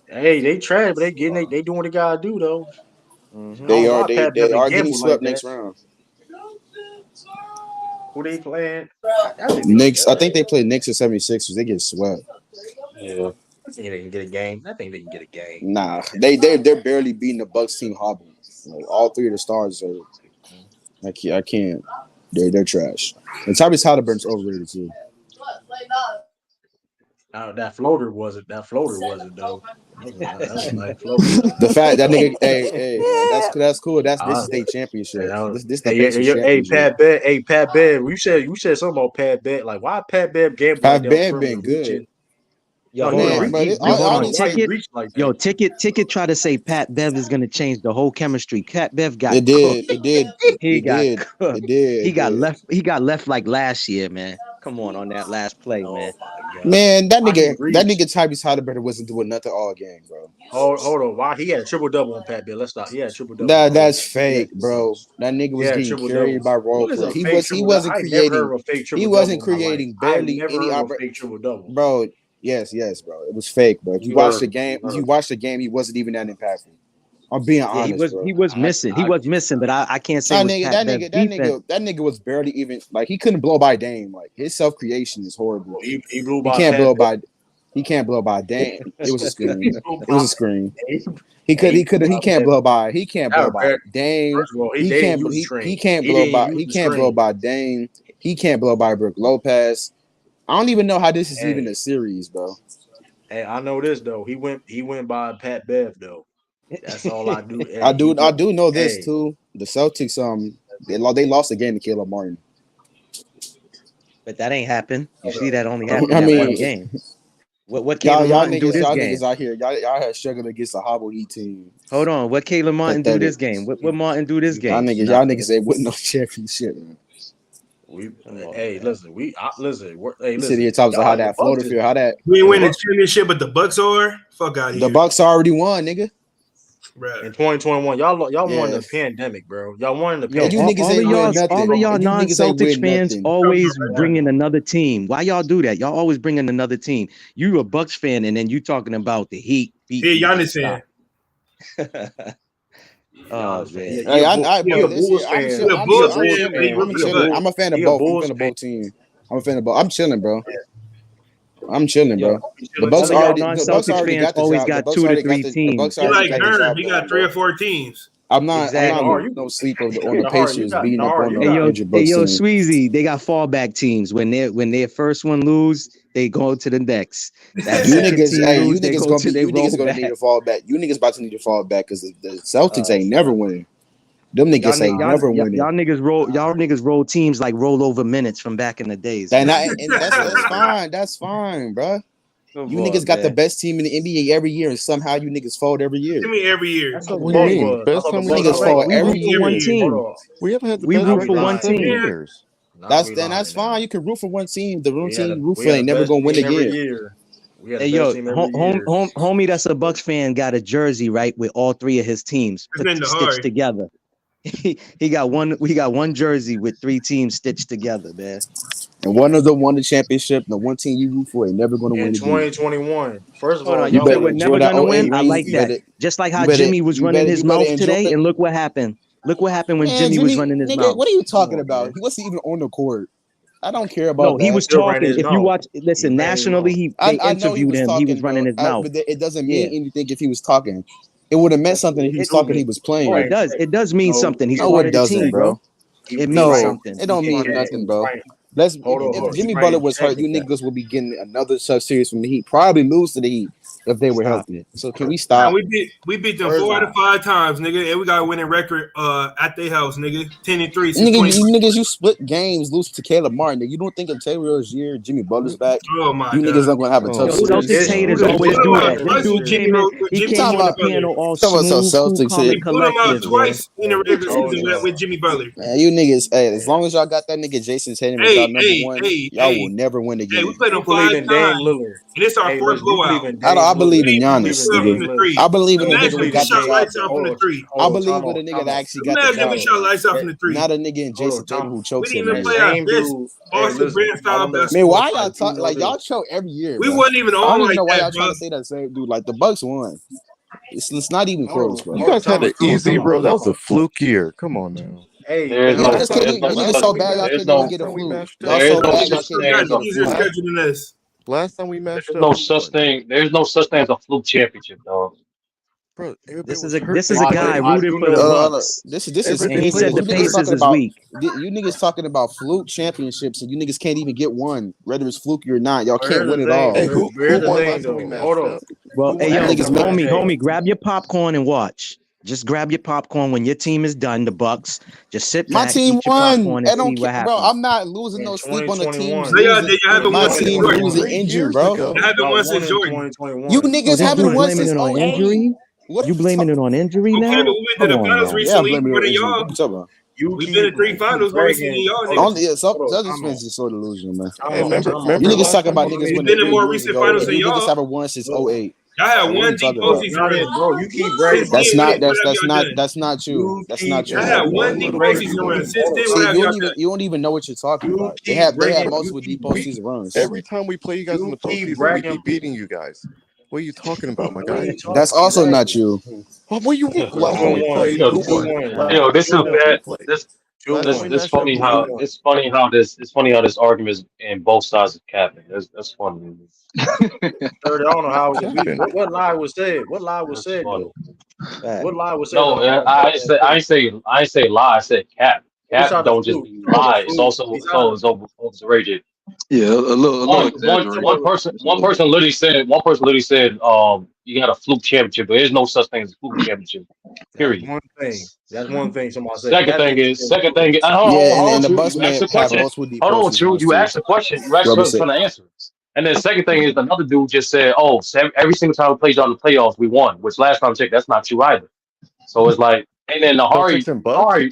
Hey, they trash, but they doing what they gotta do though. I Mm-hmm. don't They know are why they Pat they Beverly are getting gamble like swept that. next round. Who they playing? I think Knicks. I think they play Knicks or 76ers. They get swept. Yeah. I think they can get a game. I think they can get a game. Nah, they're barely beating the Bucks team hobble. Like all three of the stars are. I can't. They're trash. And Tyrese Halliburton's overrated too. That floater wasn't. That floater wasn't though. That was a nice floater. The fact that nigga, hey man, that's cool. This is their Hey, championship. This the hey, Pacers hey, championship. Pat Bev. You said something about Pat Bev. Like, why Pat Bev gamble like Pat that on Bev been perimeter good, reaching? Yo, No, hold man. on. But He reached hold all like on. these why he Ticket. reached like that? Yo, ticket try to say Pat Bev is gonna change the whole chemistry. Pat Bev got it did, cooked. it did, He it got did, cooked. it did, He it got did. left. He got left like last year, man. Come on that last play, man. Oh my god, Man, why he that reached? nigga Tyrese Halliburton wasn't doing nothing all game, bro. Hold on, why he had a triple double on Pat Bev? Let's stop. He had a triple double on Pat That's Bev. fake, bro. That nigga was Yeah, getting triple double. carried by role What is play. a fake He triple double? wasn't I ain't never heard creating. of a fake He triple double wasn't in my life. creating I have barely never any heard of a fake triple double. bro. Yes, bro. It was fake, bro. You heard. If you watch the game, he wasn't even that impactful. I'm being Yeah, honest, bro. he was missing. He was missing, but I can't say it was Pat Bev's defense. That nigga was barely even like he couldn't blow by Dame. Like his self creation is horrible. Oh, he blew He by can't Pat blow Bev. by. He can't blow by Dame. It was a He screen. blew It was by. a screen. He, He he blew by can't Pat blow by. He can't Bev. blow by Dame. First of all, they didn't use the He screen. can't He blow didn't by. use He the can't blow screen. by Dame. He can't blow by Brook Lopez. I don't even know how this is even Hey, a series, bro. hey, I know this though. He went by Pat Bev though. That's all I do. Hey, he I went. do know this Hey, too. The Celtics they lost the game to Caleb Martin. But that ain't happened. You hold see, up. that only Hold happened I up. that Hold one mean, up. game. What Caleb Martin do this y'all game? niggas out here, y'all had struggled against a hobble heat team. Hold on. What Caleb Martin do Pathetic. this game? What Martin do this game? Y'all niggas ain't winning no championship, man. Listen. You said here talks about how that Florida feel. How that We ain't win the championship, but the Bucks are. Fuck out of the here. Bucks already won, nigga. In 2021, y'all won the Yes. pandemic, bro. Y'all won the Yo, pandemic. you niggas ain't win nothing. all of y'all And you niggas ain't non-Celtics win fans nothing. always bring in another team. Why y'all do that? Y'all always bring in another team. You a Bucks fan, and then you talking about the Heat. Hey, Giannis fan. Oh man. Hey, bro, this year, I'm chilling. I'm a fan of both. I'm a fan of both teams. I'm a fan of both. I'm chilling, bro. I'm chilling, bro. The Bucks already got the always job. got The Bucks 2 to already 3 got teams. the Bucks He already like got the Durham. job He done, got 3 bro. or 4 teams. I'm not Exactly. no sleep on the Pacers beating up on the injured Hey Bucks yo, team. Sweezy, they got fallback teams. When their first one lose, they go to the next. That You second niggas, team hey, you lose, they niggas go gonna to be, their you niggas gonna rollback. need to fall back. You niggas about to need to fall back because the Celtics ain't never winning. Them niggas ain't never winning. Y'all niggas roll teams like rollover minutes from back in the days. And that's fine. That's fine, bro. You niggas got the best team in the NBA every year, and somehow you niggas fold every year. Give me every year. What do you mean? Best time we niggas fold every root for year. one team. We haven't had the We best root record for in one 7 team. years. That's fine. You can root for one team. The room team you root for ain't never gonna win again. Hey yo, homie, that's a Bucks fan. Got a jersey right with all 3 of his teams stitched together. He got one. We got one jersey with 3 teams stitched together, man. And one of them won the championship. The one team you root for ain't never gonna win in again. 2021. First of Hold all, on, you said we're never gonna win. I like that. Better, Just like how Jimmy was running his mouth today, and look what happened. Look what happened when Jimmy was running his mouth. What are you talking about? He wasn't even on the court. I don't care about No, that. he was talking. If you watch, listen, nationally, they I know he interviewed was him. talking, He was running his mouth. but it doesn't mean anything if he was talking. It would have meant something if he was talking. He was playing. Oh, it does. It does mean something. He's No, part it of the doesn't, team, bro. It means something. It don't mean nothing, bro. If Jimmy Butler was hurt, you niggas would be getting another such series from the Heat. Probably lose to the Heat if they were healthy. So can we stop? And we beat them 4 out of 5 times, nigga, and we got a winning record at their house, nigga. 10-3 since niggas, you split games, lose to Caleb Martin. Nigga. You don't think in Taylor's year, Jimmy Butler's back? Oh my you God. niggas not gonna have a tough series. Celtics haters always do that. This dude came in, he came on the piano all smooth, cool, calm, and put him out collected. twice in the regular season with Jimmy Butler. Man, you niggas, hey, as long as y'all got that nigga Jason Tatum as y'all number one, y'all will never win again. Hey, we played him 5 times, and it's our 4th blowout. I believe in Giannis. I believe in a nigga who got the shot lights job off from the 3. I believe in a nigga that actually got the Imagine job. we shot lights off from the 3. Not a nigga in Jason Tatum who chokes We him. didn't even play our best Austin Brand style basketball. Man, why y'all talk like y'all choke every year? We bro. wasn't even I on don't even like know why that, y'all trying to say that same dude. Like the Bucks won. It's not even close, bro. You guys had it easy, bro. That was a fluke year. Come on now. Hey, you niggas so bad y'all can't even get a fluke. Y'all so bad y'all can't even get a easier fluke. schedule than this. Last time we matched up, no such thing. There's no such thing as a fluke championship, dog. Bro, this is a guy rooting for the Bucks. This is and he said the Pacers is weak. You niggas talking about fluke championships and you niggas can't even get one, whether it's fluky or not. Y'all can't win it all. Hey, who won last time we matched up? Well, hey yo, homie, grab your popcorn and watch. Just grab your popcorn when your team is done. The Bucks. Just sit back. My team eat your won. popcorn I and don't see what care, bro. happens. I'm not losing no sleep on the teams. My team losing injured, bro. They haven't won since Jordan. You niggas haven't won since it on injury. You blaming it on injury now? Okay, but we went to the finals recently. Yeah, I'm blaming More it than on y'all. injury. What you We've been in 3 finals more recently than y'all niggas. Celtics fans is so delusional, man. Hey, remember You niggas talking about niggas winning. We've been in more recent finals than you y'all. niggas haven't won since 08. Y'all had one deep postseason run. Bro, you keep bragging. That's not true. That's not true. I had one deep postseason run. Since then, what have y'all done? You don't even know what you're talking about. They had multiple deep postseason runs. Every time we play you guys in the postseason, we be beating you guys. What are you talking about, my guy? That's also not true. What you last time we played? Who won? Yo, this is bad. It's funny how this argument is in both sides of capping. That's funny. I don't know how. What lie was said? What lie was said though? What lie was said? No, I ain't say lie. I said cap. Cap don't just be lie. It's also overrated. Yeah, a little one person literally said you got a fluke championship, but there's no such thing as a fluke championship. Period. That's one thing somebody said. Second thing is and the bus man have multiple deep hold on, postseason True. runs You too. asked a question. You asked a question trying to answer. And then the second thing is another dude just said, "Oh, every single time we played y'all in the playoffs, we won." Which last time I checked, that's not true either. So it's like, and then obviously Nahari,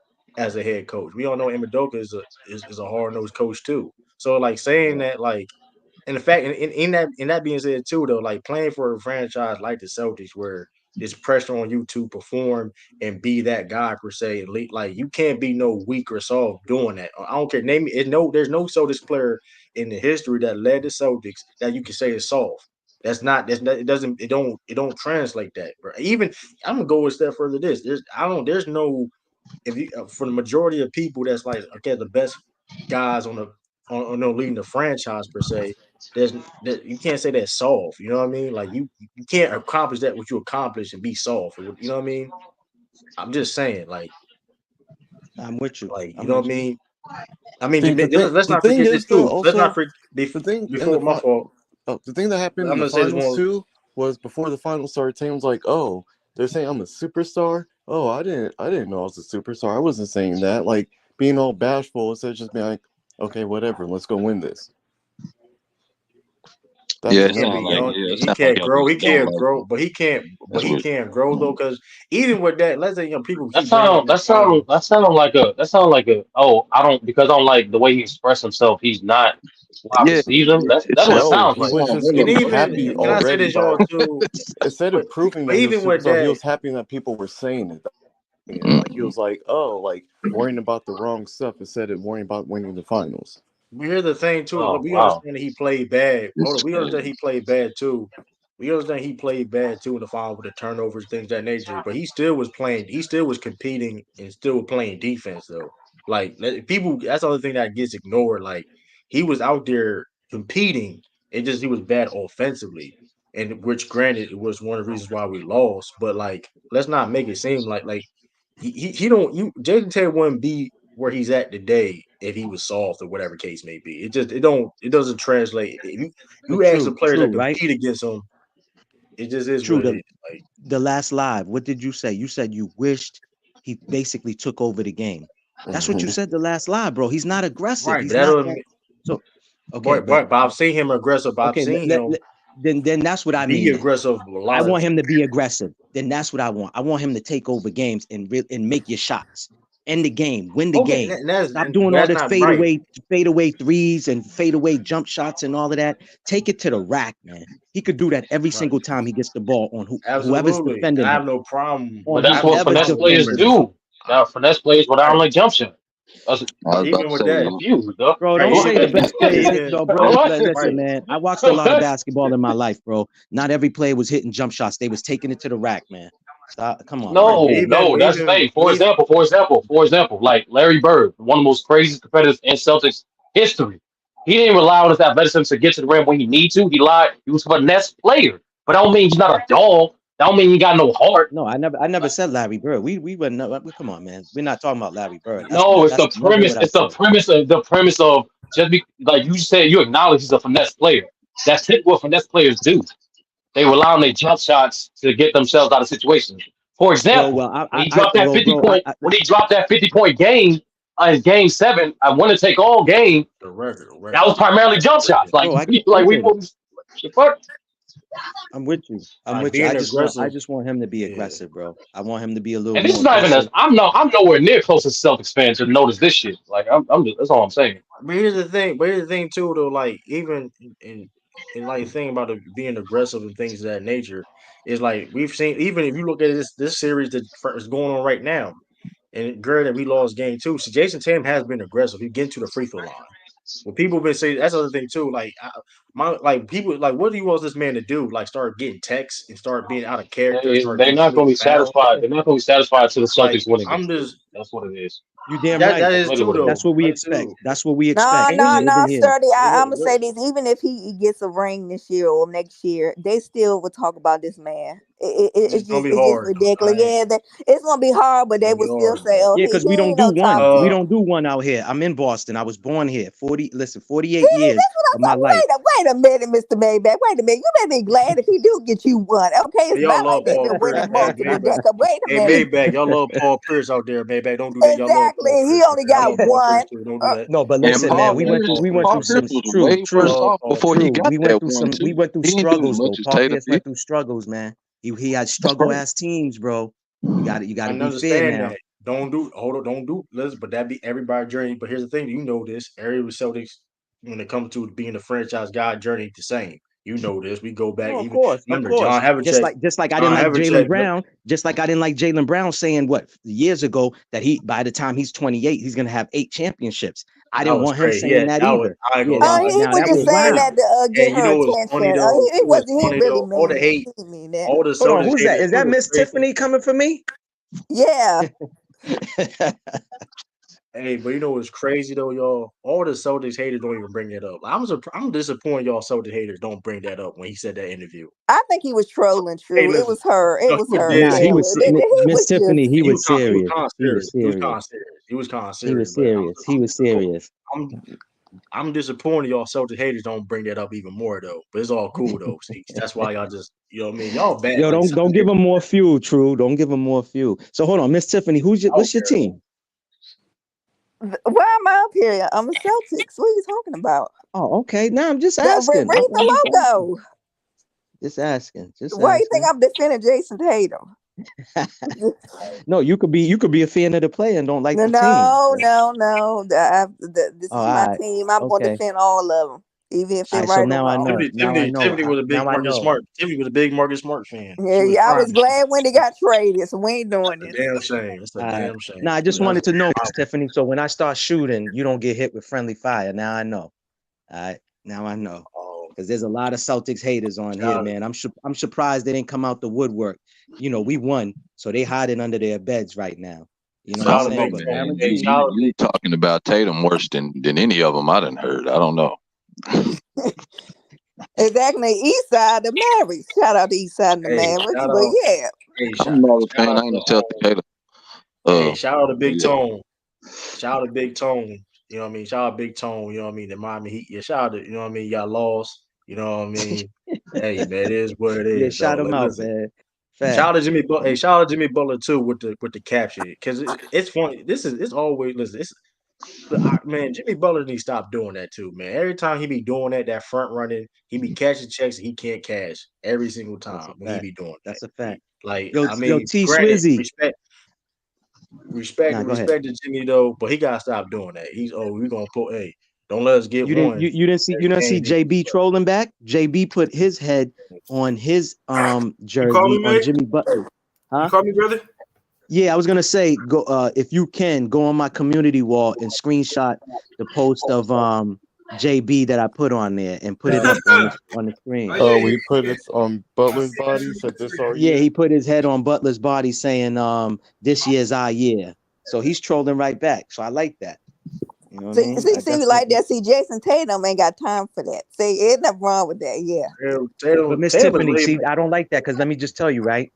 as a head coach. We all know Amendola is a hard nosed coach too. So like saying that like And the fact, in that being said too, though, like playing for a franchise like the Celtics, where there's pressure on you to perform and be that guy per se, elite, like you can't be no weak or soft doing that. I don't care. Name it. No, there's no Celtics player in the history that led the Celtics that you can say is soft. That's not. That's not. It doesn't. It don't translate that. Bro. Even I'm gonna go a step further. There's no. If you for the majority of people that's like okay, the best guys on leading the franchise per se, that you can't say that's soft. You know what I mean? Like you can't accomplish that what you accomplish and be soft. You know what I mean? I'm just saying, I'm with you. like you I'm know what with I you. mean? I mean, See, let's the not thing forget this is though, too. Let's not also forget the thing in before my fault. the thing that happened I'm in the gonna say this finals one. too was before the finals started. Team was like, "Oh, they're saying I'm a superstar. Oh, I didn't know I was a superstar. I wasn't saying that." Like being all bashful instead of just being like, "Okay, whatever, let's go win this." That's Yeah, the it Yeah, main but sounds like thing. he sound like can't y'all grow. just He don't can't like grow, it. but That's he what. can't grow though. Because even with that, let's say people That keep bringing up sound this that final. sound that sound like a I don't because I don't like the way he expressed himself. He's not who I Yeah, perceive him. it That's what it sounds. No, sounds he It like. was sounds just And hella getting even happy can I professional. say already this, y'all by too? instead of proving But that he was a even with superstar, he that, was happy that people were saying it. Like he Mm-hmm. was like, "Oh, like worrying about the wrong stuff instead of worrying about winning the finals." we hear the thing too. Oh Look, we wow. understand that he played bad. Hold on, we understand Disrespect. he played bad too. We understand he played bad too in the final with the turnovers, things of that nature. But he still was playing. He still was competing and still playing defense though. Like people, that's the other thing that gets ignored. Like he was out there competing. It just he was bad offensively, and which granted it was one of the reasons why we lost. But like, let's not make it seem like he don't you Jason Tatum wouldn't be where he's at today if he was soft or whatever case may be. It doesn't translate. If you But ask the true, players that true, right? compete against him, it just is True. what it is. Like The last live, what did you say? You said you wished he basically took over the game. That's what you Hmm. said the last live, bro. He's not aggressive. right, but He's that not doesn't that. mean, So okay, but I've seen him aggressive. I've okay, seen him then that's what I be mean. Then aggressive a I lot of want him to be aggressive. Then that's what I want. I want him to take over games and make your shots, end the game, win the okay, game. Stop and doing all that's this not right. fadeaway threes and fadeaway jump shots and all of that. Take it to the rack, man. He could do that every Right. single time he gets the ball on whoever's Absolutely. And defending I him. have no problem. But On I that's have no what whoever's finesse problem with players defending him. criticism. do. Now finesse players without Right. like jump shot. That's I was about Even to with say, that, confused, though. Bro, right, don't say the even best players hit, even no, bro. Listen, right. man. I watched a lot of basketball in my life, bro. Not every player was hitting jump shots. They was taking it to the rack, man. Stop. Come on, Right. man. But No. That's hey. For example, like Larry Bird, one of the most craziest competitors in Celtics history. He didn't rely on his athleticism to get to the rim when he need to. He lied. He was a finesse player, but that don't mean he's not a dog. That don't mean he got no heart. No, I never said Larry Bird. We were no. Come on, man. We're not talking about Larry Bird. No, it's That's the never premise. what I It's the said. premise of just be like you said. You acknowledge he's a finesse player. That's typical what finesse players do. They rely on their jump shots to get themselves out of situations. For Bro, example, well, when he dropped that 50 bro, point, when he dropped that 50-point game in Game 7, I want to take all game. the That record. was primarily jump shots. Like bro, I like we get it. the fuck. I'm with you. I'm Like with you. being I aggressive. just want him to be Yeah. aggressive, bro. I want him to be a little And this more is not even a. aggressive. I'm nowhere near close to Celtics fan to notice this shit. Like I'm just, that's all I'm saying. But here's the thing. But here's the thing too, though. Like even in like thing about it being aggressive and things of that nature is like we've seen. Even if you look at this series that is going on right now, and girl that we lost game two. So Jason Tatum has been aggressive. He getting to the free throw line. Well, people been saying that's the other thing too. Like people like, what do you want this man to do? Like start getting texts and start being out of character, start They're getting not going to be foul. satisfied. They're not going to be satisfied until the Like Celtics win I'm again. just That's what it is. You damn that right. that That's is literally too what it though. is. That's what we That expect. too. That's what we No, expect. And here's no, the, Live in no, here. sturdy. I'm gonna what say this: even if he gets a ring this year or next year, they still will talk about this man. it's gonna be It's just hard. ridiculous. I ain't Yeah, it's gonna be hard, but it's they gonna be will still hard, say, man. "Oh, Yeah, because he we don't ain't do no top one. We Uh, ten." don't do one out here. I'm in Boston. I was born here. 48 See, years that's what of I'm my talking. life. Wait a minute, Mr. Maybach. Wait a minute. You better be glad if he do get you one. Okay, it's y'all not like love they've Paul been Pierce. winning Hey, multiple Maybach. decades. Wait a Hey, minute. Maybach. Y'all love Paul Pierce out there, Maybach. Don't do that. Y'all love Exactly. Paul He Pierce out only there. I got love Paul Pierce one. too. Don't do that. No, but and listen, I man, Paul love Paul we Pierce went Paul through too. Pierce some was true, way I true, worse love off Paul before he Pierce. true. got that one We too. went through He didn't do as struggles much though. as Paul Tatum Pierce did. went through struggles, man. He had That's struggle crazy. ass teams, bro. You I gotta be fair understand now. that. Don't do hold on, don't do listen, but that be everybody's journey. But here's the thing, you know this. Every Celtics when it comes to being a franchise guy journey ain't the same. You know this. We go back No, even of remember course. John Havlicek. Just like I didn't John like Jalen Havlicek. Brown. Just like I didn't like Jalen Brown saying what years ago that by the time he's 28, he's gonna have 8 championships. I That didn't was want him crazy. saying Yeah, that that was. either. I ain't Yeah, gonna lie. He now was that just was saying wild. that to Hey, get you her know what's funny attention. though? He It was wasn't. He funny really though. All the mean that. hate, He didn't mean that. all the Hold on, Celtics who's that? haters. Is It that was Miss crazy. Tiffany coming for me? Yeah. Hey, but you know what's crazy though, y'all? All the Celtics haters don't even bring that up. I'm disappointed y'all Celtics haters don't bring that up when he said that interview. I think he was trolling. Hey, True, it listen, was her. It no, he was was her. dead Nah, he Yeah, serious. was he Miss was Tiffany. just. He was He was serious. kind of He was serious. He was serious. kind of serious. He was kind of He was serious. But serious. He was serious. I'm disappointed y'all Celtics haters don't bring that up even more though. But it's all cool though. See, that's why y'all just you know what I mean. Y'all bad Yo, like don't give him more fuel, True. Don't give him more fuel. So hold on, Miss Tiffany, what's your team? Why am I up here? I'm a Celtics. What are you talking about? Oh, okay. Now I'm just asking. Read the logo. Just asking. Why you think I'm defending Jason Tatum? No, you could be a fan of the player and don't like the team. No. This is my right. team. I'm going to defend all of them, even if they're All right, right so or now I wrong. know. Tiffany was a big Now I Marcus know. Smart. Tiffany was a big Marcus Smart fan. Yeah, I was glad when they got traded, so we ain't doing That's this. a damn shame. That's a damn shame. Now I just wanted to know, Miss Tiffany. So when I start shooting, you don't get hit with friendly fire. Now I know. All right. Now I know. Because there's a lot of Celtics haters on here, man. I'm surprised they didn't come out the woodwork. You know, we won, so they hiding under their beds right now. You know what I'm saying? But Man, you talking about Tatum worse than any of them I done heard. I don't know. Exactly, East Side, the Mavericks. Shout out to East Side and the Mavericks, but yeah. Hey, I'm not a fan. I ain't a Celtic hater. Hey, shout out to Big yeah. Tone. Shout out to Big Tone. You know what I mean? Shout out to Big Tone. You know what I mean? The Miami Heat. Yeah, shout out to, you know what I mean? You got lost. You know what I mean? Hey, man, it is what it is. Yeah, shout though. them out, man. Shout out to Jimmy Butler. Hey, shout out to Jimmy Butler too with the caption because it's funny. It's always listen. Man, Jimmy Butler needs to stop doing that too, man. Every time he be doing that front running, he be catching checks and he can't cash every single time when he be doing that. That's a fact. Like Yo, I mean, T granted, Swizzy. respect to Jimmy though, but he gotta stop doing that. We're gonna put don't let us get You one. didn't see JB trolling back. JB put his head on his jersey on Jimmy Butler. Huh? You call me brother? Yeah, I was gonna say go if you can go on my community wall and screenshot the post of JB that I put on there and put it up on the screen. Oh, we put it on Butler's body. Said this our Yeah, year. he put his head on Butler's body saying this year's our year. So he's trolling right back. So I like that. You know what I mean? See, like that. See, Jason Tatum ain't got time for that. See, ain't nothing wrong with that. Yeah. But Miss Tiffany, see, I don't like that because let me just tell you, right?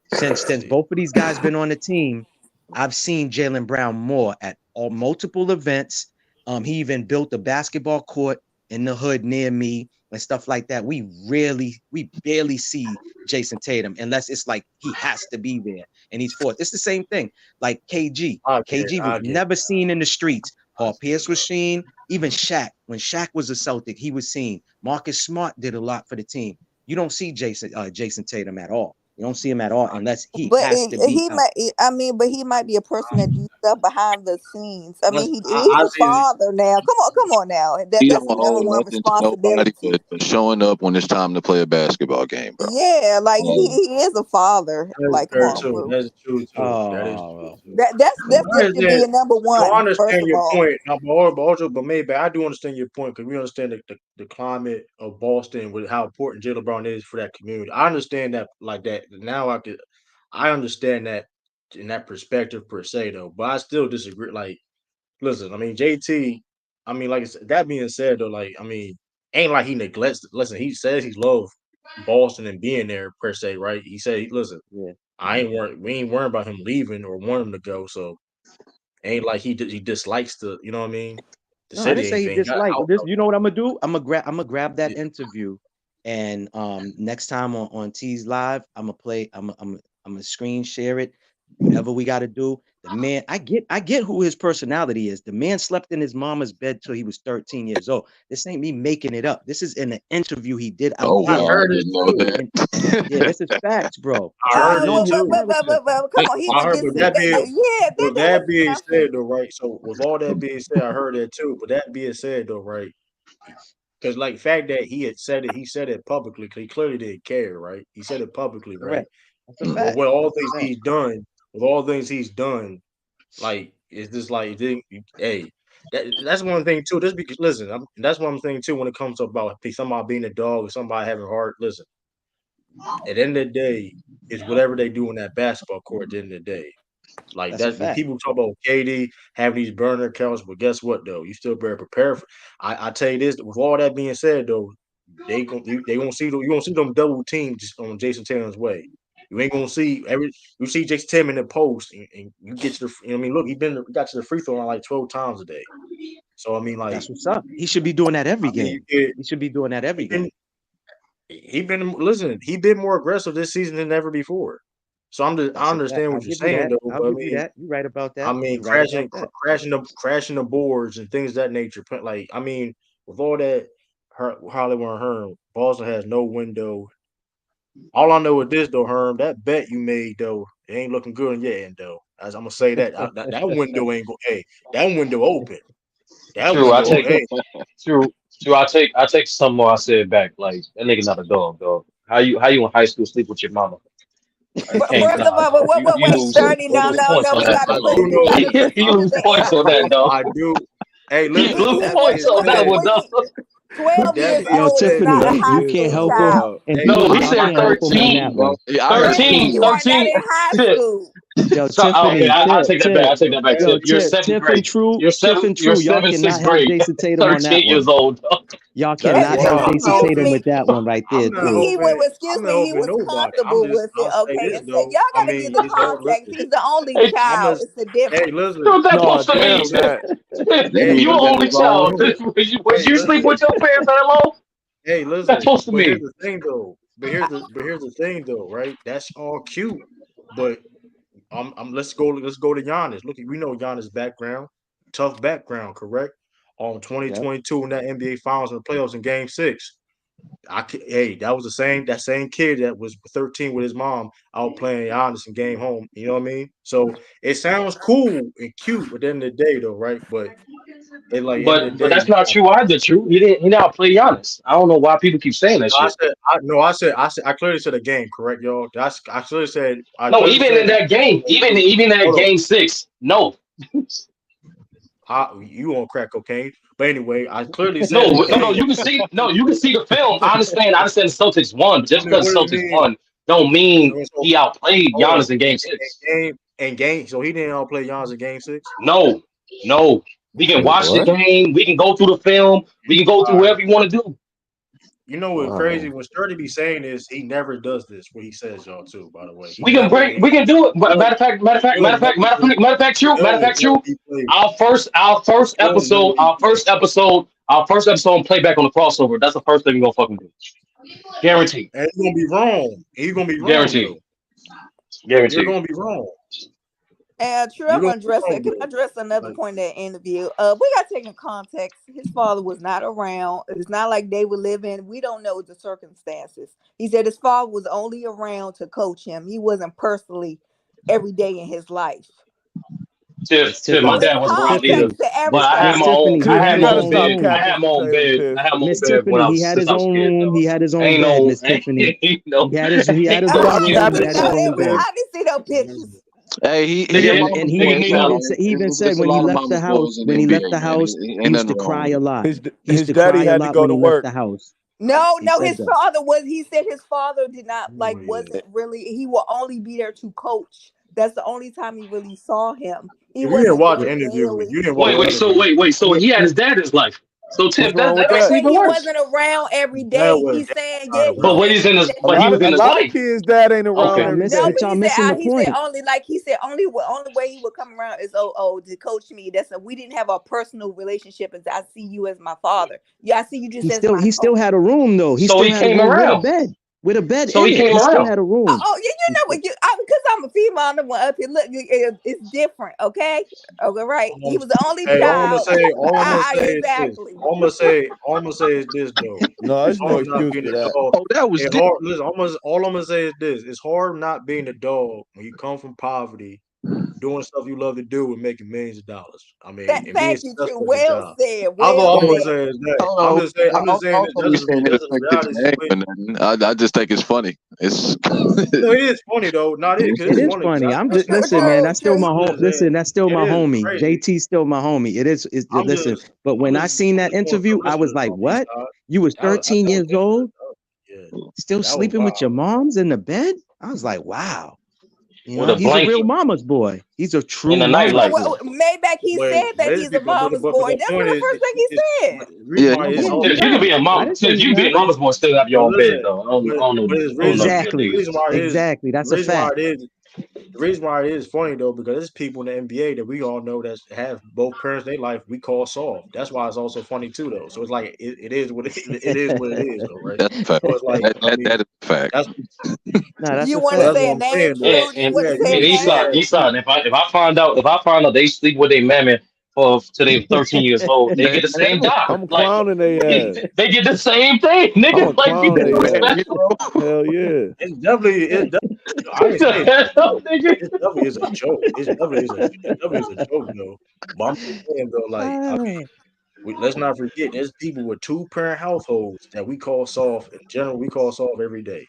Since both of these guys been on the team, I've seen Jaylen Brown more at multiple events. He even built a basketball court in the hood near me and stuff like that. We barely see Jason Tatum unless it's like he has to be there and he's fourth. It's the same thing. Like KG. KG was never seen in the streets. Paul Pierce was seen. Even Shaq. When Shaq was a Celtic, he was seen. Marcus Smart did a lot for the team. You don't see Jason Tatum at all. You don't see him at all unless he has to be. But he might be a person that do stuff behind the scenes. I mean, he's I a father now. Come on now. He That's don't the number owe one nothing to nobody responsibility. but showing up when it's time to play a basketball game, bro. Yeah, like he is a father. Like, come on, bro. That's true too. That is true too. That should be a number one. I understand First of your all. point, but maybe I do understand your point because we understand the climate of Boston with how important Jaylen Brown is for that community. I understand that like that. Now I understand that in that perspective per se though, but I still disagree. Like, listen, I mean JT. I mean, like I said, that being said though, like I mean, ain't like he neglects. Listen, he says he loves Boston and being there per se, right? He said, listen, yeah. we ain't worried about him leaving or want him to go. So ain't like he dislikes the, you know what I mean? The No, I didn't city say he ain't got disliked out. this. You know what I'm gonna do? I'm gonna grab that interview, and next time on T's Live, I'm gonna screen share it. Whatever we got to do. The man, I get who his personality is. The man slept in his mama's bed till he was 13 years old. This ain't me making it up. This is in an interview he did out Oh, here. wow, I didn't know that. Yeah, this is facts, bro. I heard it too. Come on, he I was heard, just but that being, with that being something. said though, right? So with all that being said, I heard that too. But that being said though, right? because like fact that he said it publicly. Cause he clearly didn't care, right? He said it publicly, right? Correct. That's a fact. With all things 100%. he's done, with all things he's done, like it's just like, hey, that's one thing too. Just because, listen, that's one thing too when it comes to about somebody being a dog or somebody having heart. Listen, at the end of the day, it's whatever they do in that basketball court. At the end of the day, like That's a that's when fact. people talk about KD having these burner accounts, but guess what though? You still better prepare for. I tell you this. With all that being said, though, they gonna see you gonna see them double teams on Jason Tatum's way. You ain't gonna see you see Jason Tatum in the post, and you get to the. I mean, look, he got to the free throw line like 12 times a day. So I mean, like That's what's up. He should be doing that every I mean, game. He should be doing that every game. he been more aggressive this season than ever before. So I understand I'll what you're give you saying that. though, I'll but I give you mean, that. You're right about that. I mean, You're right about that. crashing the boards and things of that nature. Like, I mean, with all that, Hollywood and Herm, Boston has no window. All I know is this though, Herm, that bet you made though, it ain't looking good on your end though. As I'm gonna say that that window ain't go. Hey, that window open. That True, I window. take Hey, true. I take some more. I said back. Like that nigga not a dog. How you in high school sleep with your mama? You But can't. first of all, Dog. You wait, lose. Shirley, You no, lose no, points no. on We that, gotta dog. put do know. emphasis You on lose the points on that, answer. dog. I do. Hey, You listen. lose With He that points being on that said, one, dog. 12 that years being Yo, old is said, not Tiffany, a though. you high can't school help him. child. And Hey, No, Tiffany, he y'all said can't help him on that 13. one. Yeah, I heard 13, 13. you are 12. not 13. in high Tip. school. Yo, So okay, Tiffany, I take that back. I take that back. Yo, Tip. You're seventh Tiff and grade. True, You're y'all seventh, cannot sixth have grade. Jason Tatum on 13 that years one. old. Dog. Y'all that's cannot have why I'm Jason not Excuse Tatum hoping. with me. that one right there, I'm not too. hoping. Excuse I'm not me, he hoping was nobody. comfortable with I'll it. say Okay, this and so though. y'all I gotta give mean, the it's hard. context. Listen, He's the only Hey, I'm child. a. It's a Hey, difference. listen. what that No, supposed to Hey, mean? damn listen. that. That Hey, You means the listen. only nothing's wrong child. with it. Was Hey, you sleep listen. with your parents that long? Hey, That's listen. supposed to But here's mean. the thing though. But here's the thing though, right? That's all cute. But let's go to Giannis. Look, we know Giannis' background, tough background, correct? On Yep. 2022 in that NBA Finals and the playoffs in Game 6. Hey, that was that same kid that was 13 with his mom out playing Giannis in game home. You know what I mean? So it sounds cool and cute at the end of the day, though, right? But it like end of the But day, that's not true either. True. He not play Giannis. I don't know why people keep saying that no, I shit. said, I clearly said a game, correct, y'all? I No, clearly even in said, that game, even that hold on, game 6, no. you on crack cocaine? But anyway, I clearly said No, in the no, no. game. You can see, no, you can see the film. I understand the Celtics won. I Just mean, because what the do you Celtics mean? won, don't mean So, he outplayed hold Giannis on, in game 6. game. So he didn't all play Giannis in Game 6. No, no. We can Wait, watch the what? game. We can go through the film. We can go through All right. whatever you want to do. You know what's crazy? Wow. When Sturdy be saying this, he never does this. What he says, y'all too. By the way, he We can never. bring. We can do it. You'll Matter of fact. True. Matter of fact. know True. he played. Our first episode, and playback on the crossover. That's the first thing we're gonna fucking do. Guaranteed. And he's gonna be wrong. He's gonna be wrong Guaranteed. though. You're Guaranteed. gonna be wrong. True, You're I'm gonna gonna be address wrong it. Can I though. address another Like, point in that interview? We gotta take in context. His father was not around. It's not like they were living. We don't know the circumstances. He said his father was only around to coach him. He wasn't personally every day in his life. Tip. So My Tiffany, it's dad wasn't Miss around Tiffany, either. context to But I had Miss my everything. own. Tiffany, he I Tiff, had you had my his gotta own own stop bed. room. I capping had my own sometimes, bed. Tiff. I had my own Miss bed when Tiffany, I he was had since his I was a own kid room. though. He had his own Ain't bed, no. Miss Tiffany. Ain't no. He had his I own Stop didn't see room. the He capping, had his Tiff. own bed. I didn't see no pictures. Hey, he a Nigga, mama And boy. he nigga, You no. know, even said it's a when he lot of left mama the house, boys in the when he left NBA, the man. house, Ain't he used nothing to wrong cry with a it. lot. He used His to daddy cry a had to lot go when to he left work. the house. No, He his said that. father was. He said his father did not like. yeah. Wasn't really. He will only be there to coach. That's the only time he really saw him. He If you didn't wasn't watch there the interview, daily. you didn't watch the interview. So Yeah, he had yeah. his dad in his life. So What's Tip, wrong with that Right, makes it that? but even he worse. wasn't around every That day. was He's saying, all yeah, right, he But bro. when said he's in his, that A but he lot was of in a his lot of life. kids' dad ain't around Okay. every But day. y'all he said missing the he said point. only like he said only way he would come around is to coach me. We didn't have a personal relationship as I see you as my father. Yeah, I see you just as my He still coach. had a room though. He So still he had a came room around. with a bed So in he it. came He still around. had a room. You know what? Because I'm a female, I'm the one up here. Look, it's different. Okay, right. He was the only Hey, child. all I'm gonna say is this. Exactly. All I'm gonna say is this though. No, It's there's no hard not excuse being for a that. dog. Oh, that was It's deep. hard. Listen, all I'm gonna say is this. It's hard not being a dog when you come from poverty, doing stuff you love to do and making millions of dollars. I mean, and being Thank you, True. successful at your Well job. said. That's all Well I'm gonna said. say is that. Hold I'm on. just saying. I'm just saying I that don't be saying it that's affected a the reality game situation. or nothing. I just think it's funny. It's No, it is funny though. Not it because It it's is funny. funny. I'm That's just the listen, man. part. That's still my I'm home. just saying Listen, that's still it my is homie. crazy. JT still my homie. It is. It's I'm listen. just But when I seen that going interview, for I was listeners like, on these "What? sides. You was I 13 don't years think old, yeah, still that was sleeping with your wild. moms in the bed?" I was like, "Wow." You with know, a he's a real blanket mama's boy. He's a in true a mama's nightlight. boy. Maybach, he said that But it's he's a because mama's but boy. the That's point what the is first thing he said. the reason why Yeah, it's he's If you can not. be a I mom, didn't say if he's you can be a not. mama's boy, still have your but own bed listen, though. I don't know. but I his don't know reason if that Exactly. niggas. Exactly. the That's a reason why fact. it is the reason why it is funny though because there's people in the NBA that we all know that have both parents in their life we call soft. That's why it's also funny too though. So it's like it is what it is what it is though, right? That's a fact. So it's like I mean That is a fact. that's No, that's You a want to that's fact. say what a I'm name, saying though. And True? You and, want Yeah, to say and a you name? Eastside, if I find out they mammy for till they 13 years old, they Man, get the same job. I'm Like clowning they ass. they get the same thing, I'm nigga. a Like you clown think they it's ass. special? Hell yeah. it's definitely I What ain't say the it's a hell, joke. nigga? It definitely is a joke. It definitely is a joke though. But I'm just saying though, like I mean let's not forget there's people with two parent households that we call soft. In general, we call soft every day.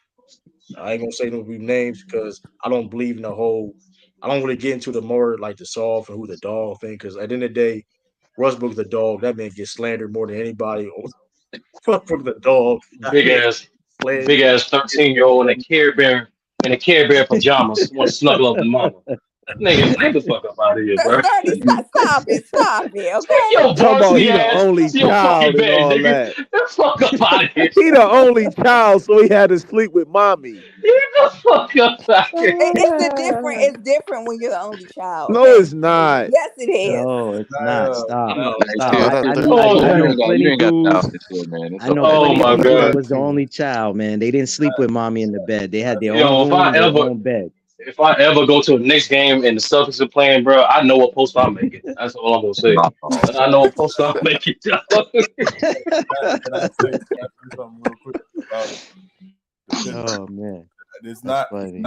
I ain't gonna say no names because I don't believe in the whole. I don't really get into the more like the soft and who the dog thing because at the end of the day, Westbrook's the dog. That man gets slandered more than anybody. Westbrook's the dog. That Big man ass, slandered. big ass 13-year-old in a Care Bear pajamas want to snuggle up the mama. Nigga, get the fuck up out of here, bro. 30, stop it, Take okay? your Talking about he varsity the ass only to your fucking child and bed, all nigga. that. Get the fuck up out of here. He the only child, so he had to sleep with mommy. Get the fuck up out of here. It's different when you're the only child, No, okay? it's not. Yes, it is. No, it's not. Stop. No, Hey, Stop. Tim, I don't think. Tim, Oh, I you know man. ain't got plenty dudes. thousands here, man. It's I know all Oh plenty my dudes that god. was the only child, man. They didn't sleep with mommy in the bed. They had their own Yo, room, their own bed. if I ever go to a Knicks game and the Celtics are playing, bro, I know what post I'm making. That's all I'm gonna say. oh, I know what post I'm making. Can I say something real quick about the Pittsburgh? Oh man, It's that's not funny.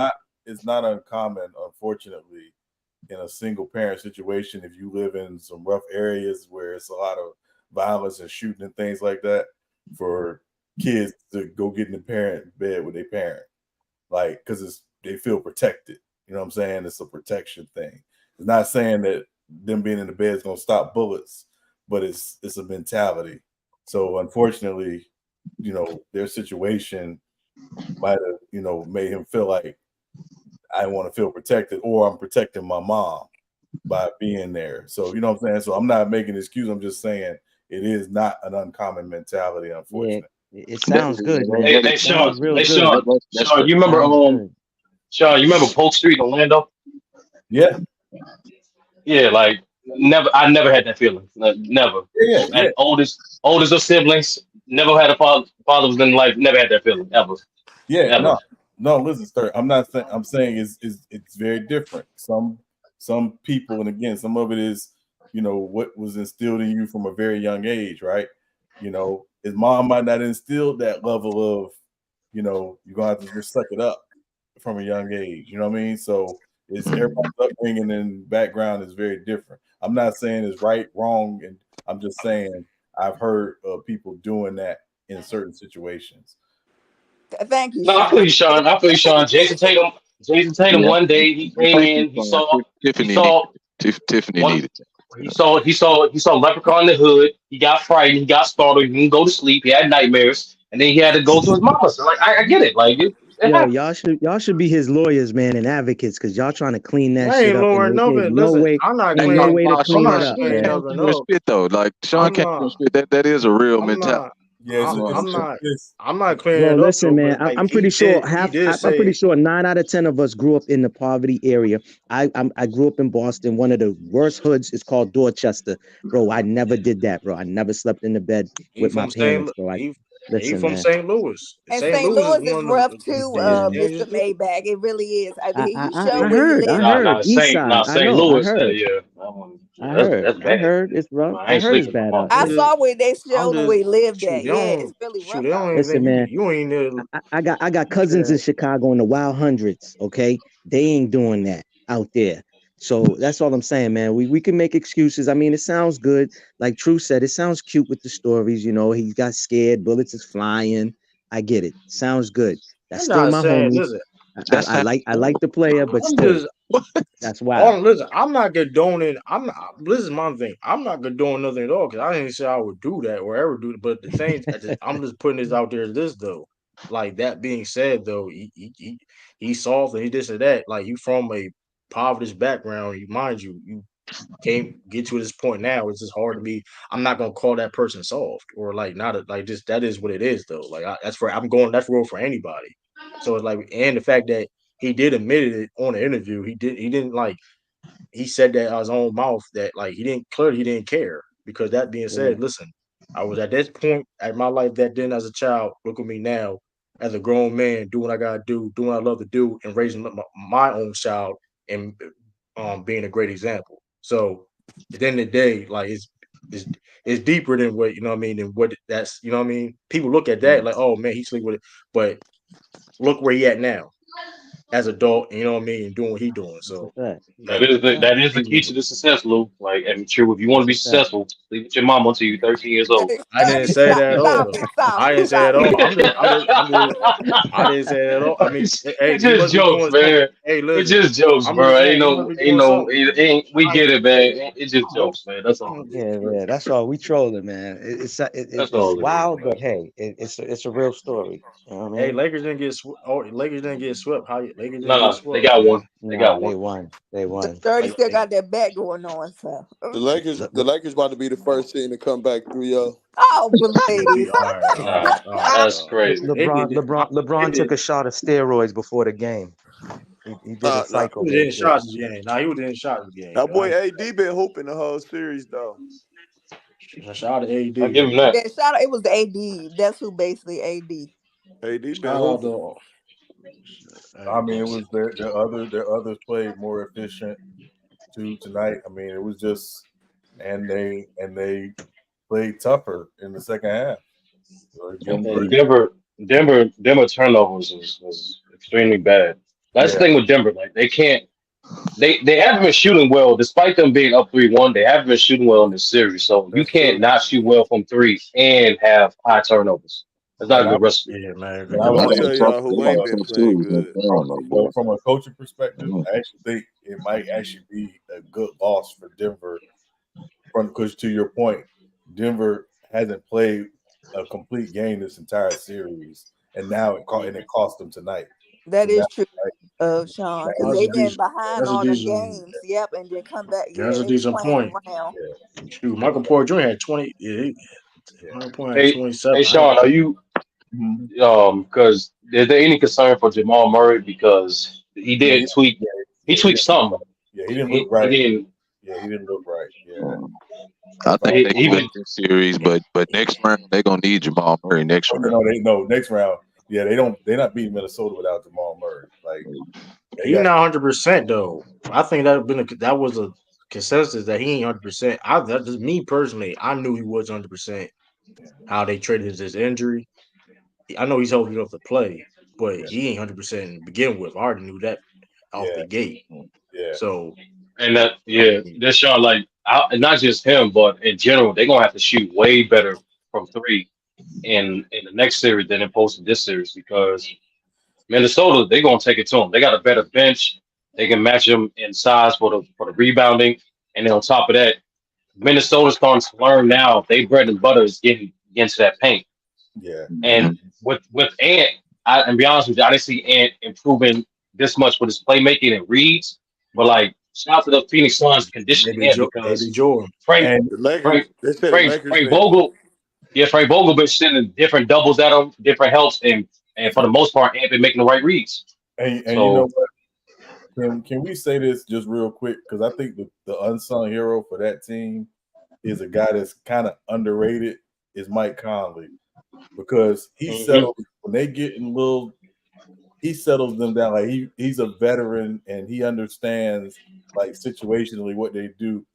it's not uncommon, unfortunately, in a single parent situation. If you live in some rough areas where it's a lot of violence and shooting and things like that, for kids to go get in the parent bed with their parent, like because they feel protected. You know what I'm saying? It's a protection thing. It's not saying that them being in the bed is gonna stop bullets, but it's a mentality. So unfortunately, their situation might have, made him feel like I want to feel protected or I'm protecting my mom by being there. So, you know what I'm saying? So I'm not making an excuse. I'm just saying it is not an uncommon mentality, Yeah, unfortunately. it sounds good, man. Hey, It sounds real good. Sean, you remember Sean, you remember Polk Street in Orlando? Yeah. Yeah, like I never had that feeling. Like, never. Yeah. And oldest of siblings, never had a father was in life, never had that feeling, ever. Yeah, Ever. no. Listen, sir. I'm not saying. I'm saying it's very different. Some people, and again, some of it is, what was instilled in you from a very young age, right? His mom might not instill that level of, you're gonna have to just suck it up from a young age. You know what I mean? So it's everybody's upbringing and background is very different. I'm not saying it's right, wrong, and I'm just saying I've heard of people doing that in certain situations. Thank you, No, I Sean. feel you, Sean. Jason Tatum. yeah. One day he came Thank you, in. Sean. Tiffany needed. Tiffany One. needed. He saw Leprechaun in the hood. He got frightened. He got startled. He didn't go to sleep. He had nightmares, and then he had to go to his mama. So like, I get it. Like it Yo, happens. y'all should be his lawyers, man, and advocates, because y'all trying to clean that I shit ain't up, and lowering ain't nothing. no Listen, way, I'm not ain't no clearing. way to I'm clean it not up, clearing man. nothing You up. spit though. Like Sean I'm can't not. spit. That is a real I'm mentality. not. Yeah, I'm not clearing Bro, it up listen, though. man. But like I'm pretty sure he did I'm pretty say, sure 9 out of 10 of us grew up in the poverty area. I grew up in Boston. One of the worst hoods is called Dorchester. Bro, I never did that, bro. I never slept in the bed he with my from St. parents, bro. He Listen, from man. St. Louis. And St. St. Louis is Louis is one of rough the too, Yeah. Mr. dangerous. Maybach. It really is. You show I where you heard. live I at. heard. East side. I St. know. I Louis. heard. Yeah, I that's heard. I bad. heard. It's rough. I I ain't heard it's sleeping with bad my out mama. I there. saw where they I'm showed just where he lived shoot. at. They Yeah, it's don't really shoot. rough They out don't even there. Listen, think man. you ain't there. I got cousins in Chicago in the wild hundreds. Okay, they ain't doing that out there. So that's all I'm saying, man. We can make excuses. I mean, it sounds good. Like True said, it sounds cute with the stories. You know, he got scared, bullets is flying. I get it. Sounds good. That's I'm still not my saying, homie. listen, That's not. I like the player, but I'm still, just that's wild. listen, I'm not condoning. I'm not. This is my thing. I'm not condoning nothing at all because I didn't say I would do that or ever do it. But the thing, I'm just putting this out there. As this though, like that being said, though, he's soft and he this and that. Like you from a poverty background, you mind you can't get to this point now. It's just hard to be. I'm not gonna call that person soft or like not a, like just that is what it is though. Like that's for I'm going. That's real for anybody. So it's like, and the fact that he did admit it on the interview, he didn't like he said that out his own mouth that like he didn't care because that being Yeah. said, listen, I was at this point at my life that then as a child. Look at me now as a grown man, doing what I gotta do, doing what I love to do, and raising my own child and being a great example. So at the end of the day, like it's deeper than what you know what I mean, and what that's you know what I mean. People look at that like, oh man, he sleep with it, but look where he at now as adult, you know what I mean, and doing what he doing. That's a So fact. That like is the key to the success, Lou. Like, I'm sure if you want to That's be a fact. successful, sleep with your mama until you're 13 years old. Hey, I didn't say stop, that at all stop though. it, stop I it, didn't say that stop at it. all. I didn't say that at all. I mean, hey, It's he just must be jokes, doing something. man. Hey, It's listen, just jokes, I'm bro. just saying he must be doing something. We I, get it, man. It's just jokes, man. That's all it Yeah, is. yeah, that's all. We trolling, man. That's It's all it is, wild, man. but hey, it's a real story. You know what I hey, mean? Lakers didn't get swept. Lakers didn't get Nah, they swept, got man. one. They Nah, got they one. won. They The won. 30 Like, still got that bet going on, so. The Lakers about to be the first team to come back 3-0. Oh, yeah, please. all right, Nah, that's crazy. They did. They LeBron took did. a shot of steroids before the game. He did a Nah, He was cycle hitting shit. shots this game. Nah, he was hitting shots this game. that boy AD been hooping the whole series though. Shout out to AD I give him though. that. Yeah, shout out. It was the AD. That's who basically AD. AD been Shout out hooping. to. I mean, it was their others played more efficient too tonight. I mean, it was just and they played tougher in the second half. So give them And credit. Denver turnovers was extremely bad. That's the Yeah, thing with Denver. Like, they can't. They haven't been shooting well, despite them being up 3-1. They haven't been shooting well in this series, so you that's can't true. not shoot well from three and have high turnovers. That's not And a good recipe. Yeah, man. and I I'm would gonna say tell y'all who ain't been playing good. from a coaching perspective, I actually think it might actually be a good loss for Denver. Because to your point, Denver hasn't played a complete game this entire series, and now it cost them tonight. That So now, is true, Sean, because That's a they've been decent. behind That's a all them decent. games. Yep, and then come back. That's Yeah, a they decent playing point. around. Shoot, Michael Porter Jr. had 20. Yeah, yeah. Michael Porter had Hey, 27. hey, Sean, are you Mhm. because is there any concern for Jamal Murray because he Yeah, did tweet he he tweaked didn't look something. right. Yeah, he didn't look He right. didn't. Yeah, he didn't look right. Yeah, I if I, think they can Even win this series, but next round they're gonna need Jamal Murray next round. no next round. Yeah, they're not beating Minnesota without Jamal Murray. Like they He's got not 100% though. I think that was a consensus that he ain't 100%. That's just me personally. I knew he was 100%. How they traded his injury. I know he's healthy enough to play, but he ain't 100% to begin with. I already knew that off yeah, the gate. yeah, So and that I yeah, mean, that's Sean not just him, but in general, they're gonna have to shoot way better from three in the next series than opposed to this series because Minnesota, they're gonna take it to them. They got a better bench. They can match them in size for the rebounding, and then on top of that, Minnesota's starting to learn now. They bread and butter is getting into that paint. yeah, And with Ant, and be honest with you, I didn't see Ant improving this much with his playmaking and reads. But like, shout out to the Phoenix Suns conditioning Ant Maybe because Jordan. Frank and The Lakers, Frank they say the Frank Lakers Frank been Vogel, yeah, Frank Vogel been sending different doubles at him, different helps, and for the most part, Ant been making the right reads. and you know So what? Can we say this just real quick? Because I think the unsung hero for that team is a guy that's kind of underrated. Is Mike Conley because he mhm. settles when they get in little. He settles them down like he's a veteran and he understands like situationally what they do.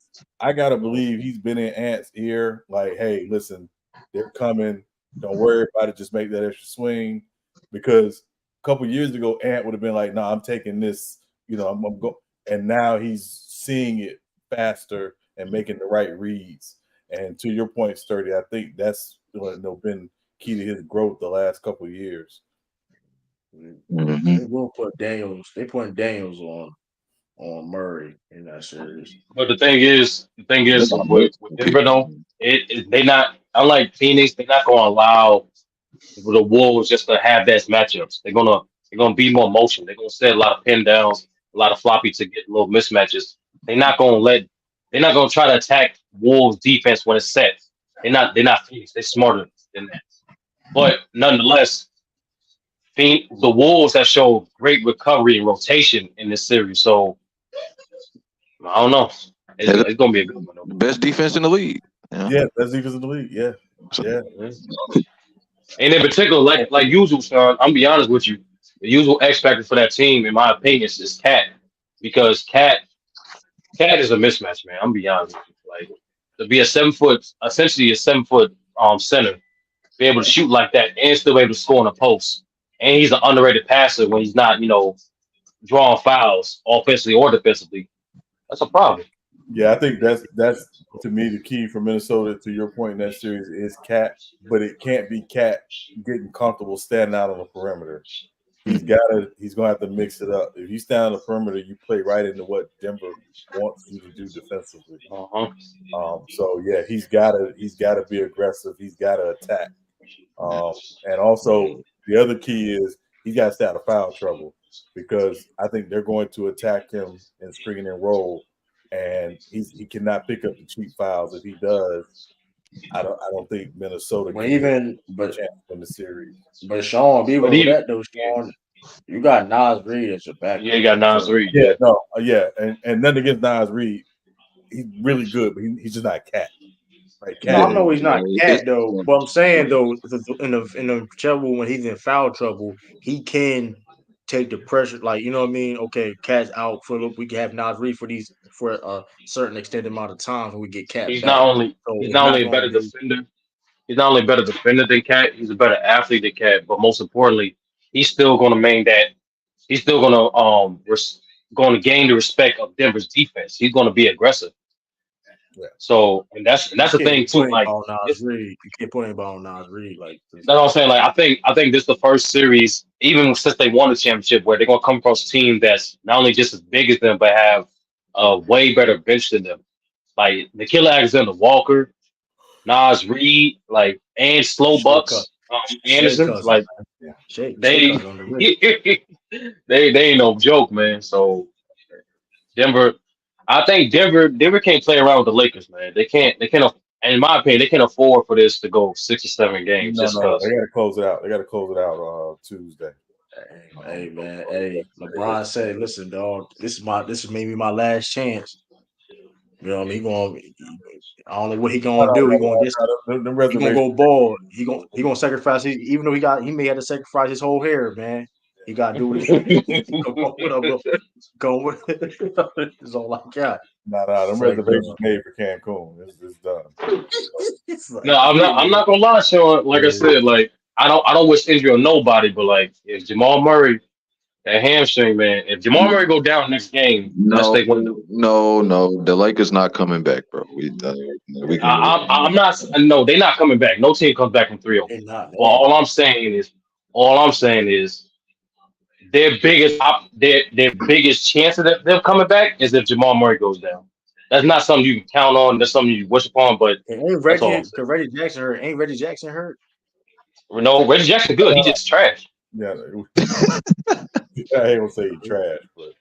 I gotta believe he's been in Ant's ear, like, hey, listen, they're coming. Don't worry about it. Just make that extra swing. Because a couple years ago, Ant would have been like, no, I'm taking this, I'm going. And now he's seeing it faster and making the right reads. And to your point, Sturdy, I think that's been key to his growth the last couple of years. Mm-hmm. They will put Daniels. They putting Daniels on Murray in that series. But the thing is with Denver though, they not unlike Phoenix. They're not going to allow the Wolves just to have best matchups. They're gonna be more motion. They're gonna set a lot of pin downs, a lot of floppy to get little mismatches. They're not gonna let. They're not gonna try to attack Wolves defense when it's set. They're not Phoenix. They're smarter than that. But nonetheless, the Wolves have showed great recovery and rotation in this series. So I don't know. It's gonna be a good one. Though. Best defense in the league. Yeah, best defense in the league. Yeah. And in particular, like usual, Sean, I'm gonna be honest with you. The usual X factor for that team, in my opinion, is Cat, because Cat is a mismatch, man. I'm gonna be honest with you. Like to be essentially a 7 foot center, be able to shoot like that and still be able to score in a post. And he's an underrated passer when he's not, drawing fouls offensively or defensively. That's a problem. Yeah, I think that's to me the key for Minnesota. To your point in that series is Cat, but it can't be Cat getting comfortable standing out on the perimeter. He's gonna have to mix it up. If you stand on the perimeter, you play right into what Denver wants you to do defensively. So yeah, he's gotta be aggressive. He's gotta attack. And also the other key is he got to stay out of foul trouble, because I think they're going to attack him in screen and roll, and he cannot pick up the cheap fouls. If he does, I don't think Minnesota can win the series. But Sean, even with that though, Sean, you got Nas Reed as your backup. Yeah, you got Nas Reed. Yeah, and nothing against Nas Reed. He's really good, but he's just not Cat. Right? No, I know he's not Cat though. But I'm saying though, in the trouble when he's in foul trouble, he can take the pressure. Like, you know what I mean? Okay, Cat's out we can have Nas Reed for a certain extended amount of time when we get Cat He's back. not only a better defender. He's not only a better defender than Cat. He's a better athlete than Cat. But most importantly, he's still going to maintain that. He's still going to gain the respect of Denver's defense. He's going to be aggressive. Yeah. So, and that's the thing too. Like, you can't put anybody on Nas Reed. Like, that's what I'm saying. Like, I think this is the first series, even since they won the championship, where they're gonna come across a team that's not only just as big as them, but have a way better bench than them. Like Nikhil Alexander-Walker, Nas Reed, like, and Slow Bucks, Anderson, like, they ain't no joke, man. So Denver. I think Denver can't play around with the Lakers, man. They can't. In my opinion, they can't afford for this to go 6 or 7 games. No, they got to close it out. They got to close it out Tuesday. Hey man, LeBron said, "Listen, dog, this is maybe my last chance." You know what I mean? I don't know what he gonna do. He gonna go bald. He gonna sacrifice. Even though he may have to sacrifice his whole hair, man. He got to do it. Go with it. That's all I got. Them reservations made for Cancun. It's done. No, I'm not gonna lie, Sean. Like I said, like I don't wish injury on nobody, but like if Jamal Murray, that hamstring, man. If Jamal Murray go down next game, no, the Lakers not coming back, bro. I'm not. No, they're not coming back. No team comes back from 3-0. Well, all I'm saying is their biggest chance of them coming back is if Jamal Murray goes down. That's not something you can count on. That's something you wish upon. But ain't Reggie Jackson hurt? Ain't Reggie Jackson hurt? No, Reggie Jackson good. He just trash. Yeah, I ain't gonna say he trash, but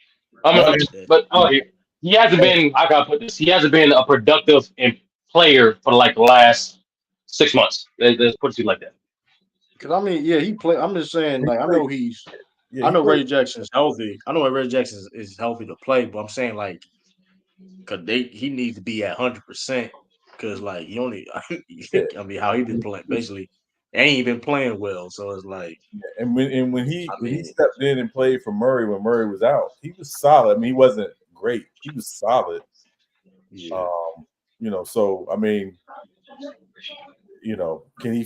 he hasn't been. I gotta put this. He hasn't been a productive player for like the last 6 months. Let's put it like that. Because I mean, yeah, he play. I'm just saying, like I know Reggie Jackson's healthy. I know Reggie Jackson is healthy to play, but I'm saying like, he needs to be at 100%. Because like he only, I mean, how he been playing basically. Ain't been playing well, so it's like. And when he stepped in and played for Murray when Murray was out, he was solid. I mean, he wasn't great. He was solid. Yeah. So I mean, can he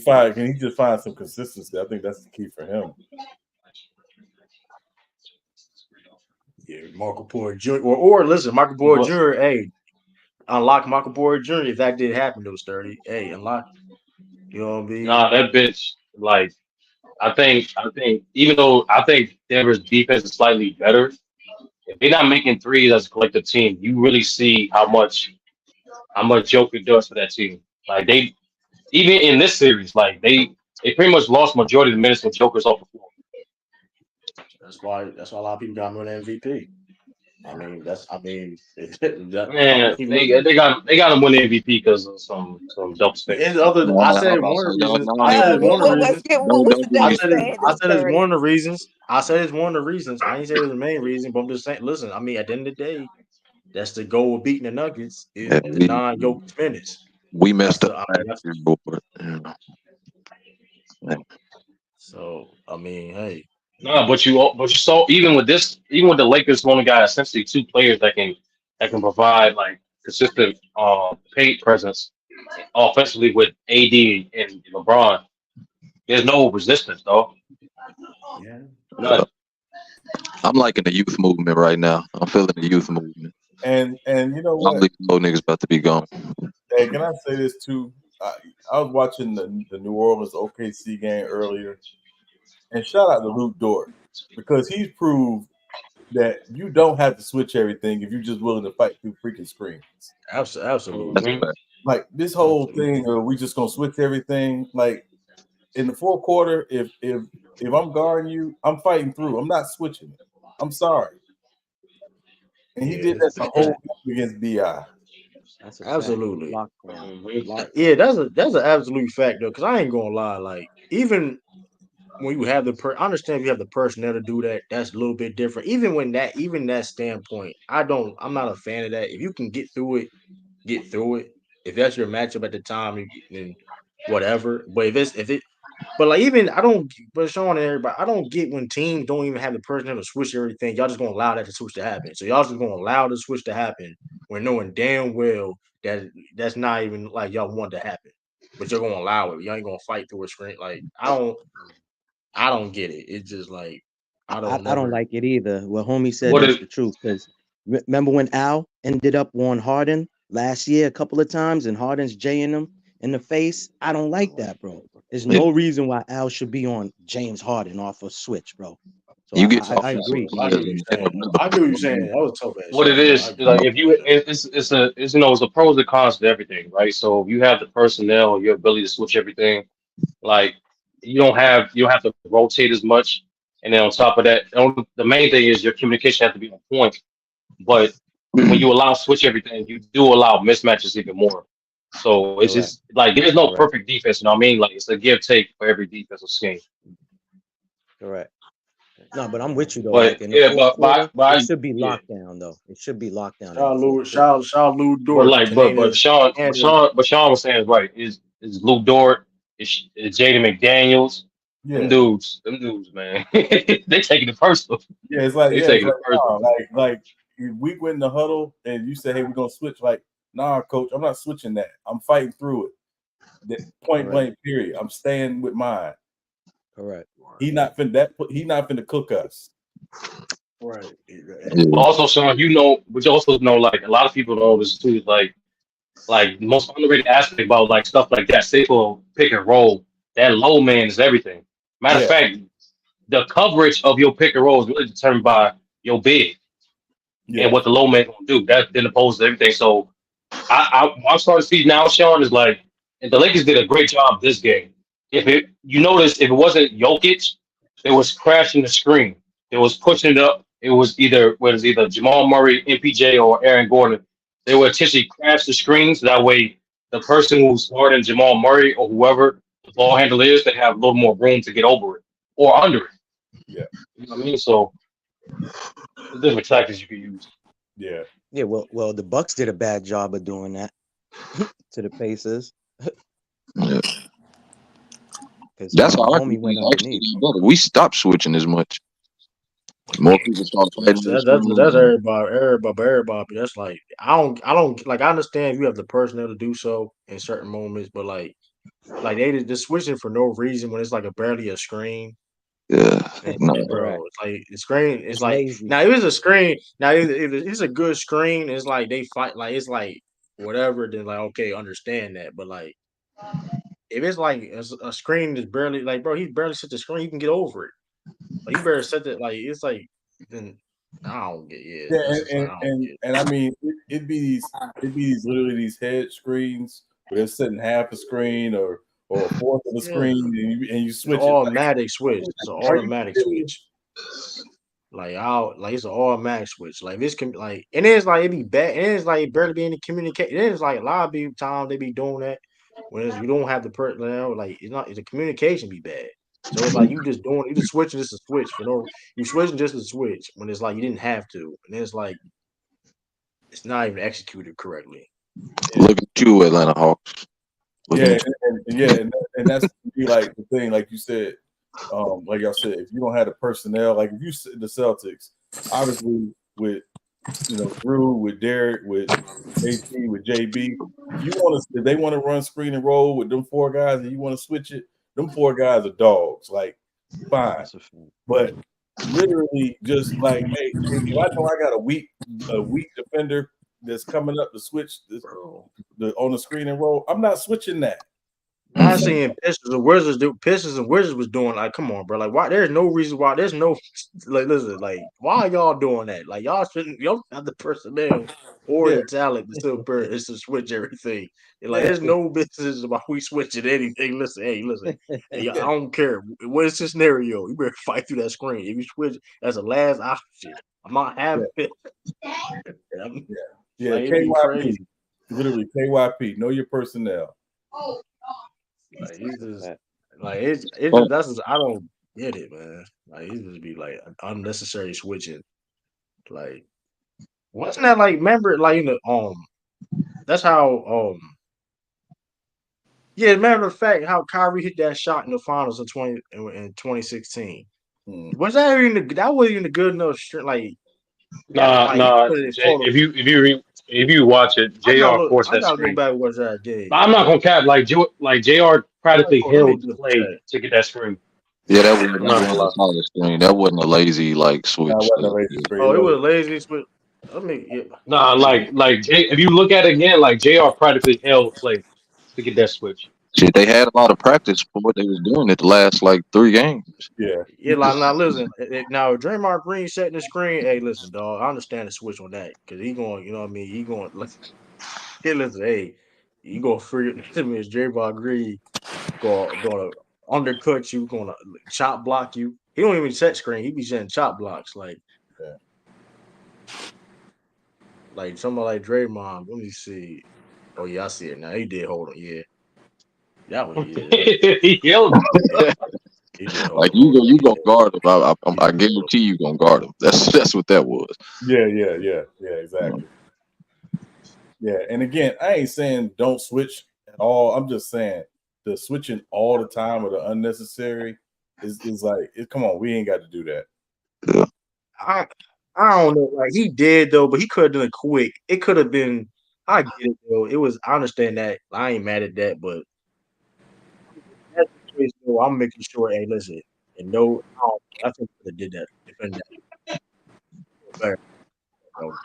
just find some consistency? I think that's the key for him. Yeah, Michael Porter Jr. Or listen, Michael Porter Jr. Hey, unlock Michael Porter Jr. If that did happen, though, Sturdy. Hey, unlock. You know what I mean? Nah, that bitch. Like, I think even though I think Denver's defense is slightly better, if they're not making threes as a collective team, you really see how much Joker does for that team. Like they even in this series, like they pretty much lost majority of the minutes when Joker's off the floor. That's why a lot of people got him an MVP. I mean, that, Man, they got him win the MVP because of some dope and stakes. other, Nah, I I'm said about to one say, of the y'all reasons. know I he said ain't it's one of the reasons. What's the I damn said it. I standard, said it's Sturdy? one of the reasons. I said it's one of the reasons. I ain't say it's the main reason, but I'm just saying. Listen, I mean, at the end of the day, that's the goal of beating the Nuggets is yeah, the non-Jokic minutes. we That's messed up the. I last mean, that's year, but yeah. so. I mean, hey, No, but you saw even with the Lakers only got essentially two players that can provide like consistent paint presence offensively with AD and LeBron. There's no resistance, though. yeah. None. I'm liking the youth movement right now. I'm feeling the youth movement. And you know All what? these old niggas about to be gone. Hey, can I say this too? I was watching the New Orleans OKC game earlier, and shout out to Luke Dort because he's proved that you don't have to switch everything if you're just willing to fight through freaking screens. Absolutely. That's Mhm. fact. Like this whole Absolutely. thing, we just gonna switch everything. Like in the fourth quarter, if I'm guarding you, I'm fighting through. I'm not switching it. I'm sorry. And he Yeah, did that it's the a whole fact. game against Bi. That's a fact. Absolutely. Lockdown. Mhm. Yeah, that's an absolute fact though. Because I ain't gonna lie, like even when you have I understand if you have the personnel to do that. That's a little bit different. Even that standpoint, I'm not a fan of that. If you can get through it, get through it. If that's your matchup at the time, then whatever. But but like even I don't, but Sean and everybody, I don't get when teams don't even have the personnel to switch everything. Y'all just gonna allow that to switch to happen. So y'all just gonna allow the switch to happen when knowing damn well that that's not even like y'all want to happen. But you're gonna allow it. Y'all ain't gonna fight through a screen. Like I don't get it. It's just like I I, don't I don't never. like it either. What homie said What is is the truth. Because remember when Al ended up on Harden last year a couple of times and Harden's jaying him in the face? I don't like that, bro. There's Yeah, no reason why Al should be on James Harden off a switch, bro. So you I, get I, to I offensive agree. I get players what in you're the saying. game. I get what you're saying. That was a tough ass what it shot, but is? I get Like it. if you it's a pros and cons to everything, right? So if you have the personnel, your ability to switch everything, like you don't have to rotate as much. And then on top of that, the main thing is your communication has to be on point. But when you allow switch everything, you do allow mismatches even more. So it's Correct. just like there's no Correct. perfect defense. You know what I mean? Like it's a give take for every defensive scheme. Correct. No, but I'm with you though. But Like in the yeah, fourth quarter, but it should be yeah. lockdown though. It should be lockdown in the Shout fourth Lou, quarter. shout Lou But Dort like, to but name but his Sean, but and his Sean, but Sean was saying is right. Is Luke Dort? Is Jaden McDaniels? Yeah. Them dudes, man. They taking it personal. Yeah, They it's taking like it personal. if we went in the huddle and you say, "Hey, we're gonna switch." Like, nah, coach, I'm not switching that. I'm fighting through it. Point Correct. blank. Period. I'm staying with mine. Correct. He not finna cook us. right. But Yeah. also, Sean, but you also know, like a lot of people know this too. Like the most underrated aspect about like stuff like that, staple pick and roll. That low man is everything. Matter of Yeah. fact, the coverage of your pick and roll is really determined by your big and Yeah. what the low man gonna do. That then opposed to everything. So I'm starting to see now, Sean, is like, and the Lakers did a great job this game. You notice, if it wasn't Jokic, it was crashing the screen. It was pushing it up. It was either Jamal Murray, MPJ, or Aaron Gordon. They would intentionally crash the screens. That way, the person who's guarding Jamal Murray or whoever the ball handler is, they have a little more room to get over it or under it. Yeah. You know what I mean? So there's different tactics you can use. Yeah. Yeah. Well, the Bucks did a bad job of doing that to the Pacers Yeah. because That's how our homie went defense actually underneath. got better. We stopped switching as much. More people start fighting the That's screens. everybody. That's like I don't like. I understand you have the personnel to do so in certain moments, but like they just switching for no reason when it's like a barely a screen. Yeah, no. Bro, it's like the screen. It's It's like lazy. now if it's a screen. Now if it's a good screen, it's like they fight. Like it's like whatever. Then like okay, understand that. But like if it's like a screen that's barely like, bro, he barely set the screen. You can get over it. Like he barely set it. Like it's like then I don't get. Yeah, Yeah, that's just like I don't get. and I mean it'd be these literally these head screens where they're setting half a screen or a fourth of the Yeah. screen and you It's an switch it. automatic switch. It's an Are you automatic serious? switch. Like it's an automatic switch. Like this can like and then it's like it be bad. And it's like barely be any communication. It's like a lot of times they be doing that when you don't have the personnel. Like it's not the communication be bad. So it's like you just switching just a switch for no you switching just a switch when it's like you didn't have to. And then it's like it's not even executed correctly. Look at you, Atlanta Hawks. Yeah, and that's be like the thing, like you said, like y'all said, if you don't have the personnel, like if you the Celtics, obviously with Drew, with Derek, with AP, with JB, if they want to run screen and roll with them four guys, and you want to switch it, them four guys are dogs. Like, fine, but literally just like, hey, if I know I got a weak defender that's coming up to switch on the screen and roll, I'm not switching that. I seen Pistons and Wizards was doing like, come on, bro. Like, why? There's no reason why. There's no like, listen, like, why are y'all doing that? Like, y'all don't have the personnel or the talent to switch everything. And, like, there's no business about we switching anything. Listen, hey, I don't care what is the scenario. You better fight through that screen. If you switch, that's the last option. I'm not having it. Yeah, like, it'd be crazy. Literally, KYP. Know your personnel. Like he's just like it's just that's just, I don't get it, man. Like he just be like unnecessary switching. Like wasn't that like remember like that's how yeah, matter of fact how Kyrie hit that shot in the finals in 2016. Was that even that wasn't even a good enough like Nah. Jay, if you watch it, Jr. forced I that gotta go screen. back to what I did. But I'm not gonna cap like Jr. practically Let me held look Clay at it. to get that screen. Yeah, that wasn't I'm not gonna lie. a solid screen. That wasn't a lazy like switch. Oh, it was lazy switch. Let me Nah, like Jay, if you look at it again, like Jr. practically held Clay to get that switch. Shit, they had a lot of practice for what they was doing at the last like 3 games. Yeah, like now listen. Now Draymond Green setting the screen. Hey, listen, dog. I understand the switch on that because he going. You know what I mean? He going. Hey, listen. Hey, you gonna free me as Draymond Green gonna undercut you, gonna chop block you. He don't even set screen. He be setting chop blocks like somebody like Draymond. Let me see. Oh yeah, I see it now. He did hold on. Yeah, that was He held like you gonna guard him. I guarantee you gonna guard him. That's what that was. Yeah, exactly. Yeah, and again, I ain't saying don't switch at all. I'm just saying the switching all the time or the unnecessary is like, come on, we ain't got to do that. Yeah. I don't know. Like he did though, but he could have done it quick. It could have been. I get it though. It was. I understand that. I ain't mad at that, but that's the case though. I'm making sure. Hey, listen, and no, I think they did that. Defend that better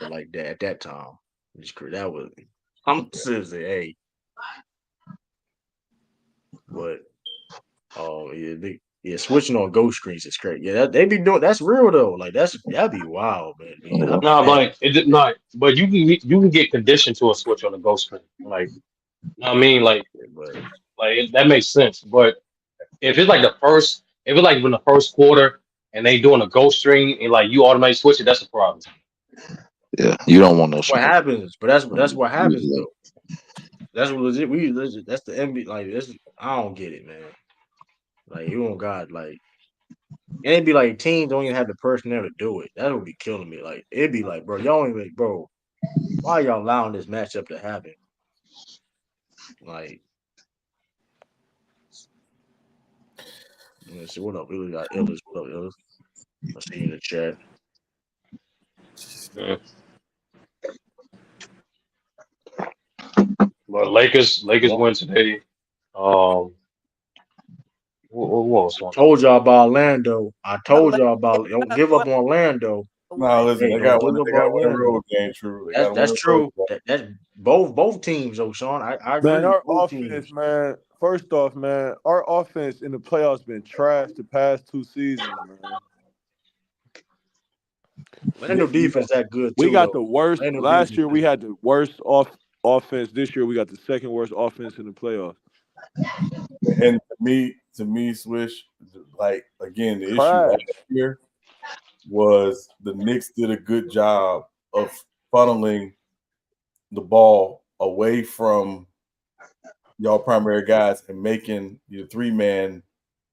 like that at that time. That was. I'm seriously, hey, but yeah, switching on ghost screens is great. Yeah, they be doing that's real though. Like that'd be wild, man. Nah, like it did not. But you can get conditioned to a switch on the ghost screen. Like, you know what I mean? Like that makes sense. But if it's like if it's like in the first quarter and they doing a ghost string and like you automatically switch it, that's a problem. Yeah, you don't want no. What happens? But that's what happens though. That's what legit. That's the NBA. Like I don't get it, man. Like you don't got like. And it'd be like teams don't even have the personnel to do it. That would be killing me. Like it'd be like, bro, y'all ain't even, bro. Why are y'all allowing this matchup to happen? Like, let's see what up. We got Illis. What up, Illis? I see you in the chat. Yeah. But Lakers win today. What was I told y'all about Orlando. I told y'all about don't give up What? on Orlando. No, listen, Hey, they don't got give one. up They on got one Orlando. road game. True, they got That's to win that's a road true. game. That's both teams though, Sean. I Man, agree. our Both offense, teams. man. First off, man, our offense in the playoffs been trash the past 2 seasons, man. Orlando defense that good We too got though. the worst. Orlando Last defense year we is had the worst offense. This year we got the second worst offense in the playoffs. And to me, Swish, like again, the issue Trash. last year was the Knicks did a good job of funneling the ball away from y'all primary guys and making your 3-man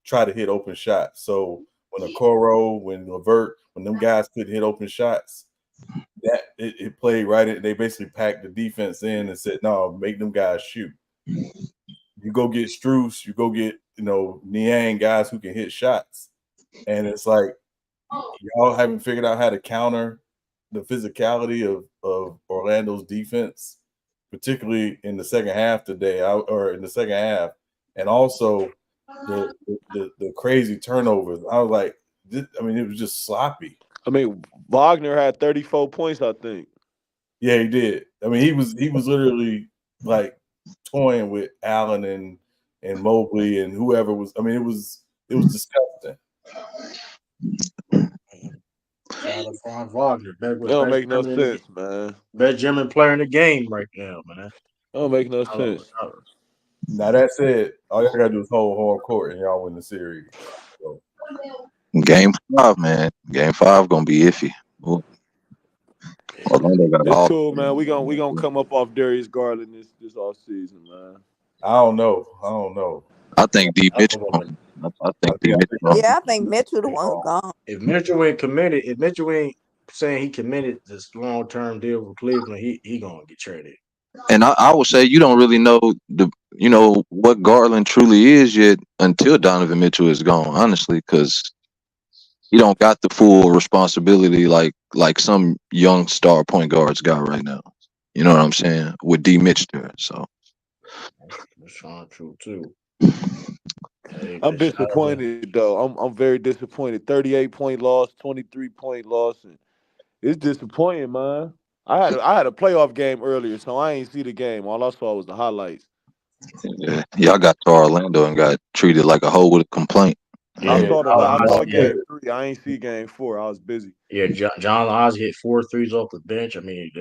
try to hit open shots. So when Okoro, when Levert, when them guys couldn't hit open shots, that it played right. They basically packed the defense in and said, "No, make them guys shoot." You go get Strus, you go get Niang, guys who can hit shots, and it's like y'all haven't figured out how to counter the physicality of Orlando's defense, particularly in the second half today, or in the second half, and also the crazy turnovers. I was like, it was just sloppy. I mean, Wagner had 34 points, I think. Yeah, he did. I mean, he was literally like toying with Allen and Mobley and whoever was. I mean, it was disgusting. shout out to Franz Wagner. It don't make no sense, man. Best German player in the game right now, man. It don't make no sense. Now that said, all y'all gotta do is hold home court and y'all win the series. So. Game 5, man. Game 5 gonna be iffy. Ooh. Orlando got It's all. cool, man. We gonna come up off Darius Garland this off season, man. I don't know. I think D Mitchell. I think D Mitchell. Yeah, I think Mitchell the one who gone. If Mitchell ain't committed, if Mitchell ain't saying he committed this long term deal with Cleveland, he gonna get traded. And I would say you don't really know what Garland truly is yet until Donovan Mitchell is gone, honestly, because he don't got the full responsibility like some young star point guards got right now. You know what I'm saying? With D Mitch there. So That's not true too. I'm disappointed though. I'm very disappointed. 38-point loss, 23-point loss, and it's disappointing, man. I had a playoff game earlier, so I ain't see the game. All I saw was the highlights. yeah, y'all got to Orlando and got treated like a hoe with a complaint. Yeah, I saw yeah. game 3. I ain't see game 4. I was busy. Yeah, John Oz hit 4 threes off the bench. I mean,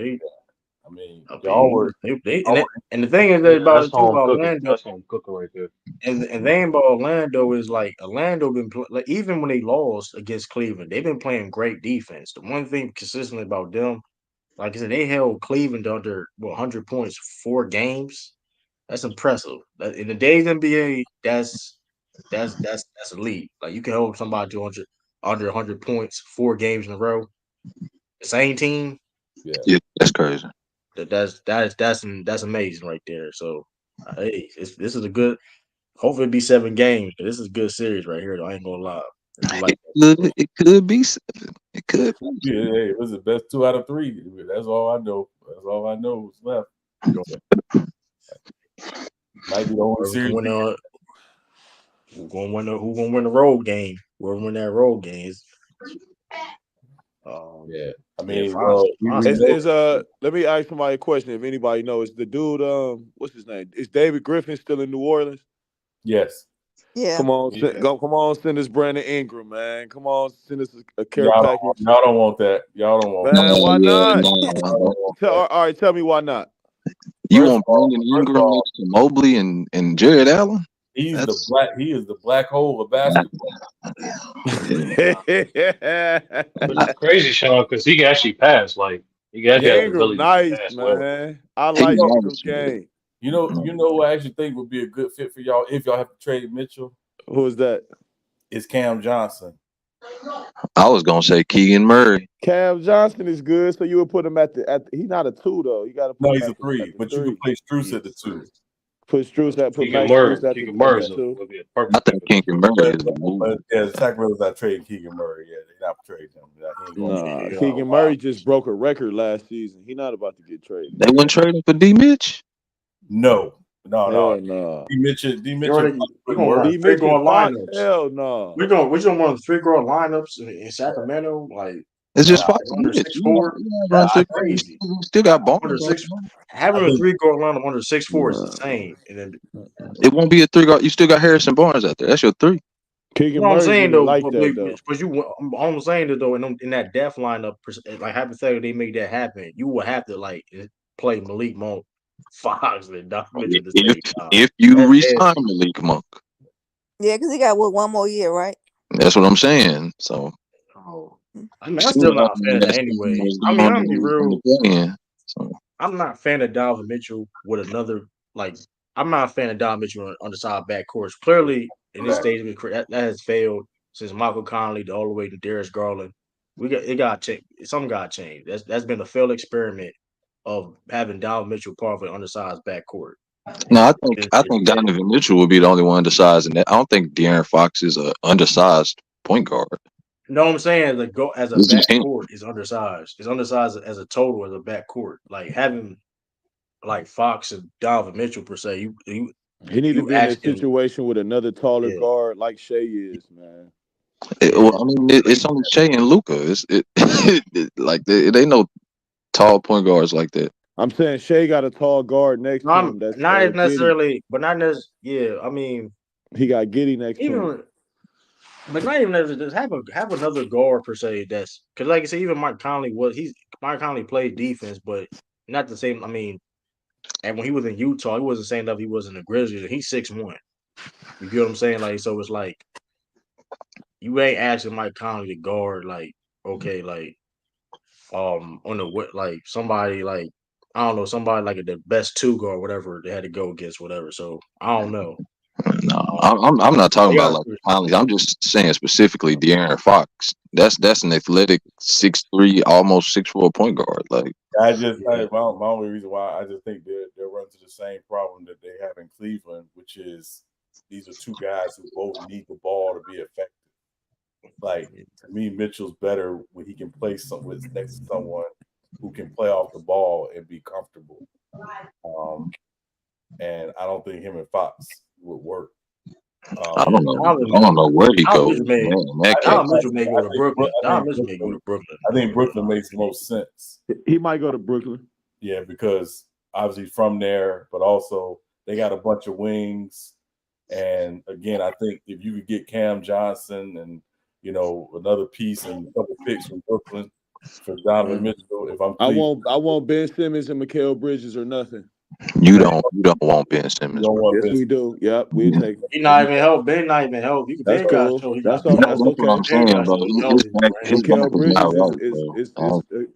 y'all were. And the thing is Yeah, about that's it too home about cooking. Orlando, That's home cooking right there. and the thing about Orlando is like Orlando been like even when they lost against Cleveland, they've been playing great defense. The one thing consistently about them, like I said, they held Cleveland to under 100 points 4 games. That's impressive. In the days NBA, that's elite. Like you can hold somebody to under 100 points 4 games in a row. The same team. Yeah, that's crazy. That's amazing right there. So hey, this is a good. Hopefully, it'll be 7 games. This is a good series right here. Though I ain't gonna lie. It could be 7. It could. Yeah, hey, it was the best 2 out of 3. That's all I know. That's all I know is left. Might be the only series. Who gonna win the road game? Whoever win that road game is. Yeah, I mean, let me ask somebody a question. If anybody knows the dude, what's his name? Is David Griffin still in New Orleans? Yes. Yeah. Come on, send us Brandon Ingram, man. Come on, send us a care y'all package. Y'all don't want that. Y'all don't want Man, that. why not? All right, tell me why not. You want Brandon Ingram next to Mobley and Jared Allen? He is the black hole of basketball. Which is crazy, Sean, because he can actually pass. Like he actually has the Ingram, ability nice, to pass man. well. I like Ingram's game. You know who I actually think would be a good fit for y'all if y'all have to trade Mitchell? Who is that? It's Cam Johnson. I was gonna say Keegan Murray. Cam Johnson is good, so you would put him at the he's not a 2 though. You got to put him he's at a 3, but 3. you can play Strus at the 2. Put Strus at Keegan Max Murray. Strus at Keegan the Murray 2. would be a I perfect. think Keegan Murray is the move. But the Sacramento's not trading Keegan Murray. Yeah, they're not trading him. Nah, Keegan Murray just broke a record last season. He's not about to get traded. They went trading for D Mitch. No, No. No. D. Mitchell. We gonna run D. three Mitchell guard Fox? lineups. Hell no. We gonna run 3 guard lineups in Sacramento. Like It's just Fox and under Mitch. 6'4". Run That's 6'4". crazy. You still got Under Barnes out 6, there. having I a think 3 guard lineup under 6'4" is insane. And then It won't be a 3 guard. You still got Harrison Barnes out there. That's your 3. you Keegan know what I'm Murray saying didn't though, like that though. but I'm saying that though, in that depth lineup, like hypothetically, they make that happen. You will have to like play Malik Monk, Fox, and Doc Mitchell at the same time. If you That's resign heavy. Malik Monk, Yeah, because he got one more year, right? that's what I'm saying. So I mean, I'm still not a fan of that anyway. I mean, I'm gonna be real. So I'm not a fan of Donovan Mitchell with another like. I'm not a fan of Donovan Mitchell on the side backcourt. Clearly, in this stage of his career, that has failed since Michael Conley all the way to Darius Garland. It got to change. Something got to change. That's been a failed experiment of having Donovan Mitchell part of an undersized backcourt. no, I think Donovan Mitchell would be the only one undersized, and I don't think De'Aaron Fox is a undersized point guard. No, I'm saying as a This is him. backcourt is undersized. It's undersized as a total as a backcourt. Like having like Fox and Donovan Mitchell per se, He need to be in a situation with another taller guard like Shea is, man. Well, I mean, it's only Shea and Luka. Like it ain't no tall point guards like that. I'm saying Shea got a tall guard next to him. That's not necessarily, but not necessarily. Yeah, I mean, he got Giddey next to him. But not even just have another guard per se. That's because, like I said, even Mike Conley played defense, but not the same. I mean, and when he was in Utah, he wasn't saying that he wasn't a Grizzlies. He's 6'1". You get what I'm saying? Like, so it's like you ain't asking Mike Conley to guard like on the like somebody like I don't know somebody like the best 2 guard whatever they had to go against whatever. So I don't know. No, I'm not talking about like Conley. I'm just saying specifically De'Aaron Fox. That's an athletic 6'3", almost 6'4" point guard. Like my only reason why I just think they'll run into the same problem that they have in Cleveland, which is these are 2 guys who both need the ball to be effective. Like to me, Mitchell's better when he can play next to someone who can play off the ball and be comfortable. And I don't think him and Fox would work. I don't know where he goes. Mitchell may go to Brooklyn. Mitchell may go to Brooklyn. I think Brooklyn makes the most sense. He might go to Brooklyn. Yeah, because obviously from there, but also they got a bunch of wings. And again, I think if you could get Cam Johnson and another piece and a couple picks from Brooklyn for Donovan Mitchell, if I'm Cleveland, I want Ben Simmons and Mikal Bridges or nothing. You don't want Ben Simmons. Yes, we do. Yep, we take. He not even help. Ben not even help. That's cool. That's okay. That's what I'm saying, bro. Mikal Bridges is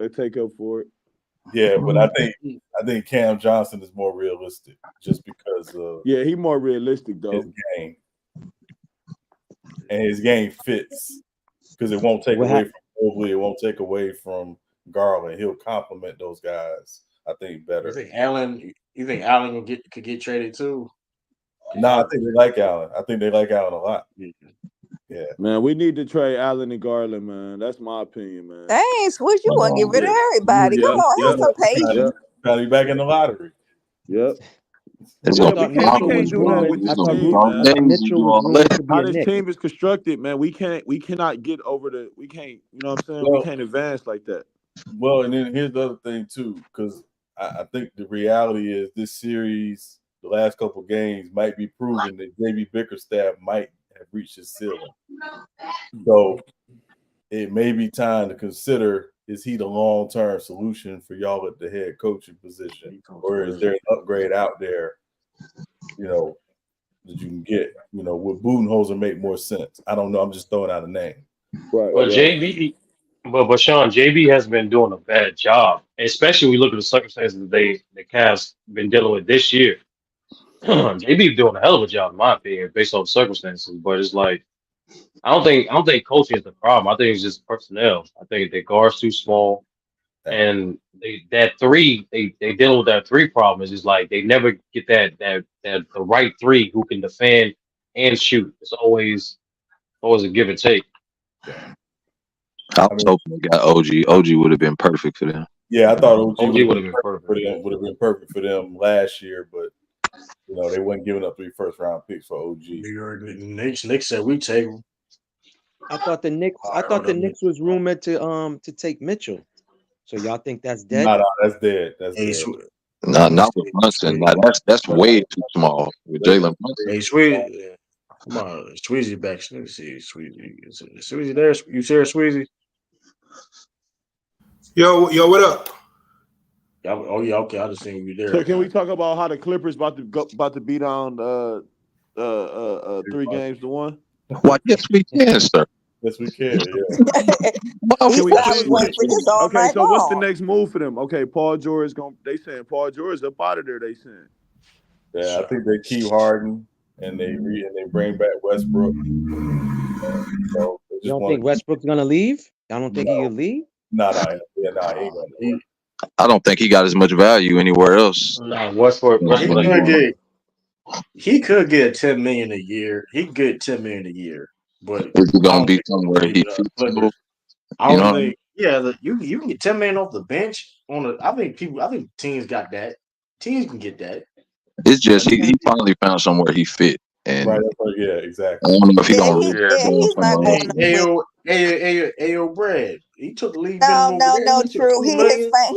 a take up for it. Yeah, but I think Cam Johnson is more realistic, just because of he more realistic though. His game. And his game fits because it won't take away from Mobley. It won't take away from Garland. He'll complement those guys, I think, better. You think Allen could get traded too? No, I think they like Allen. I think they like Allen a lot. Yeah. Man, we need to trade Allen and Garland, man. That's my opinion, man. Dang, Switch, you want to get rid of everybody. Come on, have some patience. Trying to be back in the lottery. Yep. I thought Mitchell was rumored to be how a this Knick. team is constructed, man. We cannot get over we can't, you know what I'm saying? We can't advance like that. Well, and then here's the other thing too, because I think the reality is this series, the last couple games might be proving that JB Bickerstaff might have reached his ceiling. So it may be time to consider, is he the long-term solution for y'all at the head coaching position? Or is there an upgrade out there, that you can get? Would Budenholzer make more sense? I don't know. I'm just throwing out a name. Right. But JB, but Sean, JB has been doing a bad job, especially when we look at the circumstances the Cavs been dealing with this year. JB doing a hell of a job, in my opinion, based on circumstances. But it's like I don't think coaching is the problem. I think it's just personnel. I think the guard's too small, and they dealing with that 3 problem. Is like they never get that the right 3 who can defend and shoot. It's always a give and take. I was hoping they got OG. OG would have been perfect for them. Yeah, I thought OG would have been perfect. Would have been perfect for them last year, but they weren't giving up 3 first-round picks for OG. Knicks said we take him. I thought the Knicks was rumored to take Mitchell. So y'all think that's dead? No, that's dead. That's dead. Not with Brunson. Now that's way too small with Jalen Brunson. Hey, Sweezy, come on, Sweezy back. Let me see, Sweezy. Is Sweezy there? You see her, Sweezy? Yo, what up? Oh yeah, okay. I just seen you there. So can we talk about how the Clippers about to beat down 3 games to 1? Why? Yes, we can, sir. Yes, we can. Yeah. He said I was waiting for this all Okay, night so what's the long. next move for them? Okay, Paul George they saying Paul George up out of there. They saying. Yeah, I think they keep Harden and they bring back Westbrook. So You don't think Westbrook's gonna leave? I don't think he can leave. No, he ain't gonna leave. I don't think he got as much value anywhere else. No, Westbrook. He could get $10 million a year. He could get $10 million a year, but it's gonna be somewhere he fits. I don't think. Yeah, you can get $10 million off the bench I think teams got that. Teams can get that. It's just he finally found somewhere he fit, and right. Yeah, exactly. I don't know if he gonna. He's not going Ayo, Brad. He took the league. No, true.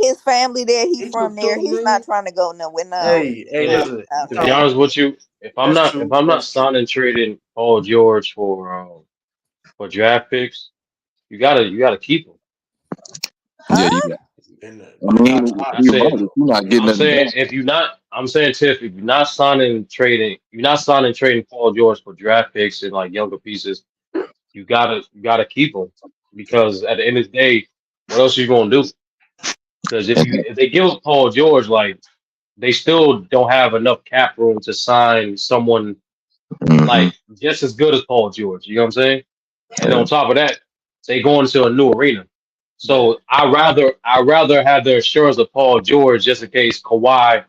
His family there. He's from there. He's not trying to go nowhere. No. Hey, listen. To be honest with you, if I'm not signing trading Paul George for draft picks, you gotta keep him. Yeah, you got. I'm saying Tiff, if you're not signing trading Paul George for draft picks and like younger pieces, you gotta keep him, because at the end of the day, what else are you gonna do? Because if they give up Paul George, like they still don't have enough cap room to sign someone like just as good as Paul George. You know what I'm saying? And on top of that, they go into a new arena. So I rather have the assurance of Paul George just in case Kawhi,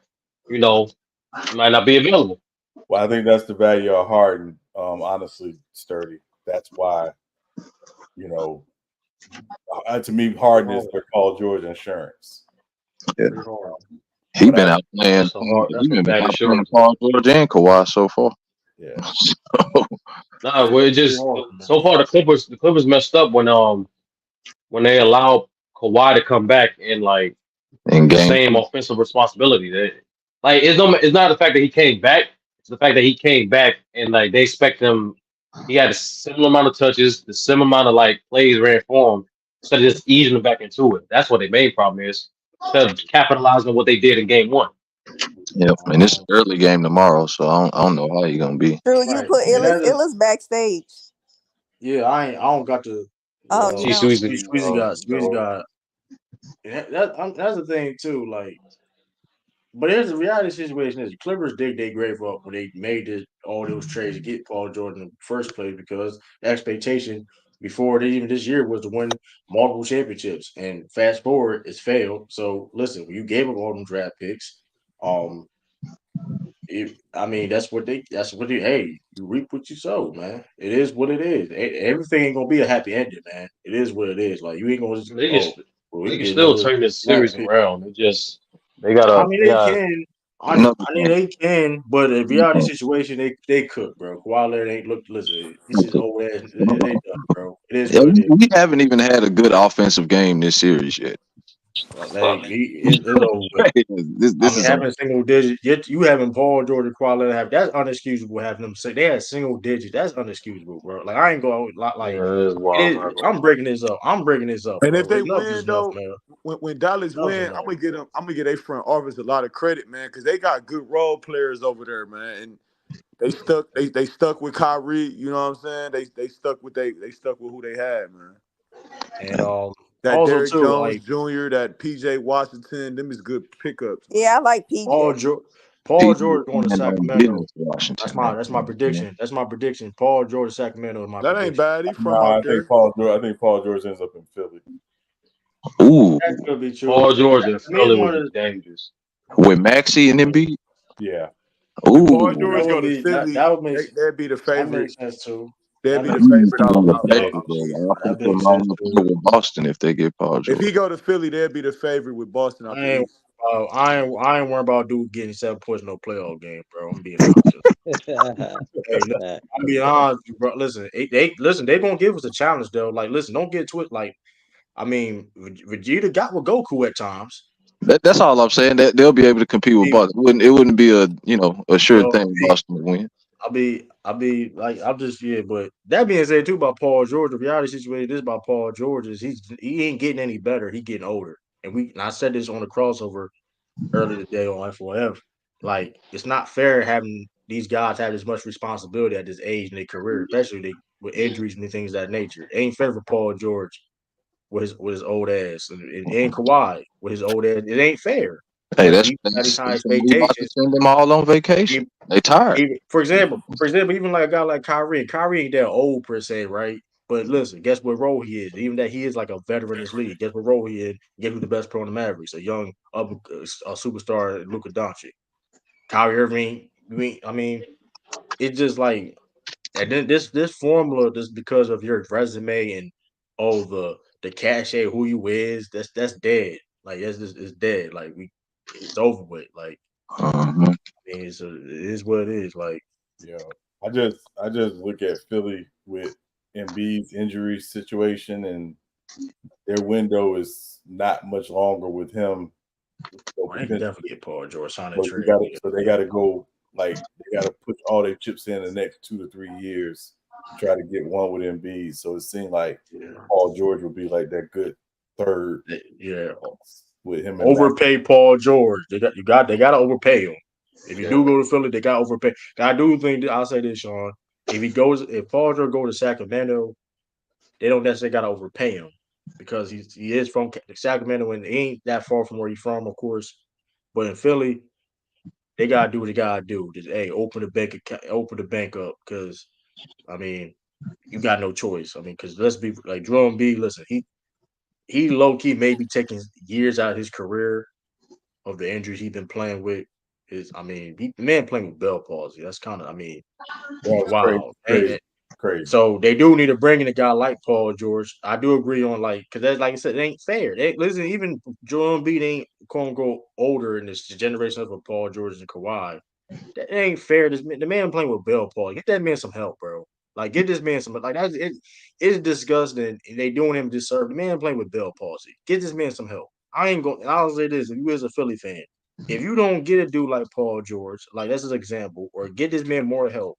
might not be available. Well, I think that's the value of Harden. Honestly, Sturdy. That's why, to me, Harden is their Paul George insurance. Yeah. He been out playing. He been out playing Paul George and Kawhi so far. Yeah. We're just so far the Clippers messed up when they allowed Kawhi to come back and the same offensive responsibility. It's not the fact that he came back; it's the fact that he came back and they expect him. He had a similar amount of touches, the similar amount of plays ran for him, instead of just easing him back into it. That's what their main problem is. Instead of capitalizing on what they did in Game 1. Yeah, and it's an early game tomorrow, so I don't know how you're gonna be. True, you put Illis backstage. Yeah, I don't got the. Squeezy got. That's the thing too. But here's the reality situation: is the Clippers dig their grave up when they made all those trades to get Paul George in the first place, because the expectation before even this year was to win multiple championships, and fast forward, it's failed. So listen, when you gave up all them draft picks, that's what they. Hey, you reap what you sow, man. It is what it is. Everything ain't gonna be a happy ending, man. It is what it is. You ain't gonna. They can still turn this series around. They gotta. They can, but the reality situation, they cook, bro. Kawhi Leonard ain't looked. Listen, this is old ass. They done, bro. It is what it is. We haven't even had a good offensive game this series yet. It's over. Having single digit, yet you having Paul George and Kawhi Leonard have, that's unexcusable. Having them say they had single digit, that's unexcusable, bro. I ain't going I'm breaking this up. And bro. if they win though, when Dallas win, I'm gonna get their front office a lot of credit, man, because they got good role players over there, man, and they stuck with Kyrie. You know what I'm saying? They stuck with who they had, man. And that also Derrick too, Jones Jr., that PJ Washington, them is good pickups. Man. Yeah, I like PJ. Paul George going to Sacramento. That's my prediction. That's my prediction. Paul George to Sacramento is my prediction. That ain't bad. He from out there. I think Paul George ends up in Philly. Ooh. That could be true. Paul George in Philly would be dangerous. With Maxey and Embiid? Yeah. Ooh. Paul George go to Philly. That'd be the favorite. That makes sense too. They'd be the favorite out of Boston if they get Paul George. If he go to Philly, they'd be the favorite with Boston out there. I ain't worried about dude getting 7 points in no playoff game, bro. I'm being honest. Hey, listen, I'm being honest, bro. Listen, they gonna give us a challenge though. Like, listen, don't get twisted. Like, I mean, Vegeta got with Goku at times. That's all I'm saying. That they'll be able to compete with Boston. It wouldn't be a sure thing Boston would win. I'll be like, I'm just but that being said too about Paul George, the reality situation is about Paul George is he ain't getting any better. He getting older. And I said this on the crossover earlier today on F4F. Like, it's not fair having these guys have as much responsibility at this age in their career, especially with injuries and things of that nature. It ain't fair for Paul George with his old ass and Kawhi with his old ass. It ain't fair. Hey, Because that's he got these high about to expectations. send them all on vacation. They tired. For example, even like a guy like Kyrie ain't that old per se, right? But listen, guess what role he is? Even that he is like a veteran in this league. Guess what role he is? Guess who's the best pro in the Mavericks? A young superstar, Luka Doncic. Kyrie Irving. I mean, it's just like, and then this formula just because of your resume and the cachet who you is, that's dead. Like, it's dead. Like, it's over with. Like, I mean, it is what it is. Like, yeah, I just look at Philly with Embiid's injury situation, and their window is not much longer with him. So they can definitely get Paul George on a so trade. they got to go, like, they got to put all their chips in the next 2 to 3 years to try to get one with Embiid. So it seemed like Paul George would be like that good third. Yeah, with him. Overpay Paul George. They got to overpay him. If you do go to Philly, they got to overpay. I do think I'll say this, Sean. If Paul George go to Sacramento, they don't necessarily got to overpay him because he is from Sacramento and he ain't that far from where he's from, of course. But in Philly, they gotta do what they gotta do. Just open the bank up because I mean you got no choice. I mean, because let's be like Jerome B. Listen, he low key may be taking years out of his career of the injuries he's been playing with. The man playing with Bell palsy. That's kind of wow. Crazy. So they do need to bring in a guy like Paul George. I do agree on because that's like I said, it ain't fair. Listen, even Joel Embiid ain't quote unquote older in this generation of Paul George and Kawhi. That ain't fair. The man playing with Bell Paul. Get that man some help, bro. Like, get this man some it's disgusting. They doing him disservice. The man playing with Bell palsy. Get this man some help. I'll say this: if you as a Philly fan, if you don't get a dude like Paul George, like that's his example, or get this man more help.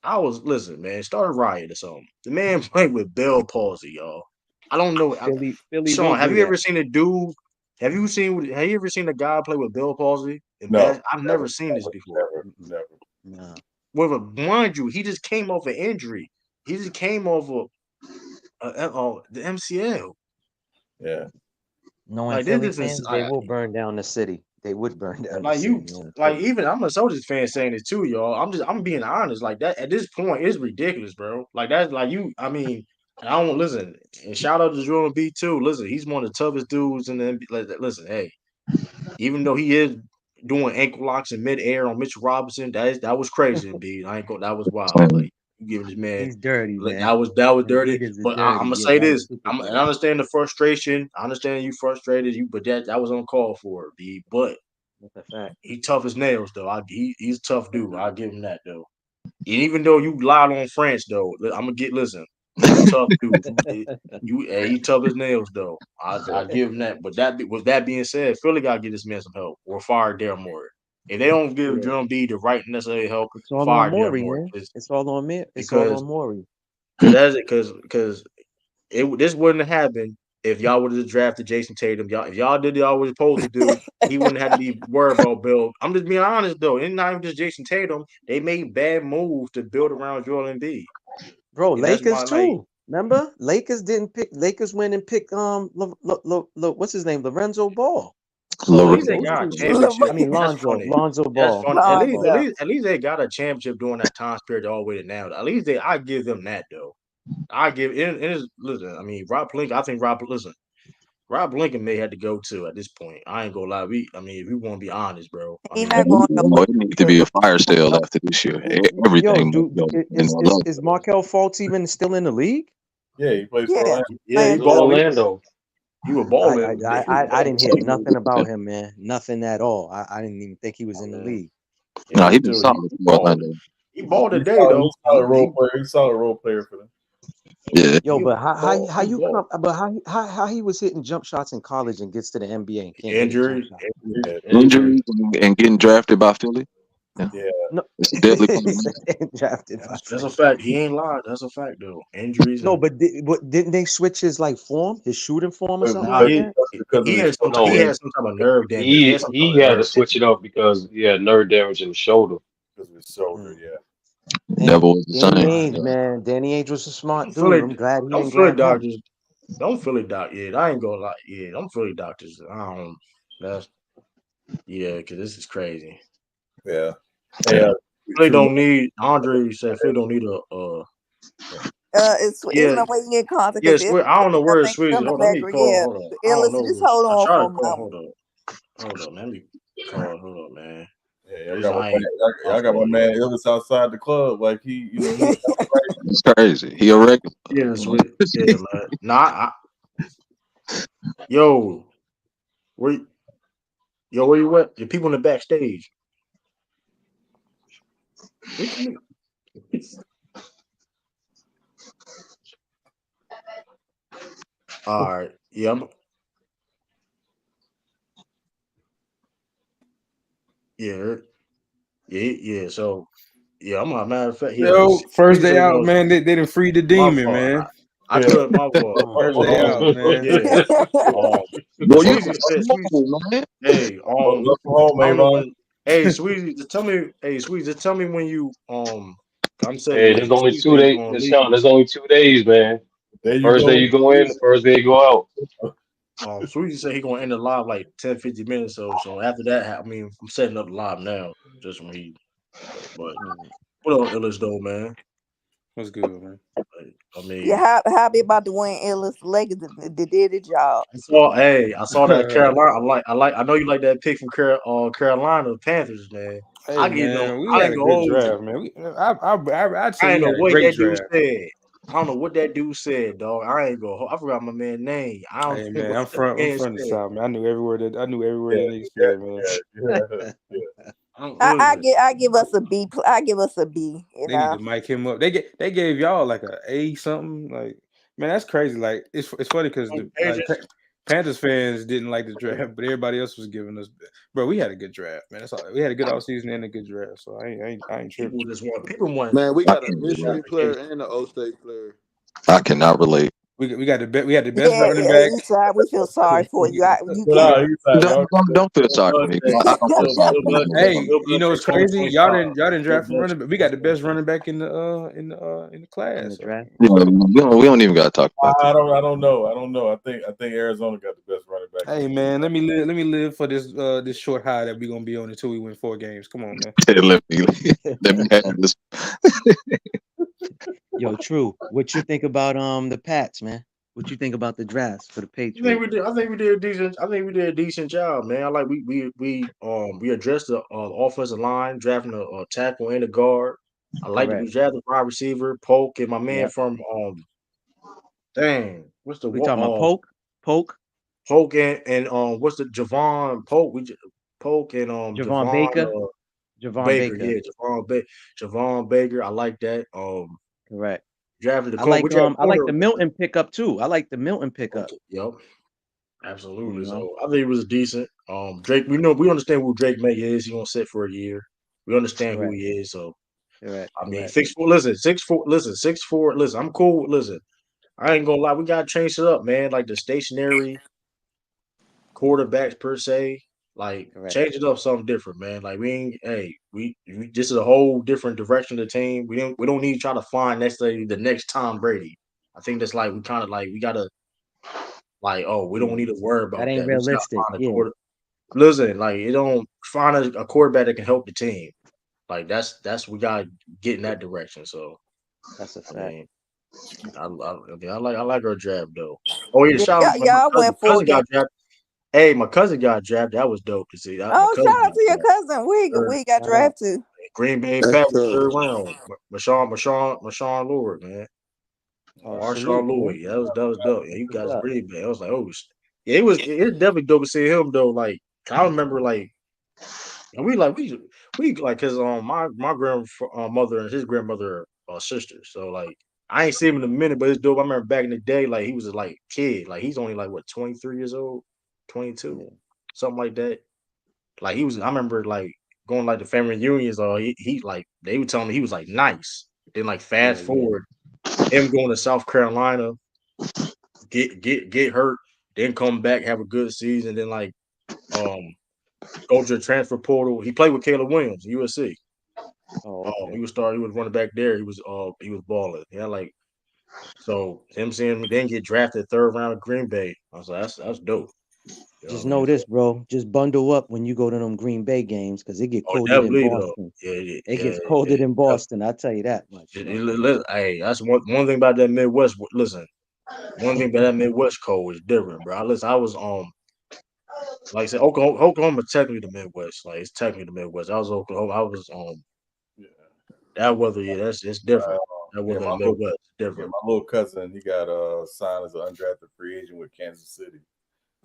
Listen, man, start a riot or something. The man played with Bell palsy, y'all. I don't know. Philly Sean, won't have do you that. ever seen a dude? Have you ever seen a guy play with Bell palsy? No, I've never seen this before. Never. No. Well, mind you, he just came off an injury. He just came off the MCL. Yeah. Knowing Like, Philly this fans, is they will burn down the city. They would burn down the like city. even I'm a Celtics fan saying this too, y'all. I'm being honest. Like, that at this point, it's ridiculous, bro. Like, that's like I mean, I don't listen. And shout out to Jordan B too. Listen, he's one of the toughest dudes in the NBA. Listen, hey, even though he is doing ankle locks in midair on Mitchell Robinson, that was crazy, B. That was wild. Like, you giving this man. He's dirty, man. That was dirty. Embiid is But dirty. I'm gonna Yeah, say that was this. super I dirty. understand the frustration. I understand you frustrated. But that was uncalled for, B. But that's a fact. He tough as nails, though. He's a tough dude. I'll give him that, though. And even though you lied on France, though, I'm gonna listen. He's a tough dude. He tough as nails, though. I give him that. But with that being said, Philly gotta get this man some help or fire Daryl Morey. If they don't give Drum B the right necessary help, It's all fire on Daryl Morey, Morey. man. It's all on me. It's all Because on Morey. because this wouldn't have happened if y'all would have drafted Jason Tatum. If y'all did y'all was supposed to do, he wouldn't have to be worried about Bill. I'm just being honest though. It's not even just Jason Tatum. They made bad moves to build around Joel Embiid. Bro, And Lakers too. Remember? Lakers went and picked what's his name? Lorenzo Ball. At least they got a championship. I mean Lonzo That's Ball. funny. At least they got a championship during that time period all the way to now. At least I give them that though. I give it. Listen, I mean Rob Lincoln. I think Rob Lincoln may have to go too at this point. I ain't gonna lie. If we want to be honest, bro. He's not going it needs to be a fire sale after this year. Everything. Is Markel Fultz even still in the league? Yeah, he plays for Orlando. Yeah, Orlando. he was balling. I didn't hear nothing about him, man. Nothing at all. I didn't even think he was in the league. Yeah, No, he he been still he solid for balled. Orlando. He balled He's today solid, though. he's solid role player. He's solid role player for them. Yeah. Yo, He but how he you balled. come? But how he was hitting jump shots in college and gets to the NBA and can't hit a jump Injury, shot? injury. Injuries and getting drafted by Philly. Yeah. Yeah. No, It's a deadly he said combination. drafted by That's a Philly. fact. He ain't lied. That's a fact though. Injuries No, and but didn't they switch his like form, his shooting form or But something nah, like because, that? that's because of he his had some No, he shoulder. had some type of nerve damage. He had some type he of had to nerve switch it up because he had nerve damage in the shoulder. Because of his shoulder, Mm. yeah. Never And was the Danny same. Ainge, man, Danny Ainge was a smart dude. Philly, I'm glad he don't didn't Philly grab him. doctors, don't Philly doc. Yeah, I ain't gonna lie. Yeah, don't Philly doctors. I don't. That's because this is crazy. Yeah. Hey, Philly true. don't need Andre said Philly don't need a It's yeah no way you get contact yeah. because I don't know I where it's think Swizzy. coming Hold on, let back. me call. Yeah, Hold on, I don't Ellis, know just where. hold I on tried for to a call. moment. Hold on. Let me call. Hold on, man. Yeah, y'all This got my I man, ain't. y'all got my man Elvis outside the club. Like he It's crazy. He a regular. Yeah, sweet. Yeah, man. Nah, yo, where where you at? The people in the backstage. What you mean? All right. Yeah, yeah, yeah. So yeah, I'm a matter of fact. Yeah, Yo, first Sweetie day said out, go. man. They didn't free the My demon, fault. man. I could. My fault. First day out, man. Yeah. Boy, you Sweetie said, Sweetie, man. hey, love from home, I don't know Avon. when. Hey, Sweetie, just tell me. Hey, Sweetie, just tell me when you. I'm saying Hey, when there's only Sweetie two said he's days, gonna leave. Sean. There's only 2 days, man. There you First day go. you go in, the first day you go out. Sweetie said he gonna end the live like 10, 15 minutes. So after that, I mean, I'm setting up the live now. Just when he. But what up, Illis though, man? What's good, man? I mean, Yeah, happy about the win. Ellis Lakers did the job. I saw that Carolina. I know you like that pick from Carolina Panthers, man. Hey, man, we I had ain't a gonna good hold you. draft, man. I'd say I we ain't know had a what great that dude draft. said. I don't know what that dude said, dog. I ain't gonna. I forgot my man's name. I don't Hey, think man, what that I'm man from the said. south, man. I knew every word that Yeah, nigga said, man. I don't I listen. give us a B. I give us a B. You They need know. to mic him up. They gave y'all like a A something. Like, man, that's crazy. Like, it's funny because the Panthers fans didn't like the draft, but everybody else was giving us. Bro, we had a good draft, man. That's all. We had a good offseason and a good draft. So I ain't tripping. People want. Man, we I got a can't Michigan relate. player and an O State player. I cannot relate. We got we had the best Yeah, running back. Eastside, we feel sorry for you. You but can't. he's like, y'all Don't feel sorry for me. I don't feel sorry for my boy. Hey, you know what's crazy? Y'all didn't draft for running back. We got the best running back in the class. In the So, draft. Yeah, we don't even gotta talk about I that. don't know. I think Arizona got the best running back. hey, man, let me live for this short high that we're gonna be on until we win 4 games. Come on, man. Let me have this. Yo, True. What you think about the Pats, man? What you think about the drafts for the Patriots? I think we did a decent. I think we did a decent job, man. I like we addressed the offensive line, drafting a tackle and a guard. I like that Correct. we drafted wide receiver, Polk, and my man Yep. from dang, what's the We talking about Polk, Polk and what's the Javon Polk? Polk and Javon Javon Baker, Javon Baker, Baker. yeah, Javon Baker. I like that. Correct. Drafted the I corner. We like drafted I like corner. the Milton pickup too. I like the Milton pickup. Yep. Absolutely. You know, So I think it was decent. Drake, we understand who Drake May is. He gonna sit for a year. We understand who correct, he is. So correct, I mean, correct. 6'4". Listen, 6'4". Listen, 6'4". Listen, I'm cool. Listen, I ain't gonna lie. We gotta change it up, man. Like the stationary quarterbacks per se. Like Correct. change it up something different, man. Like we ain't. Hey, we this is a whole different direction of the team. We don't need to try to find necessarily the next Tom Brady. I think that's like we kind of like we gotta like we don't need to worry That about ain't that. We just gotta realistic. find a Yeah, quarter. Listen, like it don't find a quarterback that can help the team. Like that's we gotta get in that direction. So that's a I fact. mean, I like our draft though. Oh yeah, Yeah, shout out to my y'all cousin. went 4 games. Got drafted. Hey, my cousin got drafted. That was dope to see. My Oh, cousin shout out got to your drafted. cousin. Third, We got Shout out. drafted. Green Bay That's Packers tough. third round. Marshawn Lord, man. Oh, Marshawn salute, boy. Lloyd. That was dope. Yeah, you What's guys up? Green Bay. I was like, oh, Yeah, it's definitely dope to see him though. Like I remember like and we like because my grandmother and his grandmother are sisters. So like I ain't seen him in a minute, but it's dope. I remember back in the day, like he was a like kid. Like he's only like what 23 years old, 22, something like that. Like he was I remember like going like the family reunions or he like they would tell me he was like nice. Then like fast forward him going to South Carolina, get hurt, then come back, have a good season, then like um go to the transfer portal. He played with Caleb Williams, USC. He was running back there. He was balling. Yeah, like so him seeing me then get drafted third round of Green Bay. I was like, that's dope. You know Just what I mean? know this, bro. Just bundle up when you go to them Green Bay games because it get Oh, colder than definitely though. Boston. Yeah, It gets colder than Boston. I tell you that much, bro. Hey, that's one thing about that Midwest. Listen, one thing about that Midwest code is different, bro. I was like I said, Oklahoma technically the Midwest. Like it's technically the Midwest. I was Oklahoma. I was that weather. Yeah, it's different. That Yeah, weather in the Midwest is different. my little cousin, he got signed as an undrafted free agent with Kansas City.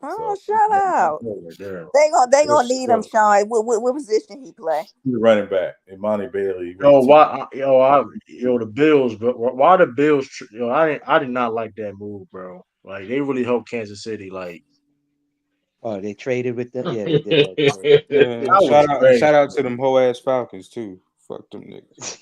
Oh, So shut up. Right there. They gonna need him, Sean. What position he play? He's running back. Imani Bailey. The Bills, but why the Bills? I did not like that move, bro. Like they really helped Kansas City. Like Oh, they traded with them. Yeah, they did that trade. Yeah, I was crazy. shout out to them whole ass Falcons too. Fuck them niggas.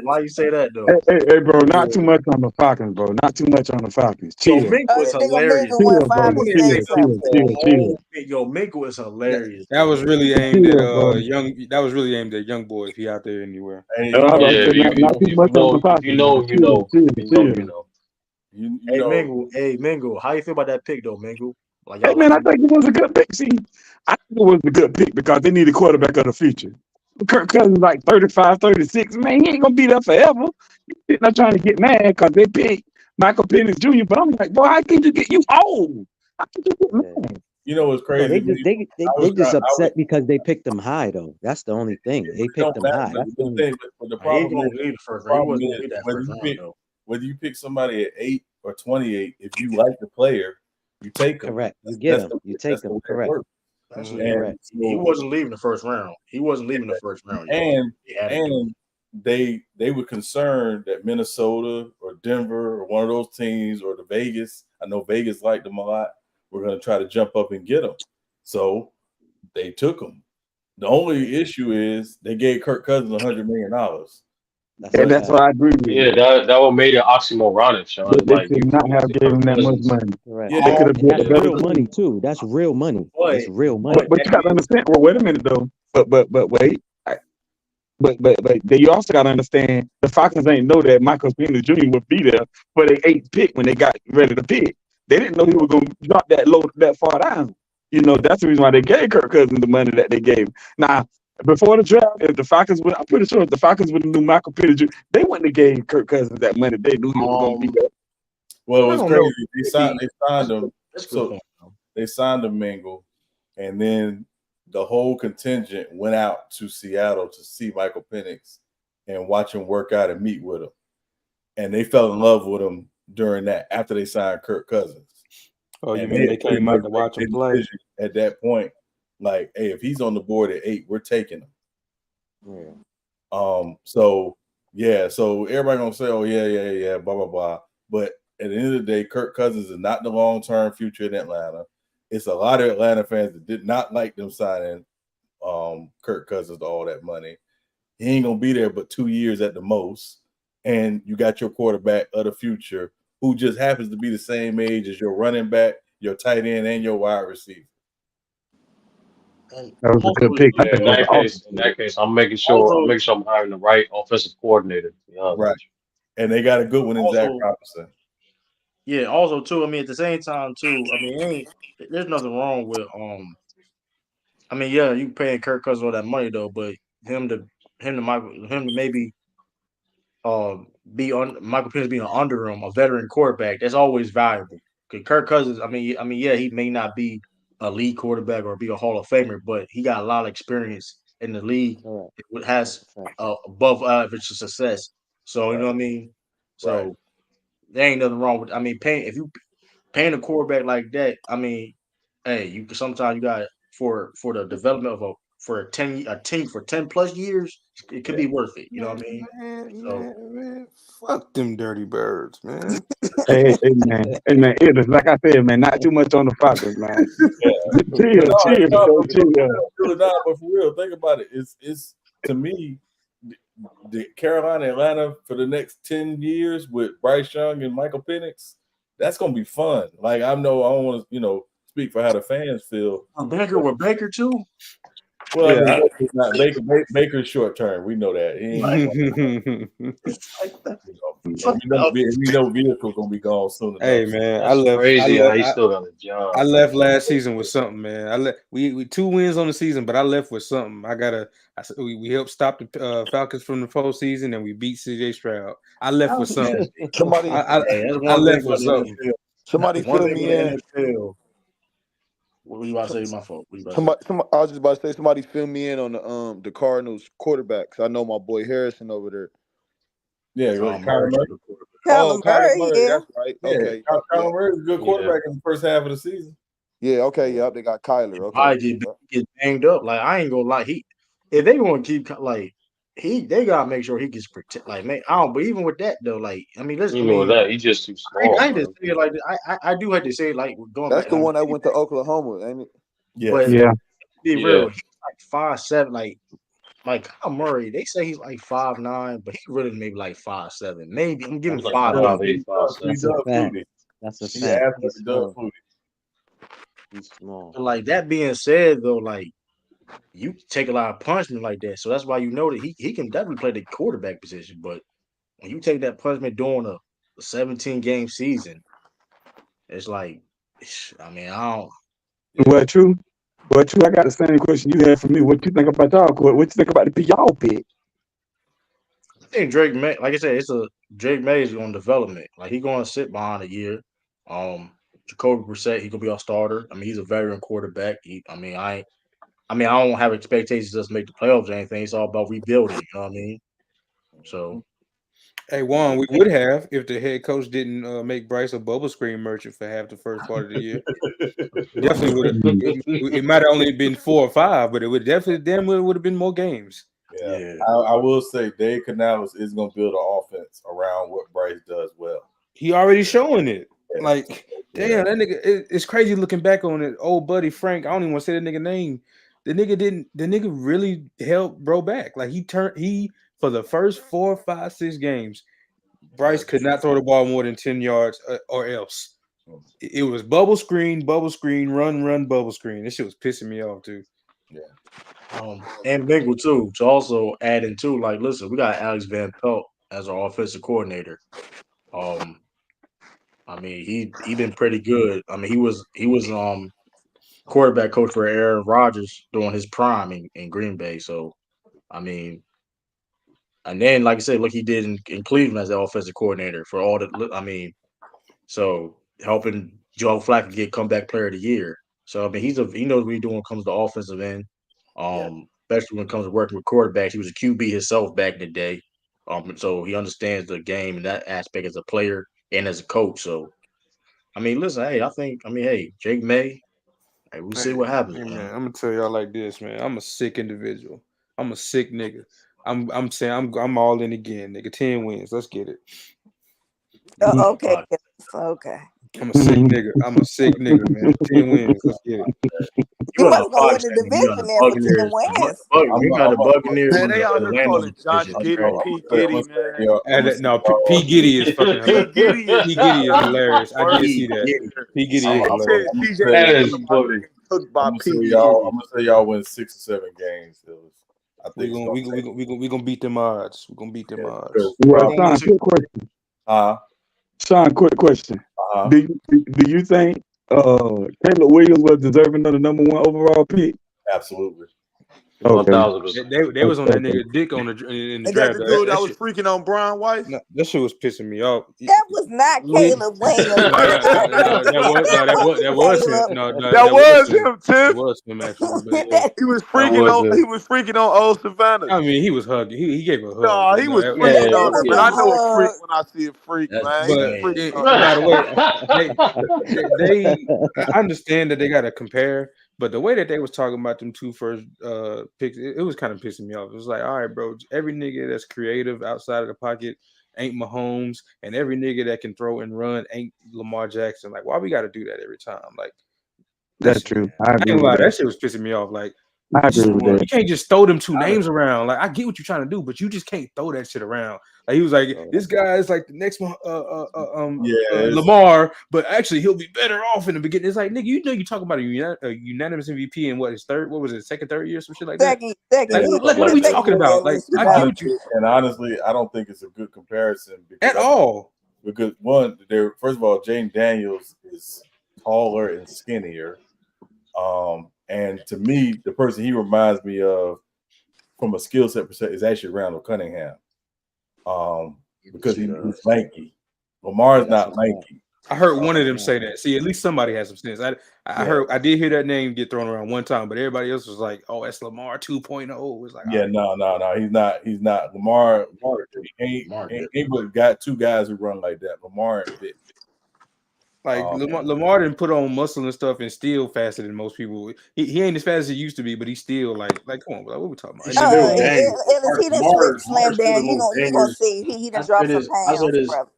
Why you say that though? Hey, bro, not too much on the Falcons, bro. Not too much on the Falcons. Yo, Chill. Mingo is This nigga hilarious. Mingo wanna Chill, bro. finally Mingo say is something. Chill. Yo, Mingo is hilarious. That was really aimed at Chill, bro. young. That was really aimed at young boy if he out there anywhere. Hey, I'm about to Yeah, say not too much on the if you Falcons, know, bro. you know, Chill. You Hey know, Mingo, how you feel about that pick though, Mingo? Like Hey, y'all man, like I think it was a good pick. See, I think it was a good pick because they need a quarterback of the future. Kirk Cousins like 35, 36. Man, he ain't going to be there forever. You're not trying to get mad because they picked Michael Penix Jr., but I'm like, boy, how can you get you old? How can you get mad? you know what's No, crazy? they just upset because they picked them high though. That's the only thing. They picked them high. That's the only. But the he ain't problem gonna is, leave the first the round. He problem wasn't gonna is leave that whether first you round pick though. whether you pick somebody at 8 or 28, if you like the player, you take them. Correct. You get them. You take That's the them. way it Correct. works. Correct. He wasn't leaving the first round. He wasn't leaving the first round, y'all. He had to do it. They were concerned that Minnesota or Denver or one of those teams or the Vegas, I know Vegas liked them a lot, were going to try to jump up and get them. So they took them. The only issue is they gave Kirk Cousins $100 million. And that's what I agree with. Yeah, that what made it oxymoronic, Sean. They Like you should not have given him that much money. Correct. Yeah, They could have And built a that's better real team. money too. That's real money. That's real money. But you got to understand. Well, wait a minute though. But wait. But you also got to understand the Falcons ain't know that Michael Penix Jr. would be there for their 8th pick when they got ready to pick. They didn't know he was going to drop that far down. You know, that's the reason why they gave Kirk Cousins the money that they gave. Now, before the draft, if the Falcons would, I'm pretty sure if the Falcons would have knew Michael Penix Jr., they wouldn't have gave Kirk Cousins that money. They knew he was going to be there. Well, it was I don't crazy. know. They signed him. That's a good So point. they signed him Mingle, and then the whole contingent went out to Seattle to see Michael Penix and watch him work out and meet with him. And they fell in love with him during that after they signed Kirk Cousins. Oh, you And mean they came out to watch him play? At that point, like, hey, if he's on the board at 8, we're taking him. Yeah. So yeah, so everybody gonna say, oh yeah, blah blah blah. But at the end of the day, Kirk Cousins is not the long-term future in Atlanta. It's a lot of Atlanta fans that did not like them signing Kirk Cousins to all that money. He ain't gonna be there but 2 years at the most. And you got your quarterback of the future who just happens to be the same age as your running back, your tight end, and your wide receiver. That was a good pick. I think in that was that case, I'm making Also- sure I'm hiring the right offensive coordinator. To be honest Right. with you. And they got a good one in Zach Also- Robinson. Yeah, also too. I mean, at the same time too. I mean, there's nothing wrong with I mean, yeah, you paying Kirk Cousins all that money though, but him to maybe be on Michael Penix being under him, a veteran quarterback, that's always valuable. Because Kirk Cousins, I mean, yeah, he may not be a league quarterback or be a Hall of Famer, but he got a lot of experience in the league. It has above average success. So you know what I mean. So there ain't nothing wrong with. I mean, paying if you paying a quarterback like that. I mean, hey, you sometimes you got for the development of a team for 10+ years, it could be worth it. You know what I mean? Man, fuck them dirty birds, man. Hey, man. It is like I said, man. Not too much on the Falcons, man. Chill, bro. Chill. Really not, but for real, think about it. It's to me, the Carolina, Atlanta for the next 10 years with Bryce Young and Michael Penix, that's gonna be fun. Like I don't want to, speak for how the fans feel. Baker with Baker too. Well, yeah. I mean, not Baker's short term. We know that. He ain't we know vehicle gonna be gone soon enough. Hey man, I left last season with something, man. We 2 wins on the season, but I left with something. We helped stop the Falcons from the postseason, and we beat CJ Stroud. I left with something. I left with something. Somebody fill me in. What were you about to say? My fault. I was just about to say somebody fill me in on the Cardinals quarterbacks. I know my boy Harrison over there. Yeah, Kyler Murray. Kyler Murray. Yeah. That's right. Yeah, Okay, Kyler Murray's a good quarterback in the first half of the season. Yeah. Okay. Yep. They got Kyler. Okay. I get banged up. Like I ain't gonna lie. If they want to keep they gotta make sure he gets protected. Like man, but even with that though, like I mean, listen. Even with that, he's just too small. I just say it like I do have to say it like going That's back. the one that went to Oklahoma, ain't it? Yeah. But yeah. Be real. He's like 5'7", like Kyle Murray. They say he's like 5'9", but he really maybe like 5'7". Maybe I'm giving 5'8". That's a fact. That's a fact. He's small. But like that being said, though, like you take a lot of punishment like that, so that's why you know that he can definitely play the quarterback position. But when you take that punishment during a 17-game season, it's like, I mean, I don't. Well, true. I got the same question you had for me. What you think about y'all court? What you think about the y'all pick? I think Drake May, like I said, Drake May is on development. Like he's going to sit behind a year. Jacoby Brissett, he gonna be our starter. I mean, he's a veteran quarterback. I don't have expectations to make the playoffs or anything. It's all about rebuilding. You know what I mean? So, hey Juan, we would have if the head coach didn't make Bryce a bubble screen merchant for half the first part of the year. Definitely would have. It might have only been 4 or 5, but it would definitely would have been more games. Yeah. I will say Dave Canales is going to build an offense around what Bryce does well. He already showing it. Like, damn, that nigga. It's crazy looking back on it. Old buddy Frank. I don't even want to say the nigga name. The nigga really helped bro back. Like he for the first 4, 5, 6 games, Bryce could not throw the ball more than 10 yards or else. It was bubble screen, run, bubble screen. This shit was pissing me off too. Yeah. And Bengal too. To also add in too, like, listen, we got Alex Van Pelt as our offensive coordinator. I mean, he been pretty good. I mean, he was quarterback coach for Aaron Rodgers during his prime in Green Bay. So, I mean, and then like I said, look, he did in Cleveland as the offensive coordinator for all the. I mean, so helping Joe Flacco get comeback player of the year. So I mean, he knows what he's doing when it comes to offensive end. Especially when it comes to working with quarterbacks. He was a QB himself back in the day. So he understands the game and that aspect as a player and as a coach. So, I mean, listen, hey, Jake May, hey, we'll see what happens. Hey, man, I'm gonna tell y'all like this, man. I'm a sick individual. I'm a sick nigga. I'm saying I'm all in again, nigga. 10 wins. Let's get it. Okay. I'm a sick nigga, man. 10 wins. Let's get it. You must go win the division there for 10 wins. You got the Buccaneers. Man, they out here calling Josh Giddey, P. Giddy, man. No, P. Giddy is fucking hilarious. P. Giddy is hilarious. I did see that. P. Giddy is hilarious. That is funny. I'm gonna say y'all win 6 or 7 games. I think we're gonna beat them odds. We're gonna beat them odds. Well, Sean, quick question. Sean, quick question. Do you think Caleb Williams was deserving of the #1 overall pick? Absolutely. Okay. 1000%. They was on that nigga dick on in the Ain't that draft. the dude that was Shit, freaking on Brian Weiss? no, that shit was pissing me off. That was not Caleb Williams. No, that was him. Caleb. No, That that was was him. him, It Tiff. was him actually. But yeah, He was That freaking was on. He was freaking on old Savannah. I mean, he was hugging. He gave a hug. No, But he no, was that, freaking It on was him, man. a I know a freak hug. when I see a freak, That's man. He was but freaking on. by the way, I understand that they got to compare, but the way that they was talking about them two first picks, it was kind of pissing me off. It was like, all right, bro, every nigga that's creative outside of the pocket ain't Mahomes, and every nigga that can throw and run ain't Lamar Jackson. Like, why we got to do that every time? Like, That's true. I I agree ain't with lie, that that. shit was pissing me off. Like, I agree with you that. can't just throw them two names around. Like, I get what you're trying to do, but you just can't throw that shit around. Like, he was like, this guy is like the next one, Lamar, but actually he'll be better off in the beginning. It's like, nigga, you know, you talking about a unanimous MVP in what, his third, what was it, second, third year, some shit like that. Second. Like, He what are was we second talking about? Like, unanimous. I get what you And honestly, I don't think it's a good comparison at all. Because one, there first of all, Jane Daniels is taller and skinnier. And to me, the person he reminds me of from a skill set perspective is actually Randall Cunningham. Because he's lanky. Lamar's not lanky. I heard one of them say that. See, at least somebody has some sense. I did hear that name get thrown around one time, but everybody else was like, "Oh, that's Lamar 2.0." It was like, Yeah, no. He's not. Lamar ain't but got two guys who run like that. Lamar and Pitt. Like Lamar didn't put on muscle and stuff and still faster than most people. He ain't as fast as he used to be, but he's still like come on, like, what we talking about? Ellis, he done slam down. You gonna see he done dropped some pounds, brother.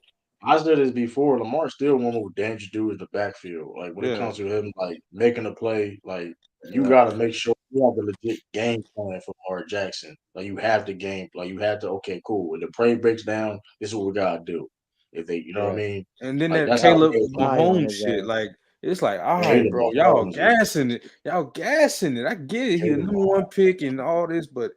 I said this before. Lamar still one more dangerous dude in the backfield. Like when it comes to him, like making a play, like you got to make sure you have the legit game plan for Lamar Jackson. Like you have the game, like you have to. Okay, cool. When the play breaks down, this is what we gotta do. If they, you know what I mean. And then like, that Caleb Mahomes shit, like it's like, all right, bro, y'all gassing it. I get it. He's the number one pick and all this, but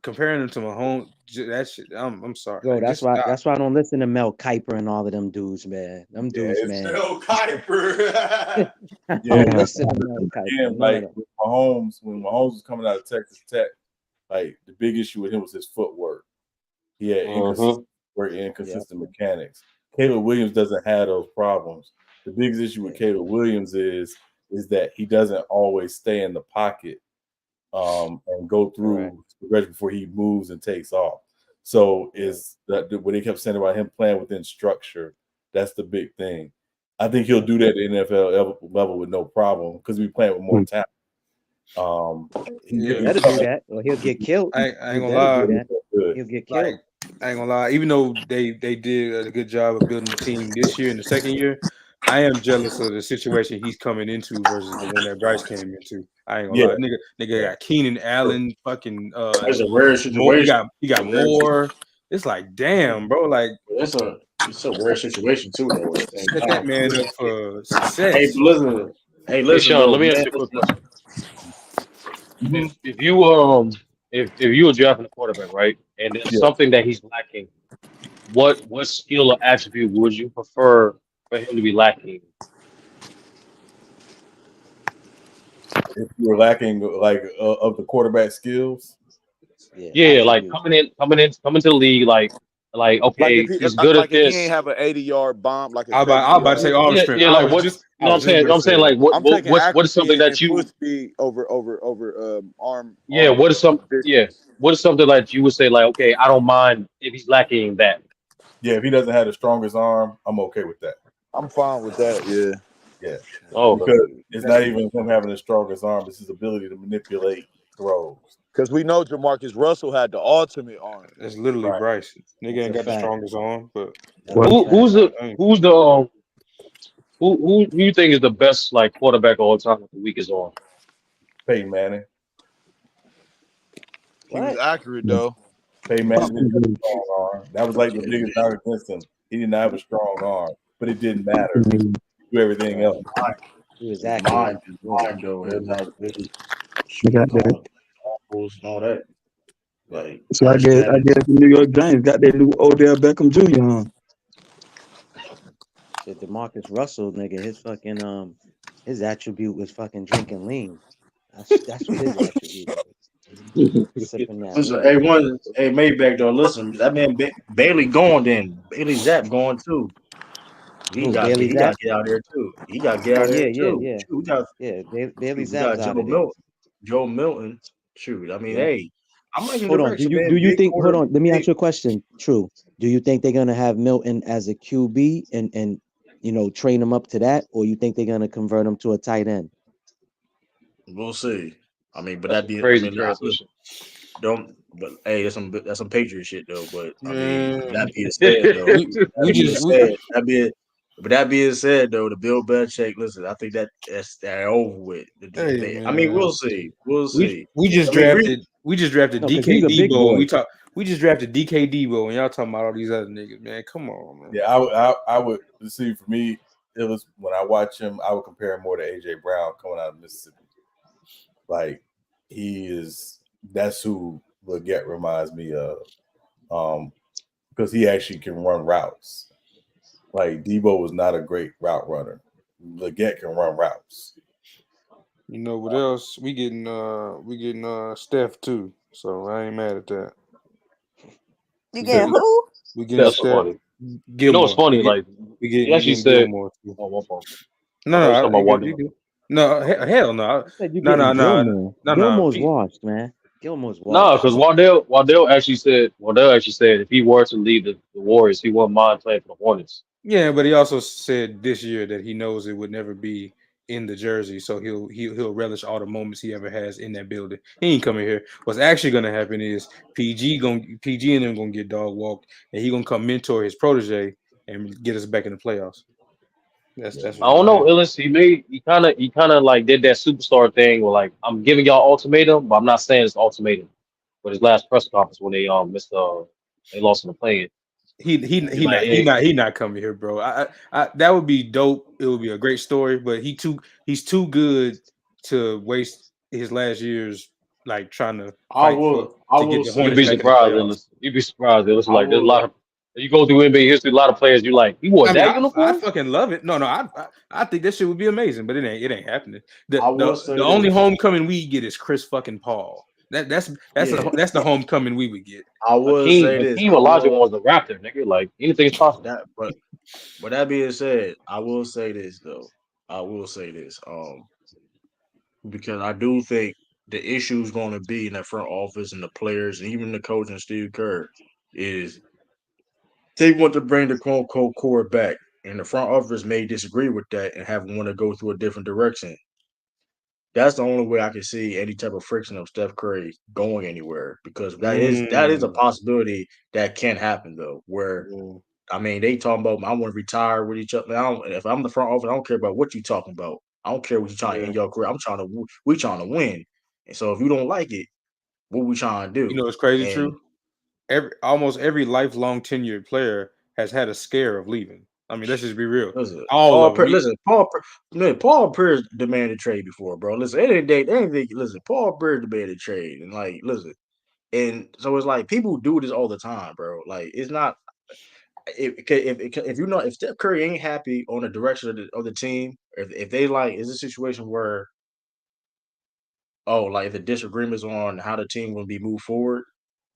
comparing him to Mahomes, that shit, I'm sorry. Bro, Like, that's why I don't listen to Mel Kiper and all of them dudes, man. Them dudes, man. Mel Kiper. I don't listen to Mel Kiper. Again, like with Mahomes, when Mahomes was coming out of Texas Tech, like the big issue with him was his footwork. He had inconsistent mechanics. Caleb Williams doesn't have those problems. The biggest issue with Caleb Williams is that he doesn't always stay in the pocket and go through progression before he moves and takes off. So is that what they kept saying about him playing within structure? That's the big thing. I think he'll do that at the NFL level with no problem because we playing with more talent. He better do that, or he'll get killed. I ain't gonna lie. He'll get killed. Like, I ain't gonna lie. Even though they did a good job of building the team this year in the second year, I am jealous of the situation he's coming into versus the one that Bryce came into. I ain't gonna lie. Nigga got Keenan Allen, fucking. That's a rare situation. He got more. It's like, damn, bro. Like it's a rare situation too, though. Set that man up for success. Hey, listen. Hey, Sean, let me ask you a quick question. If you were drafting a quarterback, right, and there's something that he's lacking, what skill or attribute would you prefer for him to be lacking? If you were lacking like of the quarterback skills, like coming to the league, like okay, he's good at this. If he ain't have an 80-yard bomb, like I'm about to say arm strength. Yeah, like what? I'm saying like what is something that you speed over arm? Yeah, what is something that you would say like, okay, I don't mind if he's lacking that. Yeah, if he doesn't have the strongest arm, I'm okay with that. I'm fine with that. Yeah. Oh, because it's not even him having the strongest arm; it's his ability to manipulate throws. Because we know Jamarcus Russell had the ultimate arm. That's literally Bryce. Nigga ain't got the strongest arm, but who you think is the best like quarterback all time with the weakest arm? Peyton Manning. He was accurate though. Peyton Manning didn't have a strong arm. That was like the biggest knock against him. He didn't have a strong arm, but it didn't matter. Do everything else. He was accurate. Mine though, him not really all that. Like, so I guess the New York Giants got that new Odell Beckham Jr. on. Shit, DeMarcus Russell, nigga, his fucking his attribute was fucking drinking lean. That's what his attribute was. Sipping that Listen, milk. hey, Maybach though. Listen, that man Bailey going. Then Bailey Zapp going too. He Who? got Bailey he got Zapp? to get out there too. He got to get Oh out yeah, there yeah, too. yeah, Shoot, Bailey we Zapp's got out of there. Joe Milton. Shoot, I mean, Yeah. hey, I'm liking Hold on. direction, Do man. you Big think? Hold quarter. on. Let me Big, ask you a question. True. Do you think they're gonna have Milton as a QB and train him up to that, or you think they're gonna convert him to a tight end? we'll see. I mean, but That's that a be. I crazy mean, transition. don't. But hey, that's some Patriot shit though. But I mean, Man, that being said though, we that being just we, said, but that being said though, the Bill Belichick. Listen, I think that's that over with. hey I mean, man, we'll see. We'll we see. we just I mean, drafted we just drafted No, because he's a DK big Debo and boy. we just drafted DK Debo and y'all talking about all these other niggas, man. Come on, man. Yeah, I would see for me, it was when I watch him, I would compare him more to AJ Brown coming out of Mississippi. Like that's who Leggett reminds me of. Because he actually can run routes. Like Debo was not a great route runner. Leggett can run routes. You know what else? We getting Steph too, so I ain't mad at that. You We getting getting who? we getting That's Steph funny. You know what's Gilmore. funny? Like he We actually getting said, Gilmore too. "Oh, one phone." I No, thought you no, was talking about you good, Waddell. you good. No, hell no, You said you're no, getting no, no, Gilmore. no, no. Gilmore's washed, man. Gilmore's No, washed. because Waddell actually said if he were to leave the Warriors, he wouldn't mind playing for the Hornets. Yeah, but he also said this year that he knows it would never be in the jersey, so he'll relish all the moments he ever has in that building. He ain't coming here. What's actually gonna happen is PG and them gonna get dog walked, and he gonna come mentor his protege and get us back in the playoffs. That's what's I don't gonna know, happen. Illis. He kind of like did that superstar thing where like I'm giving y'all ultimatum, but I'm not saying it's ultimatum. But his last press conference when they they lost in the play. He He's like, hey, he not coming here, bro. I that would be dope. It would be a great story, but he's too good to waste his last years like trying to fight I to get will the you'd say Hornets be back in this. the surprised, playoffs. Illis. You'd be surprised, Illis. I Like there's a lot will. of you go through NBA history, a lot of players you like. You wore I mean, that I uniform? fucking love it. No, I think this shit would be amazing, but it ain't happening. I will say The only this. homecoming we get is Chris fucking Paul. Yeah, That's the homecoming we would get. I will Akeem say this. Akeem Olajuwon was a Raptor, nigga. Like anything's possible. That, but that being said, I will say this though. I will say this. Because I do think the issue is going to be in that front office and the players and even the coach and Steve Kerr is they want to bring the quote unquote core back. And the front office may disagree with that and have want to go through a different direction. That's the only way I can see any type of friction of Steph Curry going anywhere because that is a Mm. possibility that can happen though. Where Yeah. I mean, they talking about I want to retire with each other. If I'm the front office, I don't care about what you talking about. I don't care what you trying to Yeah. end your career. We trying to win. And so if you don't like it, what we trying to You do? know, it's crazy And true. Almost every lifelong tenured player has had a scare of leaving. I mean, let's just be real. listen, All of them. Paul Pierce demanded trade before, bro. Listen, at the end of the day, listen, Paul Pierce demanded trade, and like, listen, and so it's like people do this all the time, bro. Like, it's not if you know if Steph Curry ain't happy on the direction of the team, if they like, is a situation where like if the disagreements on how the team will be moved forward,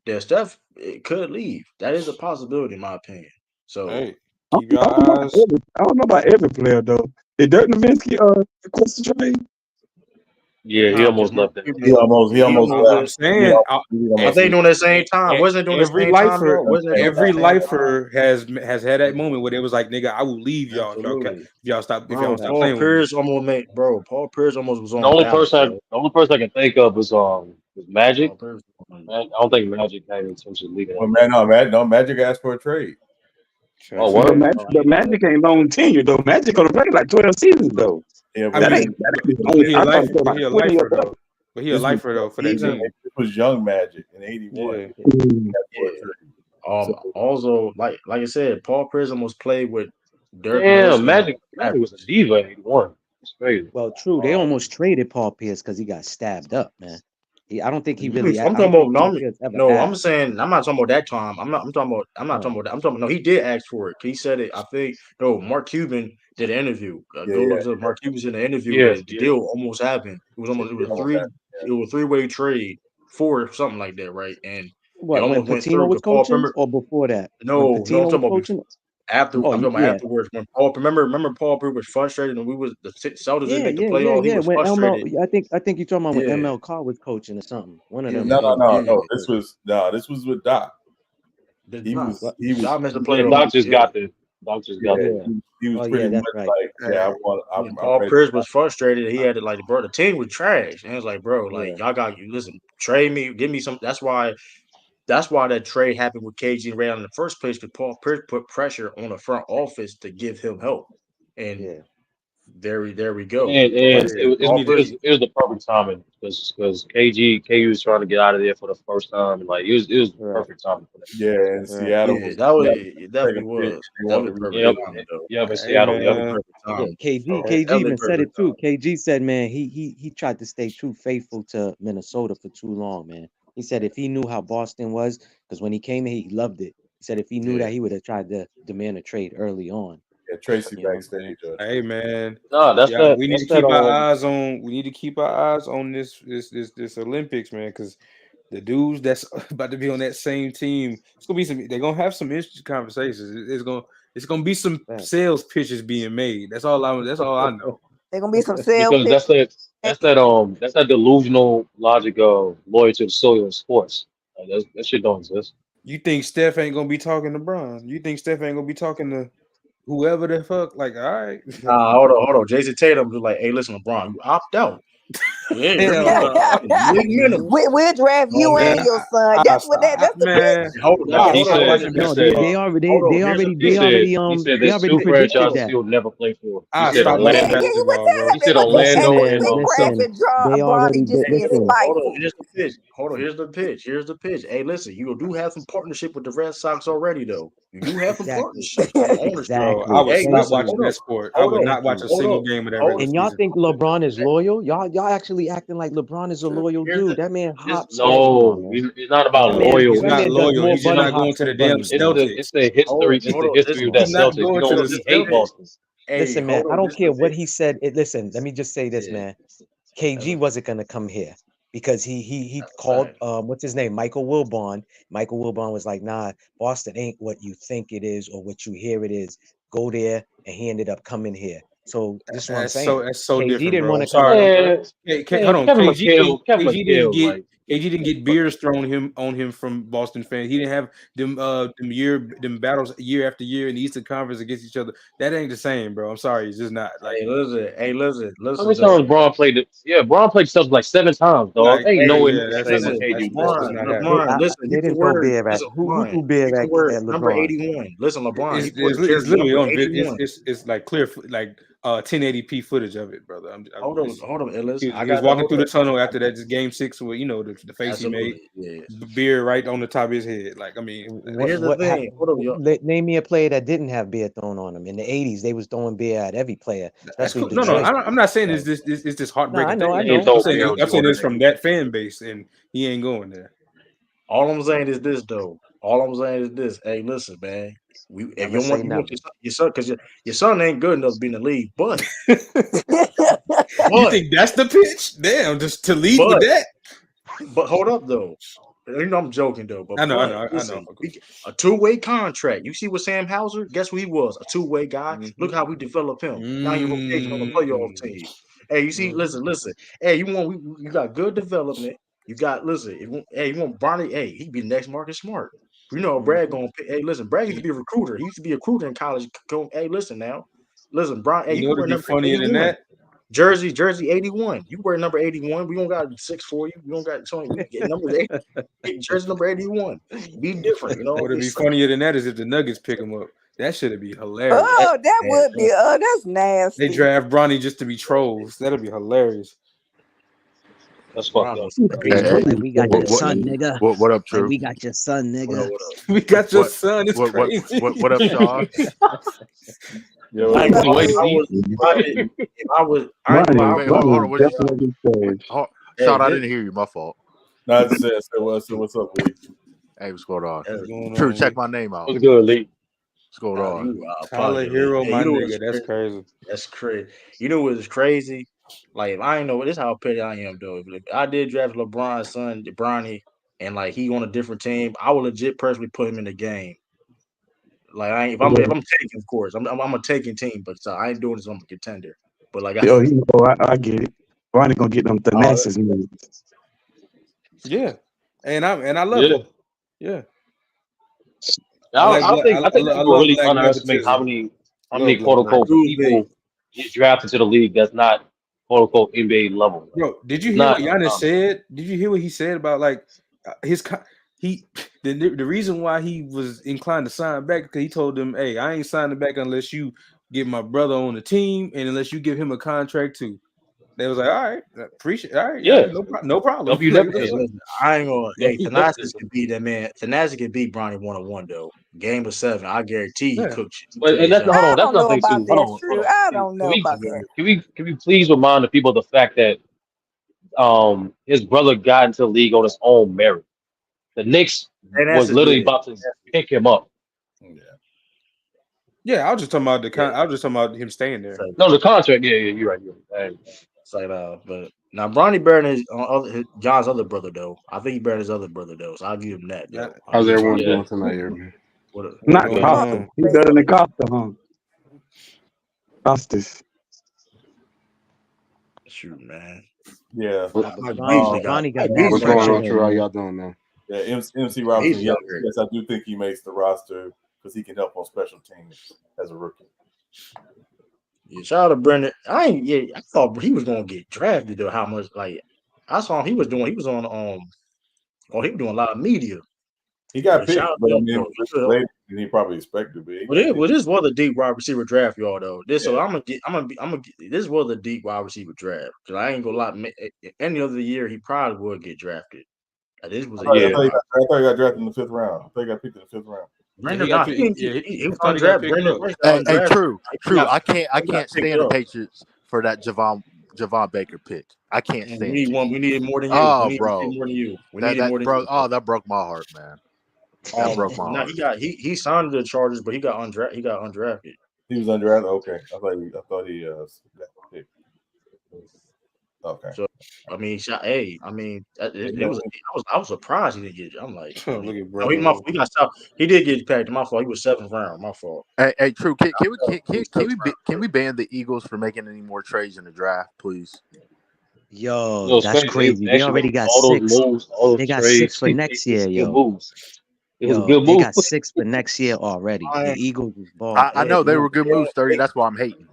then Steph it could leave. That is a possibility, in my opinion. So Hey, keep your eyes. I don't know about every player though. Did Dirk Nowitzki request a trade? Yeah, he nah, because almost Mark left that. He Cuban, almost I'm did. saying I think doing the same time. Wasn't it during the every same time lifer, though? Wasn't it during the every same time? lifer has had that moment where they was like, "Nigga, I will leave y'all Absolutely, if y'all don't bro. stop Paul playing with me." Pierce almost made, bro. Paul Pierce almost was The on only ballot, person bro. the only person I can think of is Magic. Paul Pierce. I don't think Magic had any intention of leaving Well, that man, team. no, Magic asked for a trade. Oh, Shit. But word? Magic, Oh, I but ain't know Magic ain't long tenure though. Magic gonna play like 12 seasons though. Yeah, I but That mean, ain't his but only. he a I thought he lifer, played but like he a 20 or lifer though. But he a this was lifer though for that Even team. this was young Magic in '81. Yeah. better. Asked for a yeah. trade. So Also, like I said, Paul Pierce almost played with Dirk Damn, Nowitzki and Magic was a Mavericks. diva in '81. It's crazy. Well, true. They Um, almost traded Paul Pierce because he got stabbed up, man. I don't think he I'm really. I talking don't about think Paul Pierce ever no. I'm asked. saying I'm not talking about that time. I'm not talking about. I'm not Oh, talking about that. I'm talking. No, he did ask for it. He said it. I think no. Mark Cuban did an interview. yeah, Go look yeah, up. Mark Cuban's in the interview Yeah, that the yeah. deal almost happened. It was yeah, almost. yeah, almost happened. It was a 3-way trade 4 something like that, right? And they What, when almost went Patino through was because Paul. coaching Remember, or before that? When no, I'm Patino talking was about coaching? after. Oh, I'm talking about yeah. afterwards when Paul. Remember Paul Pierce was frustrated and we was the Celtics didn't make the playoff. He was When frustrated. I think you're talking about when Yeah, ML Carr was coaching or something. One of yeah, them. No. This was with Doc. He Doc was missed the Yeah, playoff. Doc just got there. Doc just got there. he was Oh, pretty yeah, that's much right. like, I'm Paul ready. Pierce was frustrated. He had to bro, the team was trash. And it's like, bro, Yeah. y'all got you. Listen, trade me, give me some. That's why that trade happened with KG and Ray in the first place because Paul Pierce put pressure on the front office to give him help. And there we go. And But Paul Pierce, it was the perfect timing because KG was trying to get out of there for the first time, and like it was the perfect timing for that. Yeah, and Seattle yeah, was that was it. Definitely was. That was perfect Yep, timing though. yep, in That Seattle, was yep. perfect Yeah, timing. KG Definitely even said perfect it too. KG said, man, he tried to stay too faithful to Minnesota for too long, man. He said if he knew how Boston was, because when he came here, he loved it. He said if he knew that, he would have tried to demand a trade early on. Yeah, Tracy You know what I'm saying? backstage. Hey man, No, we need to keep our eyes on. We need to keep our eyes on this Olympics, man, because the dudes that's about to be on that same team, it's gonna be some. They're gonna have some interesting conversations. It's gonna be some sales pitches being made. That's all I know. They're gonna be some sale Because pitch. that's that delusional logic of loyal to the soil in sports. Like, that shit don't exist. You think Steph ain't gonna be talking to Bron? You think Steph ain't gonna be talking to whoever the fuck? Like, all right. Hold on. Jason Tatum was like, hey, listen, LeBron, you opt out. Yeah, you're league minimum. We'll draft you and your son. That's the pitch. Hold on. He said They already there's two predicted franchises that. he would never play for. He I said stop watching Orlando. basketball, bro. He said Listen, Orlando man, and listen. They already Bronny just being listen. spiteful. Here's the pitch. Here's the pitch. Hey, listen, you do have some partnership with the Red Sox already, though. You do have some partnerships. Bro, I would stop watching that sport. I would not watch a single game of that regular And y'all season. think LeBron is loyal? Y'all actually acting like LeBron is a loyal dude. That man hops No, everyone, man. it's not about That man, loyal. He's that not man does loyal. more He's just bunny not going hops to the than damn bunnies. It's the history of that He's not Celtics. going to He hate Boston. Listen, man, I don't care what he said. Listen, let me just say this, man. KG wasn't gonna come here because he called what's his name, Michael Wilbon. Michael Wilbon was like, nah, Boston ain't what you think it is or what you hear it is. Go there, and he ended up coming here. So this is what I'm saying. That's so KG different, didn't bro. want I'm to come. sorry. Hold on. Kevin KG didn't McHale, get like KG didn't get beers thrown on him from Boston fans. He didn't have them battles year after year in the Eastern Conference against each other. That ain't the same, bro. I'm sorry. It's just not. Like, Hey, listen. how many times Braun played it? Yeah, Braun played stuff like 7 times, dog. like Ain't nowhere near the that's same just with KG. not happening. LeBron, listen, They you can didn't throw wear beer at who threw beer at number LeBron. 81. Listen, LeBron, he It's put jersey literally number on video. 81. It's like clear, like 1080p footage of it, brother. Hold on, Ellis. He I was got walking through the tunnel after that game 6 with the face he made. Absolutely, yeah. Beer right on the top of his head. Like, I mean, Here's the thing. Hold on, yo. Name me a player that didn't have beer thrown on him. In the 80s, they was throwing beer at every player, that's especially cool. No, Detroit. I'm not saying it's this heartbreaking No, I thing. know. I'm saying it's from that fan base, and he ain't going there. All I'm saying is this, though. All I'm saying is this. Hey, listen, man. If Never you say want never. your son, because your son ain't good enough to be in the league, but You think that's the pitch? Damn, just to lead with that. But hold up, though. You know I'm joking though, but I know. Listen, a two-way contract. You see what Sam Hauser? Guess what he was? A two-way guy. Mm-hmm. Look how we develop him. Now he rotation on the playoff team. Hey, you see? Listen. Hey, you got good development. You got you want Bronny? Hey, he be the next Marcus Smart. You know, Brad gonna pick. Hey, listen, Brad used to be a recruiter. He used to be a recruiter in college. Hey, listen now. Listen, Brian. Hey, You you know wear what'd be number funnier than 81. that? Jersey 81. You wear number 81. We don't got 6 for you. We don't got 20. We get number 8. Jersey number 81. Be different, you know. What would be funnier than that is if the Nuggets pick him up. That should be hilarious. Oh, that would be. That's nasty. They draft Bronny just to be trolls. That'd be hilarious. That's fucked up. Like we got your son, nigga. What up, True? Like we got your son, nigga. We got your son. It's crazy. What up, Shaw? Yo, I Hold on. Sean, I didn't hear you. My fault. No, I just said, what's up, Lee? Hey, what's going on? True, check my name out. What's good, Lee? What's going on? Tyler Hero, my nigga. That's crazy. That's crazy. You know what is crazy? Like if I ain't know this is how petty I am though. If I did draft LeBron's son, Bronny, and like he on a different team, I would legit personally put him in the game. Like if I'm taking, of course, I'm a taking team, but I ain't doing this on a contender. But like I get it. Ronnie gonna get them Thanasis moves. Yeah, and I love Yeah. it. Yeah, I think I people love really black underestimate how nepotism. many Love black quote unquote nepotism. people get drafted to the league that's not quote unquote NBA level. Bro, did you It's hear what not Giannis uncommon. said? Did you hear what he said about like the reason why he was inclined to sign back because he told them, "Hey, I ain't signing back unless you get my brother on the team and unless you give him a contract too." They was like, "All right, appreciate, all right, Yeah. no problem." W Like, Hey, nepotism. listen, I ain't gonna. Hey, W Thanasis nepotism. could beat that man. Thanasis could beat Bronny 1-on-1 though. Game of 7, I guarantee he yeah. cooked you But to and his that's shot. hold I on, that's don't know another thing about too. Hold that, on, hold True. on. I don't know about that. Can we please remind the people of the fact that his brother got into the league on his own merit. The Knicks was Thanasis literally did. about to pick him up. Yeah, I was just talking about Yeah. I was just talking about him staying there. No, the contract. Yeah, you're right. You're right. It's like but now Bronny better than John's other brother though. I think he better than his other brother though. So I'll give him that though. I'll How's give everyone Bronny doing tonight here, man? What's Not going Costa. on? He better than Costa, huh? Costas. Shoot, man. Yeah. Mike Beasley got What's going on, True? How y'all doing, man? Yeah, MC Robinson. He's Yes, younger. yes, I do think he makes the roster because he can help on special teams as a rookie. Yeah, shout out to Brendan. I thought he was gonna get drafted though. How much like I saw him he was on he was doing a lot of media. He got But shout picked, out but to I him mean, it though. was later than he probably expected to be. He got picked. This was a deep wide receiver draft, y'all. Though so Yeah. I'm gonna get this was a deep wide receiver draft because I ain't gonna lie. Any other year he probably would get drafted. This was I a thought, year. I thought he got drafted in the 5th round. I thought he got picked in the 5th round. Brendan, Yeah, he was I thought he got undrafted. picked Brendan up. Rice got Hey, undrafted. true. I can't picked stand the up. Patriots for that Javon Baker pick. I can't And stand it. we needed more than you. Oh, We needed bro, more than you. We that needed more than broke. you. Oh, that broke my heart, man. That broke my Now heart. he signed to the Chargers, but he got undrafted. He was undrafted. Okay, I thought he got picked. Okay. So I mean, I was surprised he didn't get it. I'm like, Look at he brother. got stopped. He did get packed. My fault. He was 7th round. My fault. Hey, true. Can Can we ban the Eagles for making any more trades in the draft, please? Yo, It's that's crazy. crazy. They They actually already went got all those 6. moves, all They those got 6 trades. for next year, Good yo. moves. It was a Yo, good they move. got 6 for next year already. The Eagles is ball. I know they were good moves, 30. That's why I'm hating.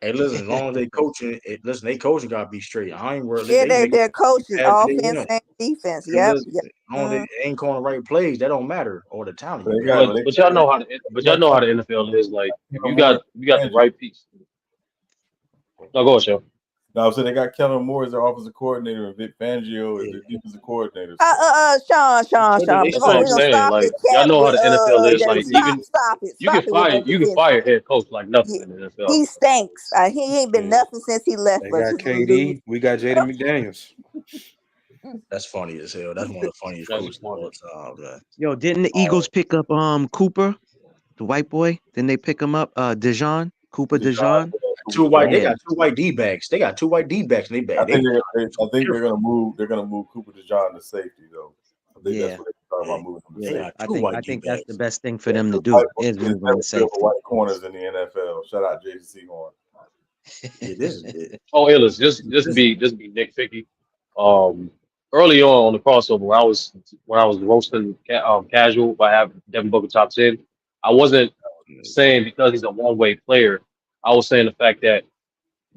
Hey, listen, as long as they coaching, they coaching gotta be straight. I ain't worried. Yeah, They make their coaches, bad they offense win. and defense. And Yep. listen, as long as they ain't calling the right plays, that don't matter. Or the talent you got. But y'all know how the NFL is. Like if you got the right piece. No, go on, Shell. No, so they got Kellen Moore as their offensive coordinator and Vic Fangio as their defensive coordinator. Sean. That's what I'm saying. Like y'all know how the NFL is. Like even Stop it you can with that fire defense. head coach like nothing in the NFL. He stinks. He ain't been nothing since he left. They But got he KD. We got Jaden McDaniels. That's funny as hell. That's one of the funniest coaches of all time, man. Yo, didn't the Eagles pick up Cooper, the white boy? Didn't they pick him up? Cooper Dejan. They got two white D-backs. They got two white D-backs in their back. I think they're gonna move. They're gonna move Cooper DeJean to safety though. I think that's what they're talking about moving him to safety. I think that's the best thing for them to do is move him to safety. White corners in the NFL. Shout out Jason Sehorn. Oh, Illis, just be Nick Ficky. Early on the crossover, when I was roasting casual, I have Devin Booker top 10. I wasn't saying because he's a one-way player. I was saying the fact that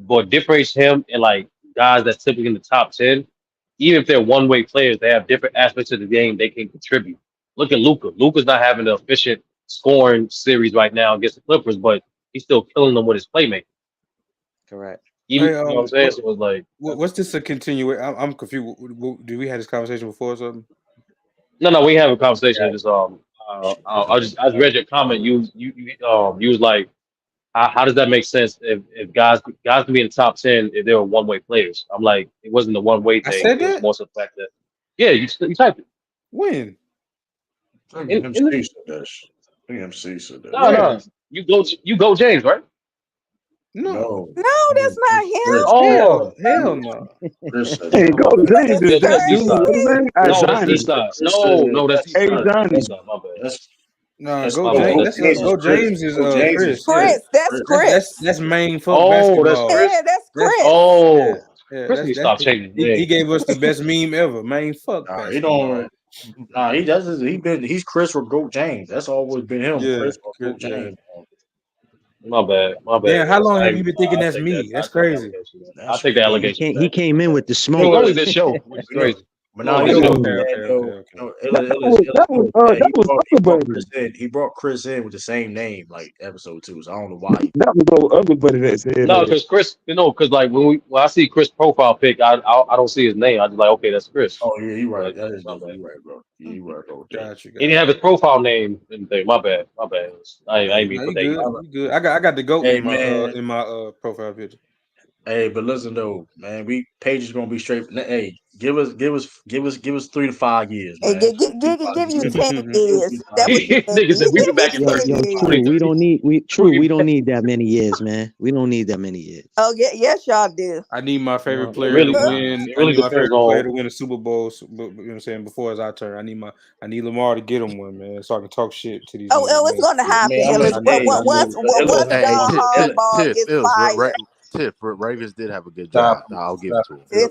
what differentiates him and like guys that's typically in the top 10, even if they're one-way players, they have different aspects of the game they can contribute. Look at Luka. Luka's not having an efficient scoring series right now against the Clippers, but he's still killing them with his playmaking. Correct. Even, you know what I'm saying? So it's like, what's this a continuation? I'm confused. Did we have this conversation before or something? No, we have a conversation. Just I just read your comment. You was like, how does that make sense if guys can be in the top 10 if they were one-way players? I'm like, it wasn't the one-way thing. I said It was that? more so the fact that you typed it. When? MC said that. MC said that. No, you go James, right? No. that's not him. Hell no. Hey, go James Yeah, is that that's dude. What his name? No, that's Johnny. Eastside. No, that's Hey, Eastside. Johnny. Eastside. My bad. No, My bad. That's Go Eastside. James is Chris. Yeah. Chris, that's Chris. That's main folk Oh, that's basketball. Chris. Yeah, that's That's Chris. Oh, Chris that's needs to stop changing his he name. gave us the best meme ever. Main fuck He basketball. don't. Nah, he doesn't. He's Chris or Goat James. That's always been him. Yeah, Chris or Goat yeah. James. My bad. My bad. Damn, how long have I you been thinking that's take me? that. That's I take the crazy. allegation. I take the allegation. He came in with the It's smoke. only this show, which is crazy. But It's now only you this know, show. That was other buddy. He brought Chris in with the same name, like episode 2. So I don't know why. That was the other buddy that said No, that. because Chris, because like when I see Chris profile pic, I don't see his name. I just like, okay, that's Chris. Oh yeah, you right. Like, That is my different. bad. You right, bro. Yeah, you right, bro. Got you. He didn't have his profile name and thing. My bad. My bad. I ain't mean No, to you put that. good. You good. I got the goat Hey in man. my profile picture. Hey, but listen though, man, Page is gonna be straight. Hey, give us 3 to 5 years, Hey, man. give you 10 years. That was Nigga said we be back in Yo, 2030. True. We don't need that many years, man. We don't need that many years. Oh yeah, yes, y'all do. I need my favorite It player to really win. I really need my depends favorite player on. to win a Super Bowl. You know what I'm saying? Before it's our turn, I need Lamar to get him one, man, so I can talk shit to these niggas. It's gonna I happen, mean, Illis. Once Hey, John Harbaugh gets fired. Ravens did have a good job. I'll give it to him.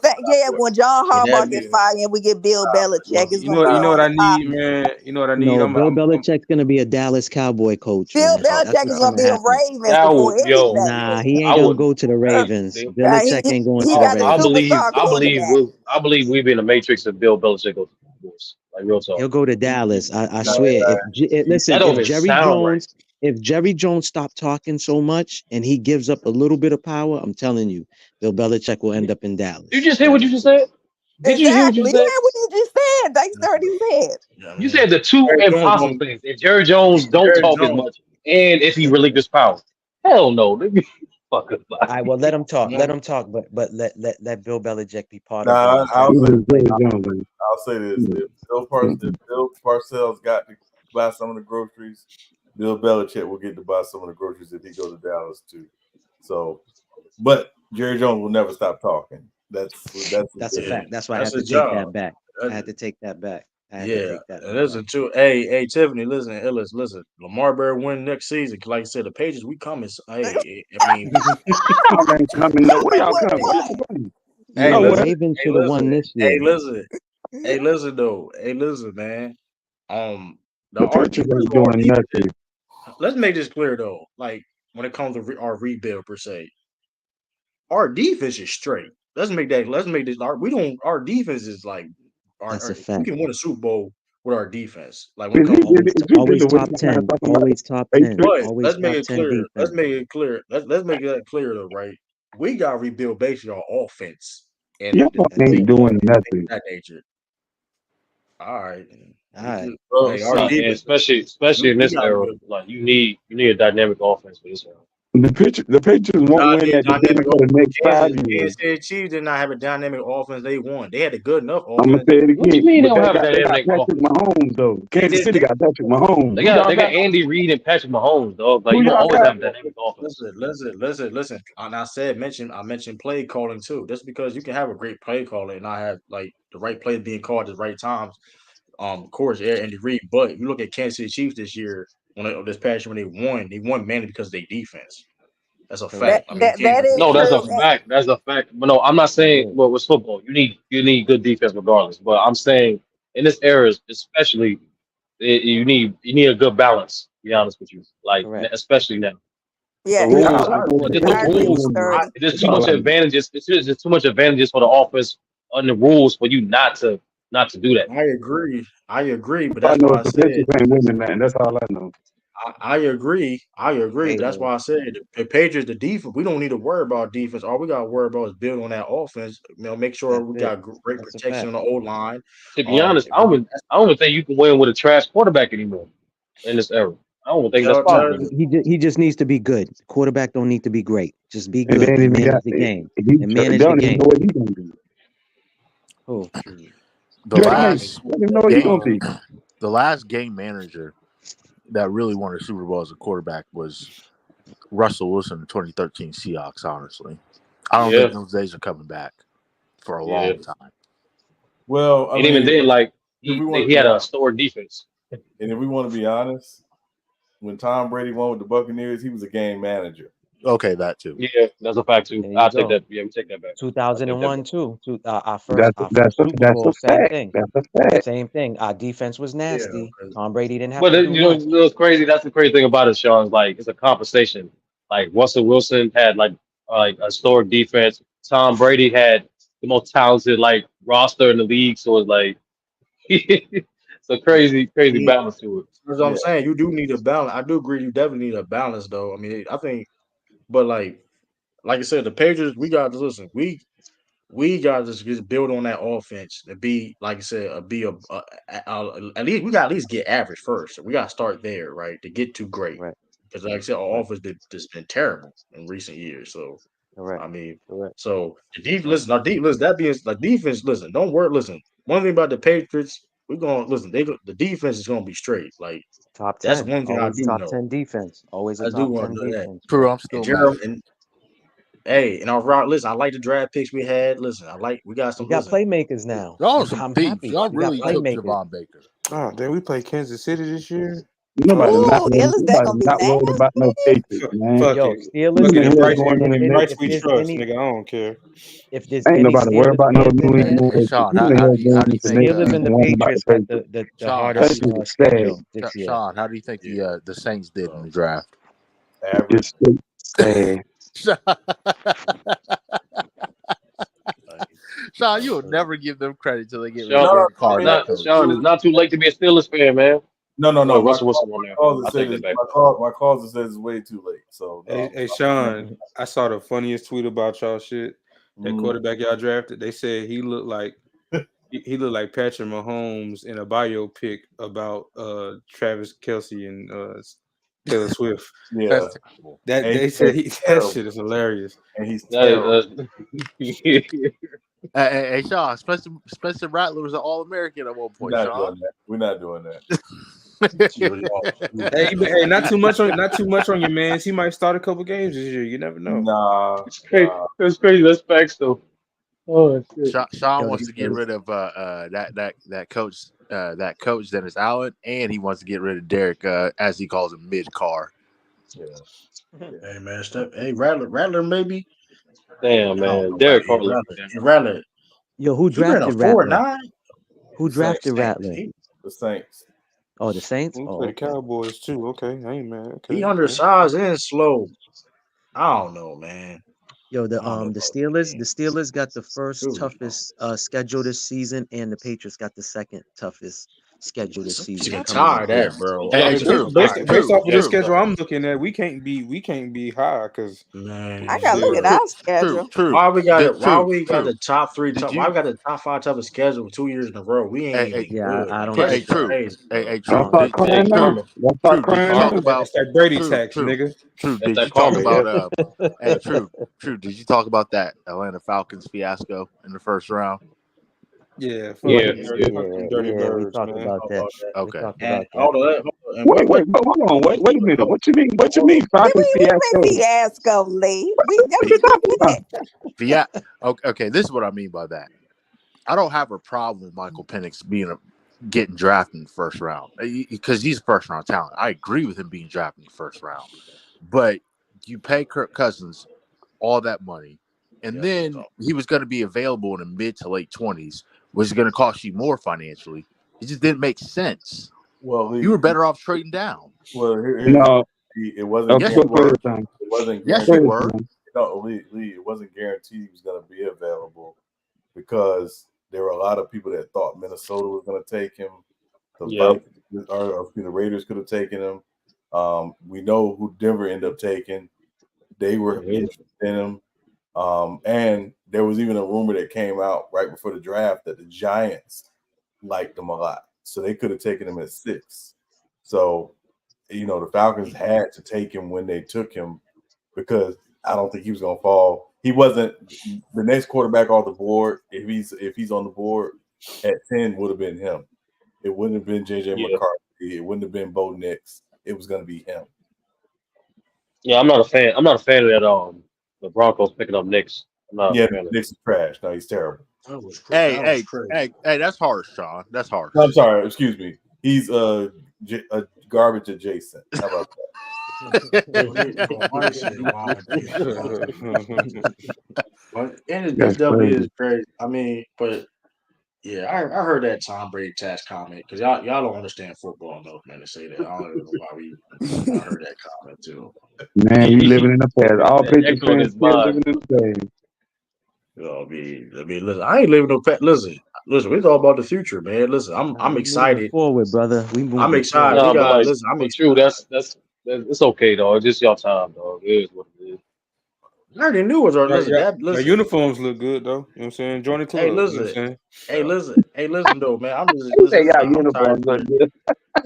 When John Harbaugh gets fired and we get Bill Belichick, it's gonna be You know what I on top. need, man. You know what I need. No, Bill Belichick's gonna be a Dallas Cowboy coach. Bill Man. That's Belichick what's is gonna be gonna the happen. Ravens before anybody. Nah, he ain't gonna go to the Ravens. Belichick ain't going to the got the Ravens. superstar quarterback. I believe we be in the Matrix and Bill Belichick goes to the Cowboys. Like real talk. He'll go to Dallas. I swear. Listen, That don't if even Jerry sound Jones, if Jerry Jones stopped talking so much and he gives up a little bit of power, I'm telling you, Bill Belichick will end up in Dallas. You just hear what you just said? Did you hear what you Exactly. said? Yeah, what you just said. Thanks, 30 said. You said the two impossible things. If Jerry Jones don't talk as much, and if he relinquishes power. Hell no. Nigga. Fuck us. All right, well, let him talk. Let him talk, but let Bill Belichick be part Nah, of I'll the say this: if Bill Parcells got to buy some of the groceries, Bill Belichick will get to buy some of the groceries if he goes to Dallas too. So, but Jerry Jones will never stop talking. That's a fact. That's why I That's had to his take job. that back. I had to take that back. Listen to hey Tiffany, listen, listen. Lamar better win next season. Like I said, the Pages we coming. Hey, I mean, Y'all ain't coming. No, where y'all coming? Where y'all coming? hey, Yo, listen, Ravens should have won this year. Hey, listen though. Hey, listen, man. The Patriots ain't doing nothing. Let's make this clear though. Like when it comes to our rebuild per se, our defense is straight. Let's make this. Our defense is like. That's a We fact. can win a Super Bowl with our defense. Like when it comes always top 10. Always top 10. But Always let's top make it 10 clear. defense. Let's make it clear. Let's make that clear though, right? We got to rebuild based on our offense and Y'all ain't doing nothing. that nature. All right. And especially in this era, like you need a dynamic offense for this era. The Patriots won't win that division for the next 5 years. Kansas City Chiefs did not have a dynamic offense. They won. They had a good enough I'm offense. gonna say it again. What you mean they don't But have a they got dynamic Patrick offense? Mahomes though. Kansas City got Patrick Mahomes. They got Andy Reid and Patrick Mahomes, dog. Like Who you don't y'all always got? have a dynamic offense. Listen. And I mentioned play calling too. That's because you can have a great play caller and not have like the right play being called at the right times. Of course, Andy Reid. But you look at Kansas City Chiefs this year, this past year when they won mainly because of their defense. That's a fact. That is No, that's a true. fact. That's a fact. But no, I'm not saying well with football. You need good defense regardless. But I'm saying in this era, especially, you need a good balance. To be honest with you, like especially now. Yeah, The rules. There's too much advantages. There's too much advantages for the offense on the rules for you not to do that. I agree. But I that's know why I the said Patriots ain't winning, man. That's all I know. I agree. But that's why I said the Patriots, the defense, we don't need to worry about defense. All we got to worry about is building on that offense. Make sure we got great protection on the O line. To be honest, I don't even think you can win with a trash quarterback anymore in this era. I don't think that's possible. He just needs to be good. Quarterback don't need to be great. Just be And good. they ain't And even manage got the game. they And manage the don't even game. know what he's gonna do. Oh, The last game manager that really won a Super Bowl as a quarterback was Russell Wilson, the 2013 Seahawks. Honestly, I don't Yeah, think those days are coming back for a yeah. long time. Well, I And even mean, then, like if we want he to be had a honest, historic defense. and if we want to be honest, when Tom Brady won with the Buccaneers, he was a game manager. Okay, that too. Yeah, that's a fact too. There you I'll take go. that. Yeah, we take that back. I'll take that 2001 back. too. Our That's first Super that's a Bowl, same fact. thing. That's a fact. Same thing. Our defense was Yeah, nasty. Tom Brady didn't have But to do much. you know what's crazy? That's the crazy thing about it, Sean. Is like it's a compensation. Like Russell Wilson had like a historic defense. Tom Brady had the most talented like roster in the league. So it's like it's a crazy yeah. balance to it. That's what I'm saying. You do need a balance. I do agree. You definitely need a balance, though. I mean, I think, but like I said, the Patriots. We got to listen. We got to just build on that offense and be, like I said, at least we got to at least get average first. We got to start there, right, to get to great. Right. Because, like I said, our Right. offense just been terrible in recent years. So, Correct. I mean, Correct. so the defense. Listen, our listen. That being like defense. Listen, don't worry. Listen, one thing about the Patriots, we're going to listen. The defense is going to be straight. Like Top that's 10. one thing I Always do top know. 10 defense. Always a I do top want 10 to know that. defense, True, bro. I'm And still mad. Gerald and hey, and our route. Listen, I like the draft picks we had. Listen, we got We some. got Listen, playmakers now. Y'all are some I'm thieves. happy. Y'all We got really took playmakers. Javon Baker. Oh, then we play Kansas City this year. Nobody not Ooh, worried. Illis, that Nobody gonna be not worried about no nasty. Patriots, man. Fuck Yo, it. Steelers. Fuck it. New If England Bryce, going in the if next. Bryce we If there's trust, any nigga, I don't care. if there's Ain't any nobody worried Steelers about no fans in New here, England. Hey, Sean, Who the hell how going do you into the think next Steelers and season the worrying about the Patriots got Patriots? the Sean? How do hardest you Patriots sad. schedule this year. Sean? How do you think yeah, the Saints did in the draft? Average. It's sad. Sean, you will never give them credit till they get rid of Sean, no, Derek I Carr, mean, that not coach. Sean. It's not too late to be a Steelers fan, man. no. Oh, My Russell Wilson on there. closet I'll take says that back. my closet says it's way too late. So no. Hey, Sean, I saw the funniest tweet about y'all shit. That quarterback y'all drafted, they said he looked like Patrick Mahomes in a biopic about Travis Kelce and Taylor Swift. Yeah, That's terrible. That and they said that shit is hilarious. and he's That terrible. Hey, Sean, Spencer Rattler was an All-American at one We're point, not Sean. doing that. We're not doing that. Hey, not too much on your man. He might start a couple games this year. You never know. Nah, it's crazy. That's crazy. That's facts though. Oh shit. Sean Yo, wants to get rid of that coach Dennis Allen, and he wants to get rid of Derek, as he calls him, mid-car. Yeah. hey man, hey Rattler maybe. Damn I don't man, know Derek about Carr. Rattler. Yo, who He ran a drafted Rattler? 4.9. Who drafted Rattler? The Saints. Oh, the Saints? We Oh, play the okay. Cowboys too. Okay, I ain't mad. Okay, He undersized and slow. I don't know, man. Yo, the I don't know about Steelers got the first Dude, toughest schedule this season, and the Patriots got the second toughest schedule this season. get Coming tired up of here. that, bro. Hey, I'm true. based off of this True. schedule I'm looking at, we can't be high because Man, I gotta look at our schedule. True. why we got it? Why True. we got the top three? Did Why you? we got the top 5 toughest schedule 2 years in a row? We ain't even Yeah, good. I Like don't that's Hey, get that. true. crazy. Hey, Y'all true. start crying That's now. karma. Y'all start True. Did you crying talk now. about it's that Brady true? tax, True. nigga. True. That's Did you that talk karma. about Yeah. Hey, true. Did you talk about that Atlanta Falcons fiasco in the first round? Yeah, fuck Yeah. them Yeah. dirty Yeah, we birds, talked man. about that. We Okay. talked And about that. all of that. And Wait, hold on. Wait a minute. What you mean? What you mean? Did Falcons we fiasco? say fiasco, Lee? What you talking about? Okay. This is what I mean by that. I don't have a problem with Michael Penix getting drafted in the first round because he's a first round talent. I agree with him being drafted in the first round, but you pay Kirk Cousins all that money, and then he was going to be available in the mid to late 20s, which is going to cost you more financially. It just didn't make sense. Well, You were better off trading down. Well, here's No. it wasn't. Yes, you were. It wasn't Yes, guaranteed. you were. No, Lee, it wasn't guaranteed he was going to be available because there were a lot of people that thought Minnesota was going to take him. The Vikings or the Raiders could have taken him. We know who Denver ended up taking. They were interested in him. And there was even a rumor that came out right before the draft that the Giants liked him a lot. So they could have taken him at 6. So, the Falcons had to take him when they took him because I don't think he was going to fall. He wasn't the next quarterback off the board. If he's on the board at 10 would have been him. It wouldn't have been JJ McCarthy. It wouldn't have been Bo Nix. It was going to be him. Yeah, I'm not a fan. I'm not a fan of that. The Broncos picking up Knicks. I'm not a Yeah, fan of Nick's trash. No, he's terrible. That was Hey, that was hey, crazy. hey, that's harsh, Sean. That's harsh. I'm sorry. Excuse me. He's garbage adjacent. How about But That's it definitely crazy. is crazy. I mean, but yeah, I heard that Tom Brady tax comment because y'all don't understand football enough, man, to say that. I don't even know why we. I heard that comment too. Man, we living in the past. All Patriots echoing fans his still mind. living in the past. You know, I mean, listen, I ain't living no pet. Listen, we're all about the future, man. Listen, I'm We moving excited. forward, brother. We I'm moving excited. forward. We No, but got like, listen. I'm but excited. true. That's it's okay though. It's just your time, dog. It is what it is. I already knew it was. Listen, Yeah, that your listen. uniforms look good though. You know what I'm saying? Join the club. Hey, You know what I'm listen. saying? Hey, listen though, man. I'm just They listen. got I'm tired. uniforms look good.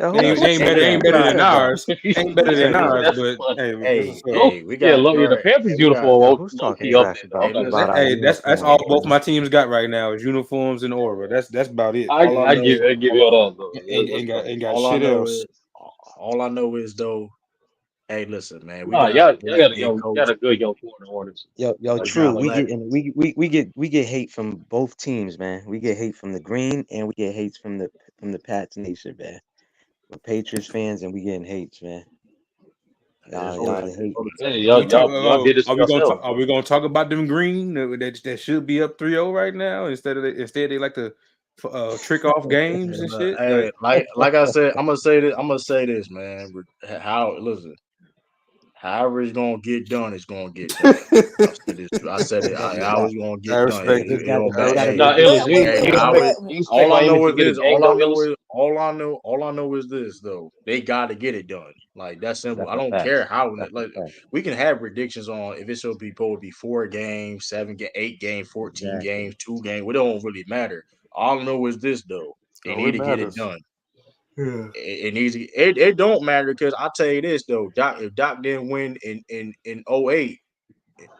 Ain't, ain't Hey, better listen, ain't we better got. than ours. Ain't better than Hey, listen. ours, That's but funny. hey, that's Hey, what's up. Low, hey, we yeah, got. low. All The right. Hey, Panthers we got. uniform Who's low talking key up trash there, though. Hey, I'm not listen. gonna about lie. our Hey, that's uniforms, all both bro? my teams got right now is uniforms and aura. That's about it. I All I I know, give you all that though. Let's go. ain't got All I shit know else. is. All I know is though. Hey, listen, man. We Nah, got a y'all black got a head young, got coach. a good young core in the Hornets. Yo, We true. got a We black. get and we get hate from both teams, man. We get hate from the Green and we get hates from the Pats Nation, man. We're Patriots fans and we getting hates, man. Y'all the hating. Hey, We talk. y'all did this to yourselves, Are bro. we gonna talk about them green that should be up 3-0 right now instead they like to trick off games and shit? Hey, like I said, I'm gonna say this. I'm gonna say this, man. How listen. However it's gonna get done, it's gonna get done. I said this. I said it. That's a How fact. it's gonna I get done. respect it. It's It got don't I matter. it's got to Hey, be Nah, it's got Illis, to you be hey, you done. how expect it? you expect All I Miami know to is get a this. game though, Illis? All I know is this though. They got to get it done. Like that's simple. That's I a don't fact. care how. That's a Like fact. we can have predictions on if it's supposed to be 4 games, 7 game, 8 game, 14 games, Exactly. 2 games. It don't really matter. All I know is this though. They Oh, need it to get it matters. done. It needs to, it don't matter because I tell you this though, if Doc didn't win in '08,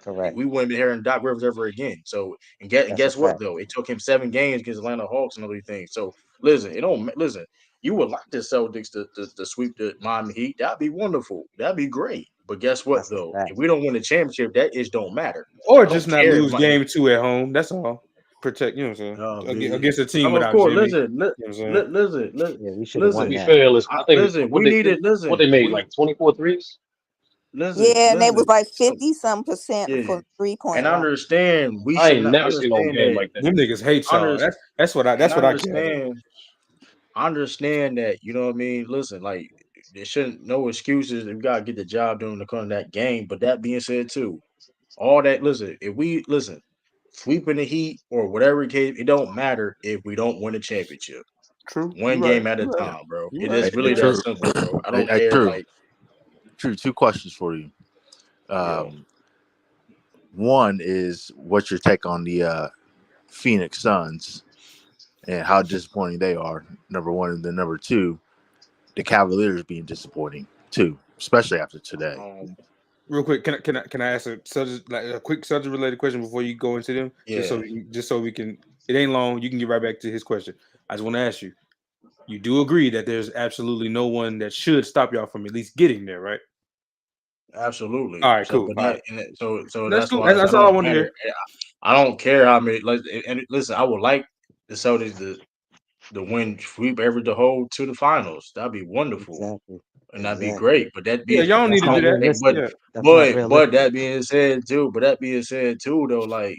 Correct. we wouldn't be hearing Doc Rivers ever again. So and That's a guess what fact. though? It took him 7 games against Atlanta Hawks and other things. So listen, it don't listen. You would like the Celtics to sweep the Miami Heat. That'd be wonderful. That'd be great. But guess what That's a though? fact. If we don't win the championship, that is don't matter. Or I don't just not care if lose my game 2 at home. That's all. Protect, you know what I'm saying? be Against a team of without course. Jimmy. Listen, You know what I'm saying? Yeah, we should have To won listen, be that. fair, Illis, I think listen. what We needed what listen. they made We like 24 threes. Yeah, and they was listen. like So 50-some% yeah, for 3-point and I line. understand we I should ain't not never seen no understand game that. like that. Them niggas hate Under, y'all. That's what and I I gathered. understand that. You know what I mean. Listen, like there shouldn't no excuses. We gotta get the job done to come to that game. But that being said, too, all that listen. If we listen, sweeping the Heat or whatever case, it don't matter if we don't win a championship. True. You One right. game at a You right. time, bro. You It right. Hey, is You really that right. true. simple, bro. I don't Hey, care. true. Like, True. Two questions for you. yo, One is what's your take on the Phoenix Suns and how disappointing they are? Number one, and then number two, the Cavaliers being disappointing too, especially after today. Real quick, can I ask a quick subject related question before you go into them? yeah, Just so we can. It ain't long. You can get right back to his question. I just want to ask you. You do agree that there's absolutely no one that should stop y'all from at least getting there, right? absolutely. All right, So, cool. but All right, that so that's that's cool. why I That's all I don't wanted to matter. hear. I don't care how many. Like, and listen, I would like the Celtics to win sweep every the whole to the finals. That'd be wonderful. Exactly. And that'd be Exactly. great. But that Yeah, being, y'all don't That's need I to do not don't. that. realistic. But Yeah, That's not realistic. that being said too, though, like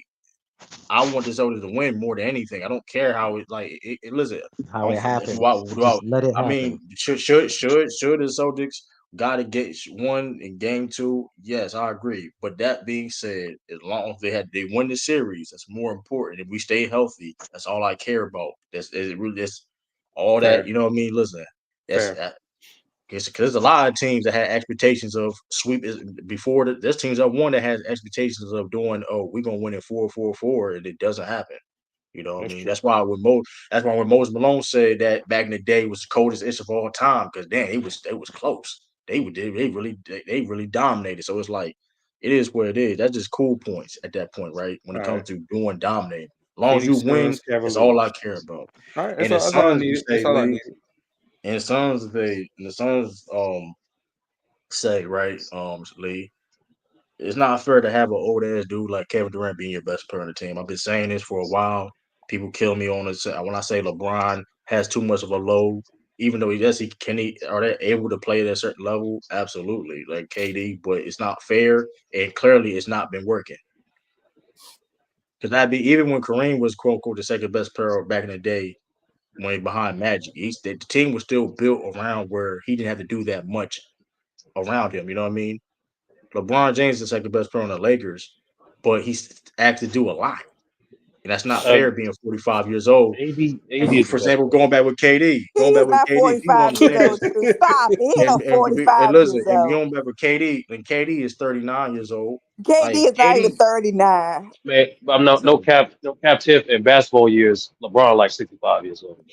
I want the Celtics to win more than anything. I don't care how it like. Listen, How don't it do I, happens. do I? Just let it I happen. mean, should the Celtics got to get one in game 2? Yes, I agree. But that being said, as long as they win the series, that's more important. If we stay healthy, that's all I care about. That's all that fair, you know what I mean. Listen, that's fair. because there's a lot of teams that had expectations of sweep before. There's teams that won that has expectations of doing. Oh, we're gonna win in 4-4-4, and it doesn't happen. You know what I That's mean? true. That's why when Moses Malone said that back in the day was the coldest inch of all time because damn, it was close. They really dominated. So it's like it is what it is. That's just cool points at that point, right? When All it right. comes to doing dominating. As long as you Phoenix win, Suns, that's all I Cavaliers. care about. All right, And the that's all I Suns, you needed. That's say, all I Lee, needed. and the Suns say, right, Lee, it's not fair to have an old ass dude like Kevin Durant being your best player on the team. I've been saying this for a while. People kill me on this when I say LeBron has too much of a load. Even though are they able to play at a certain level? Absolutely, like KD, but it's not fair, and clearly it's not been working. Because that'd be even when Kareem was quote unquote the second best player back in the day when he behind Magic, the team was still built around where he didn't have to do that much around him. You know what I mean? LeBron James is the second best player on the Lakers, but he's asked to do a lot. And that's not fair being 45 years old. AD And is the for best example, player. going back with KD, He is not people 45 years understand old. this. Too. Stop. He ain't no And 45 listen, years and old. going back with KD, and KD is 39 years old. KD Like is not even KD, 39. Man, I'm no cap tip in basketball years. LeBron like 65 years old.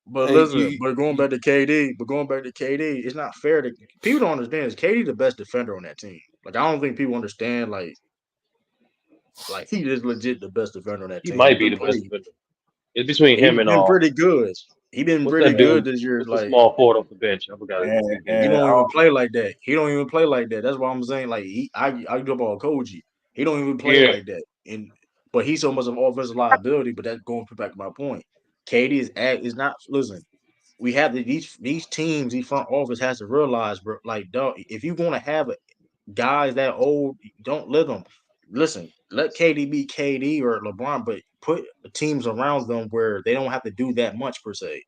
but Hey, listen, but going back to KD, it's not fair to people don't understand is KD the best defender on that team. Like I don't think people understand like he is legit the best defender on that He team. He might be been the best pretty defender. It's between He's him and been pretty good. He been what's pretty that good dude? this year. What's the Like small forward off the bench? I forgot And, his he name. and don't I even play like that. He don't even play like that. That's why I'm saying like I jump on Koji. He don't even play Yeah, like that. And but he's so much of an offensive liability. But that's going back to my point. KD is not. Listen, we have these teams. These front office has to realize, bro. Like, dog, if you're gonna have guys that old, don't let them. Listen, let KD be KD or LeBron, but put teams around them where they don't have to do that much per se.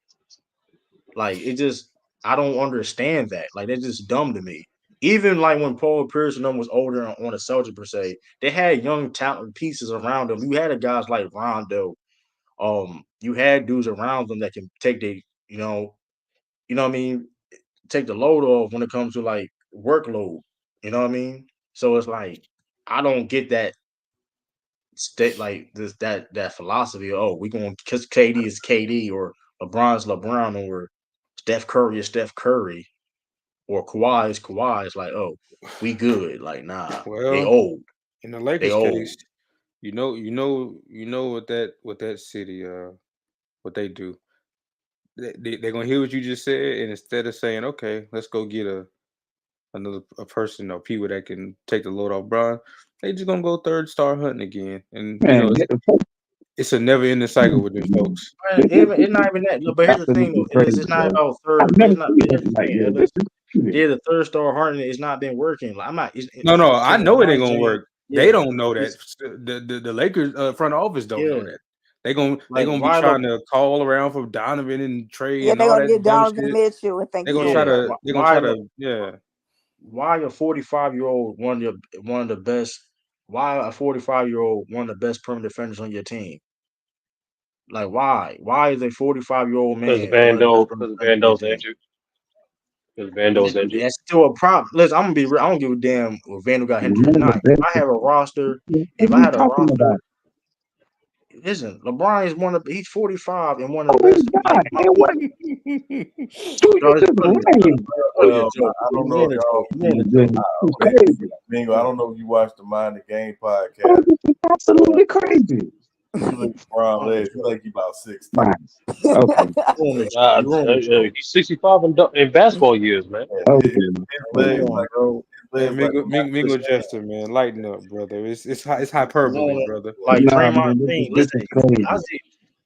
Like it just, I don't understand that. Like that's just dumb to me. Even like when Paul Pierce and them was older on the Celtics per se, they had young talent pieces around them. You had a guys like Rondo. You had dudes around them that can take what I mean, take the load off when it comes to like workload. You know what I mean? So it's like I don't get that state like this that philosophy of, oh, we going because KD is KD or LeBron's LeBron or Steph Curry is Steph Curry or Kawhi is Kawhi. It's like, oh, we good. Like, nah, they well, old. in the They Lakers old. case, what that city, what they do. They're gonna hear what you just said, and instead of saying, "Okay, let's go get a person or people that can take the load off Bron," they just gonna go third star hunting again, and Man, it's a never ending cycle with them folks. Man, it's not even that. But here's the thing, though, Ellis. It's not about third. I've never It's not. seen Here's the nothing like thing, this. Ellis. Yeah, the third star hardening has not been working. Like, I'm not. No, I know it ain't I'm gonna saying, work. They yeah, don't know that. it's The Lakers front office don't know yeah. that. They gonna be Why trying to call around for Donovan and Trey Yeah, and they're all gonna that get dumb Donovan shit. Mitchell and think They're he gonna gonna try Yeah, work. to. They're gonna why try the to. Yeah. why a 45-year-old one of the best? Why a 45-year-old one of the best perimeter defenders on your team? Like why? Why is a 45-year-old because man one of the best perimeter defenders on your Vando's team? injured. Because Vando's injured. That's still a problem. Listen, I'm gonna be real. I don't give a damn if Vandal got injured or not. If I have a roster, What if are I you had a talking roster, about? listen, LeBron is he's 45 and one of Oh the my best. God! Like, And what 2 no, years it's in a really, rain. really a well, joke. I don't It know if ain't a y'all. joke. It ain't a joke. It's Hey, crazy. Mingo, I don't know if you watched the Mind the Game Oh, podcast. this is absolutely crazy. You look at Brown On the legs. He joke. like he about 6'2". Right. Okay. You on the joke. God, You on the joke. he's 65 in basketball years, man. Yeah, Okay. his Come legs Okay. on, like bro. his Man, legs like a Mingo mattress. Jester, man, lighten up, brother. It's Come hyperbole, on. brother. Like Nah, Draymond man, Green. this Listen, is crazy.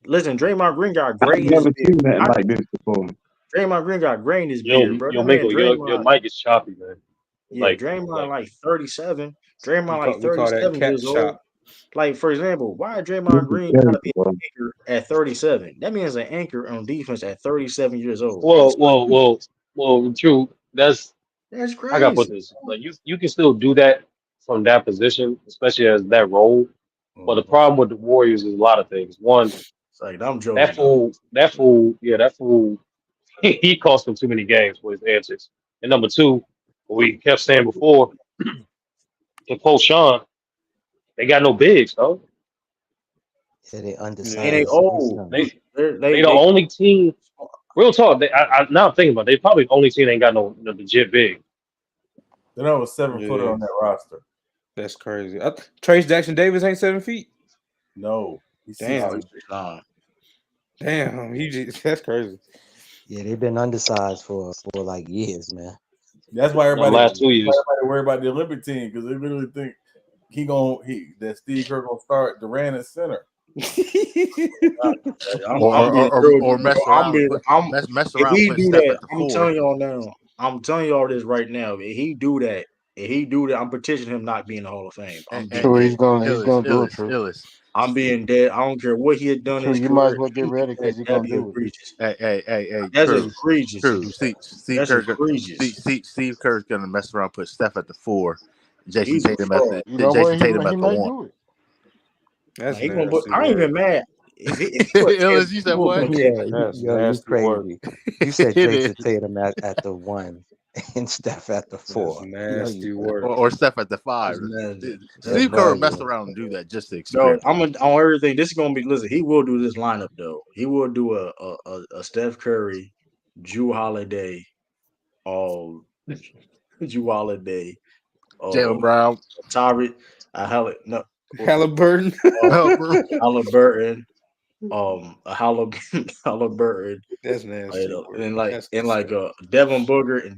listen. Draymond Green got I've gray in his never beard. seen nothing like this before. Draymond Green got gray in his beard, bro. Yo, That man, Mingo, your Draymond. mic is choppy, man. Yeah, Like, Draymond like like 37. Draymond like We call that 37 cat years old. chop. Like, for example, why This Draymond is Green crazy, gotta be bro. an anchor at 37? That means an anchor on defense at 37 years old. well, That's well, crazy. well, well, true. That's I gotta put crazy. this. Like, you can still do that from that position, especially as that role. But the Mhm. problem with the Warriors is a lot of things. One, It's like I'm joking though. that fool, he cost them too many games with his antics. And number two, what we kept saying before, to post Sean, they got no bigs, though. Yeah, they And they undersized old. themselves. They the They only team. Real talk. Now I'm thinking about it, they probably the only team that ain't got no legit big. They know a 7-footer Yeah, on that roster. that's crazy. Trace Jackson Davis ain't 7 feet. No, he's no, 6'2". Damn, he's 6'9". that's crazy. Yeah, they've been undersized for like years, man. That's why The last 2 years. worry about the Olympic team because they really think that Steve Kerr gonna start Durant at center. I'm being real. Or mess around and put mess If around he put do Steph that, at the I'm 4. telling y'all now. I'm telling y'all this right now. If he do that, I'm petitioning him not being in the Hall of Fame. I'm being True, dead. he's gonna do it. True. I'm being dead. I don't care what he had done in True, his you might as career. well get ready because he's That'd gonna be do it. egregious. Hey, That's true. egregious. True. To do that. Steve That's Kerr egregious. Steve Kerr's gonna mess around, put Steph at the 4, Jason He's a Tatum fraud. You know what? Tatum He at the might 1. do it. That's He gonna put. nasty I ain't work. even mad. If he put Illis, you said what? That's Yo, you nasty work. crazy. You said It Jason is. Tatum at the 1 and Steph at the That's 4. You know you nasty crazy. work. Or Steph at the 5. That's nasty. That's Steve Kerr would nasty. mess around and do that just to No, experiment. I'm on everything. This is gonna be. Listen, he will do this lineup though. He will do a Steph Curry, Drew Holiday, Drew Holiday, Jalen Brown. Tyree, no, Halliburton. Halliburton, Halliburton, That's nasty work. That's Devin Booker and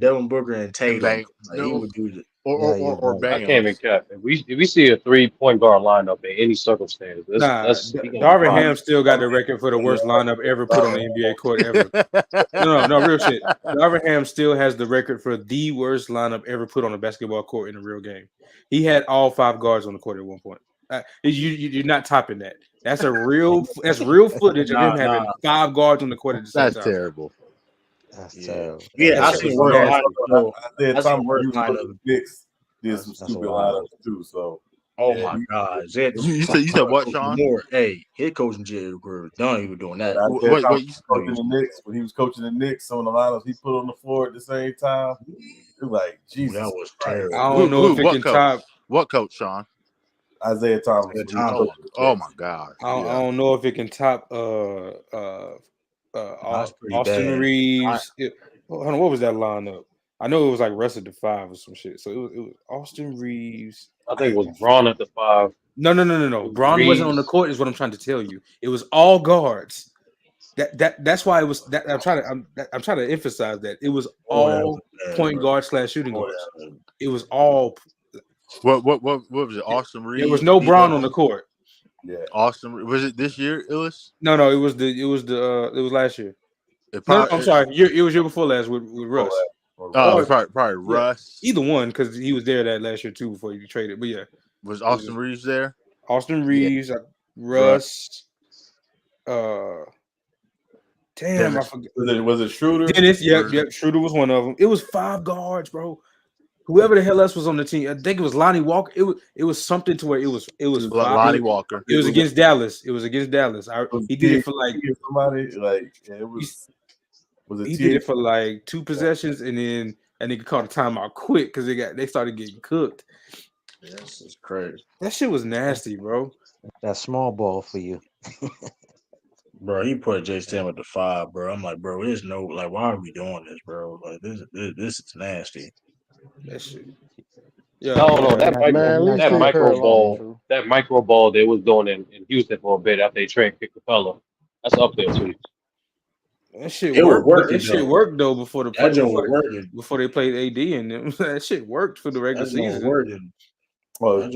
Tatum. Bang. Like, he would do Or I Bam. can't even cap. If we see a 3-point guard lineup in any circumstance, that's he gonna be Darvin fine. Ham still got the record for the worst lineup ever put on the NBA court ever. No, real shit. Darvin Ham still has the record for the worst lineup ever put on a basketball court in a real game. He had all 5 guards on the court at one point. You're not topping that. That's real footage of him having 5 guards on the court at the same That's time. terrible. That's terrible. Yeah, I seen worse lineup. I That's said the worst Tom lineup. Knicks did some stupid lineups too. So Oh my God, You said what, Sean? More. Hey, his coaching career was done. He was doing that. Wait, coaching the Knicks when he was coaching the Knicks, some of the lineups he put on the floor at the same time. It was like Jesus. That was Christ. terrible. I don't know if it can top. What coach, Sean? Isaiah Thomas. Oh my God. I don't know if it can top Austin bad. Reeves. Hold on, what was that lineup? I know it was like Russ at the 5 or some shit. So it was Austin Reeves. I think it was Braun at the 5. No. Braun wasn't on the court, is what I'm trying to tell you. It was all guards. That's why it was that I'm trying to emphasize that it was all point guard / shooting guards. It was all. What was it? Austin Reeves. There was no Braun on the court. Yeah. Austin, was it this year, Illis? No, it was last year. I'm sorry. It was year before last with Russ. Probably Russ. Either one, because he was there that last year too before you traded. But yeah, was Austin Reeves there? Austin Reeves, Russ. Damn, I forget. Was it Schroeder? Dennis, yep. Schroeder was one of them. It was 5 guards, bro. Whoever the hell else was on the team, I think it was Lonnie Walker. It was something to where it was Lonnie Walker. It was against Dallas. He did it for like somebody like it was. He did it for like 2 possessions, and then and they called a timeout quick because they started getting cooked. Yeah, this is crazy. That shit was nasty, bro. That small ball for you. Bro, he put Jason at the 5, bro. I'm like, bro, there's no like, why are we doing this, bro? Like, this is nasty. That shit. Yeah, I don't know that micro ball they was doing in Houston for a bit after they traded Capella. That's up there too. That shit worked. That shit worked though before they played AD, and that shit worked for the regular season. Well,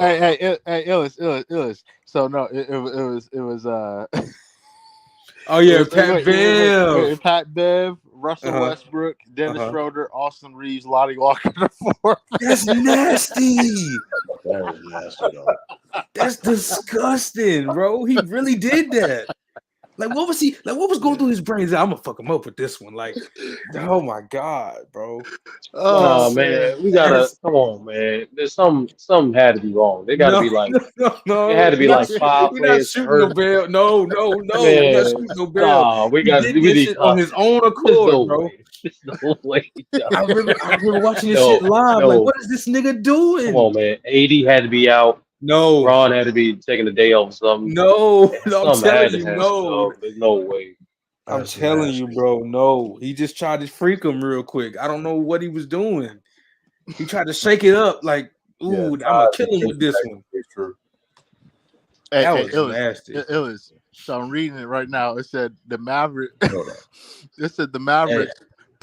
hey, Illis. So no, it was Oh yeah, Pat Bev. Pat Bev, Russell Westbrook, Dennis Schroeder, Austin Reeves, Lonnie Walker. That's nasty. That was nasty, though. That's disgusting, bro. He really did that. Like, what was he? Like, what was going through his brains? I'm gonna fuck him up with this one. Like, oh my god, bro. Oh man, we gotta come on, man. There's some had to be wrong. They gotta be like, no. It had to be like 5 We're players. not shooting no bell. No. Man, We're not shooting no bell. Nah, we did this shit on his own accord, bro. There's no way. I remember watching this shit live. Like, what is this nigga doing? Come on, man. AD had to be out. No. Ron had to be taking the day off or something. No. I'm telling you, no. There's no way. I'm telling you, bro. No. He just tried to freak him real quick. I don't know what he was doing. He tried to shake it up like, ooh, I'm going to kill him with this one. That was nasty. It was. So I'm reading it right now. It said the Mavericks. It said the Mavericks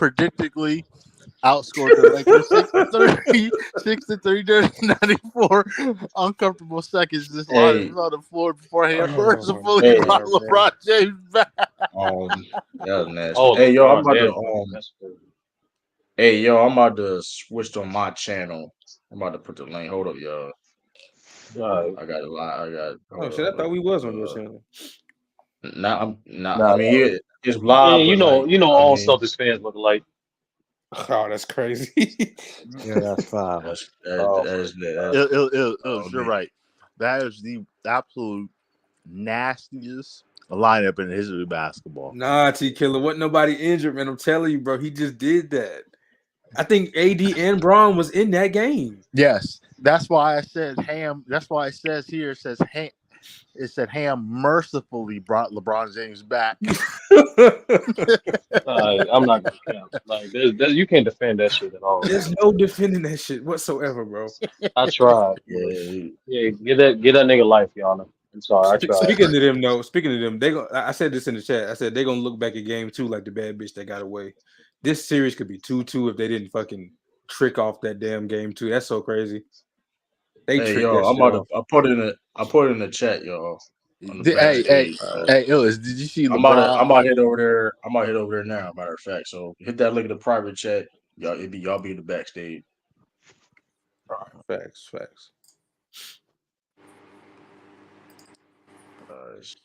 predictably outscored the Lakers 6-3, 6-3 during 94 uncomfortable seconds. This line is Hey, on the floor before he Oh my mercifully hey, brought god, bro. LeBron James back. that was nasty. Oh, Hey, yo, I'm LeBron about to dead, bro. That's good. Hey, yo, I'm about to switch on my channel. I'm about to put the link. Hold up, y'all. I got a lot. I got. Oh Hold shit, up. I thought we was on your channel. Now I'm not. I Nah, mean, it's Yeah, live, but like, I all mean, Celtics fans look alike. Oh, that's crazy. Yeah, that's foul. oh, that's you're right. That is the absolute nastiest lineup in the history of basketball. Nah, T Killer, wasn't nobody injured, man. I'm telling you, bro. He just did that. I think AD and Braun was in that game. Yes, that's why I said Ham. That's why it says here. It says Ham. It said Ham mercifully brought LeBron James back. I'm not gonna count. Like, you can't defend that shit at all. There's no defending that shit whatsoever, bro. I tried. Yeah, get that nigga life, y'all. I'm sorry, I tried. Speaking of them, though, they go. I said this in the chat. I said they're gonna look back at game 2 like the bad bitch that got away. This series could be 2-2 if they didn't fucking trick off that damn game 2. That's so crazy. They Hey, tricked yo, that I'm shit about off. to. I put it in the chat, y'all, on the Hey, backstage. Illis, did you see I'm LeBron? about to head over there. I'm about to head over there now. Matter of fact, so hit that link in the private chat. Y'all be in the backstage. Facts. All right.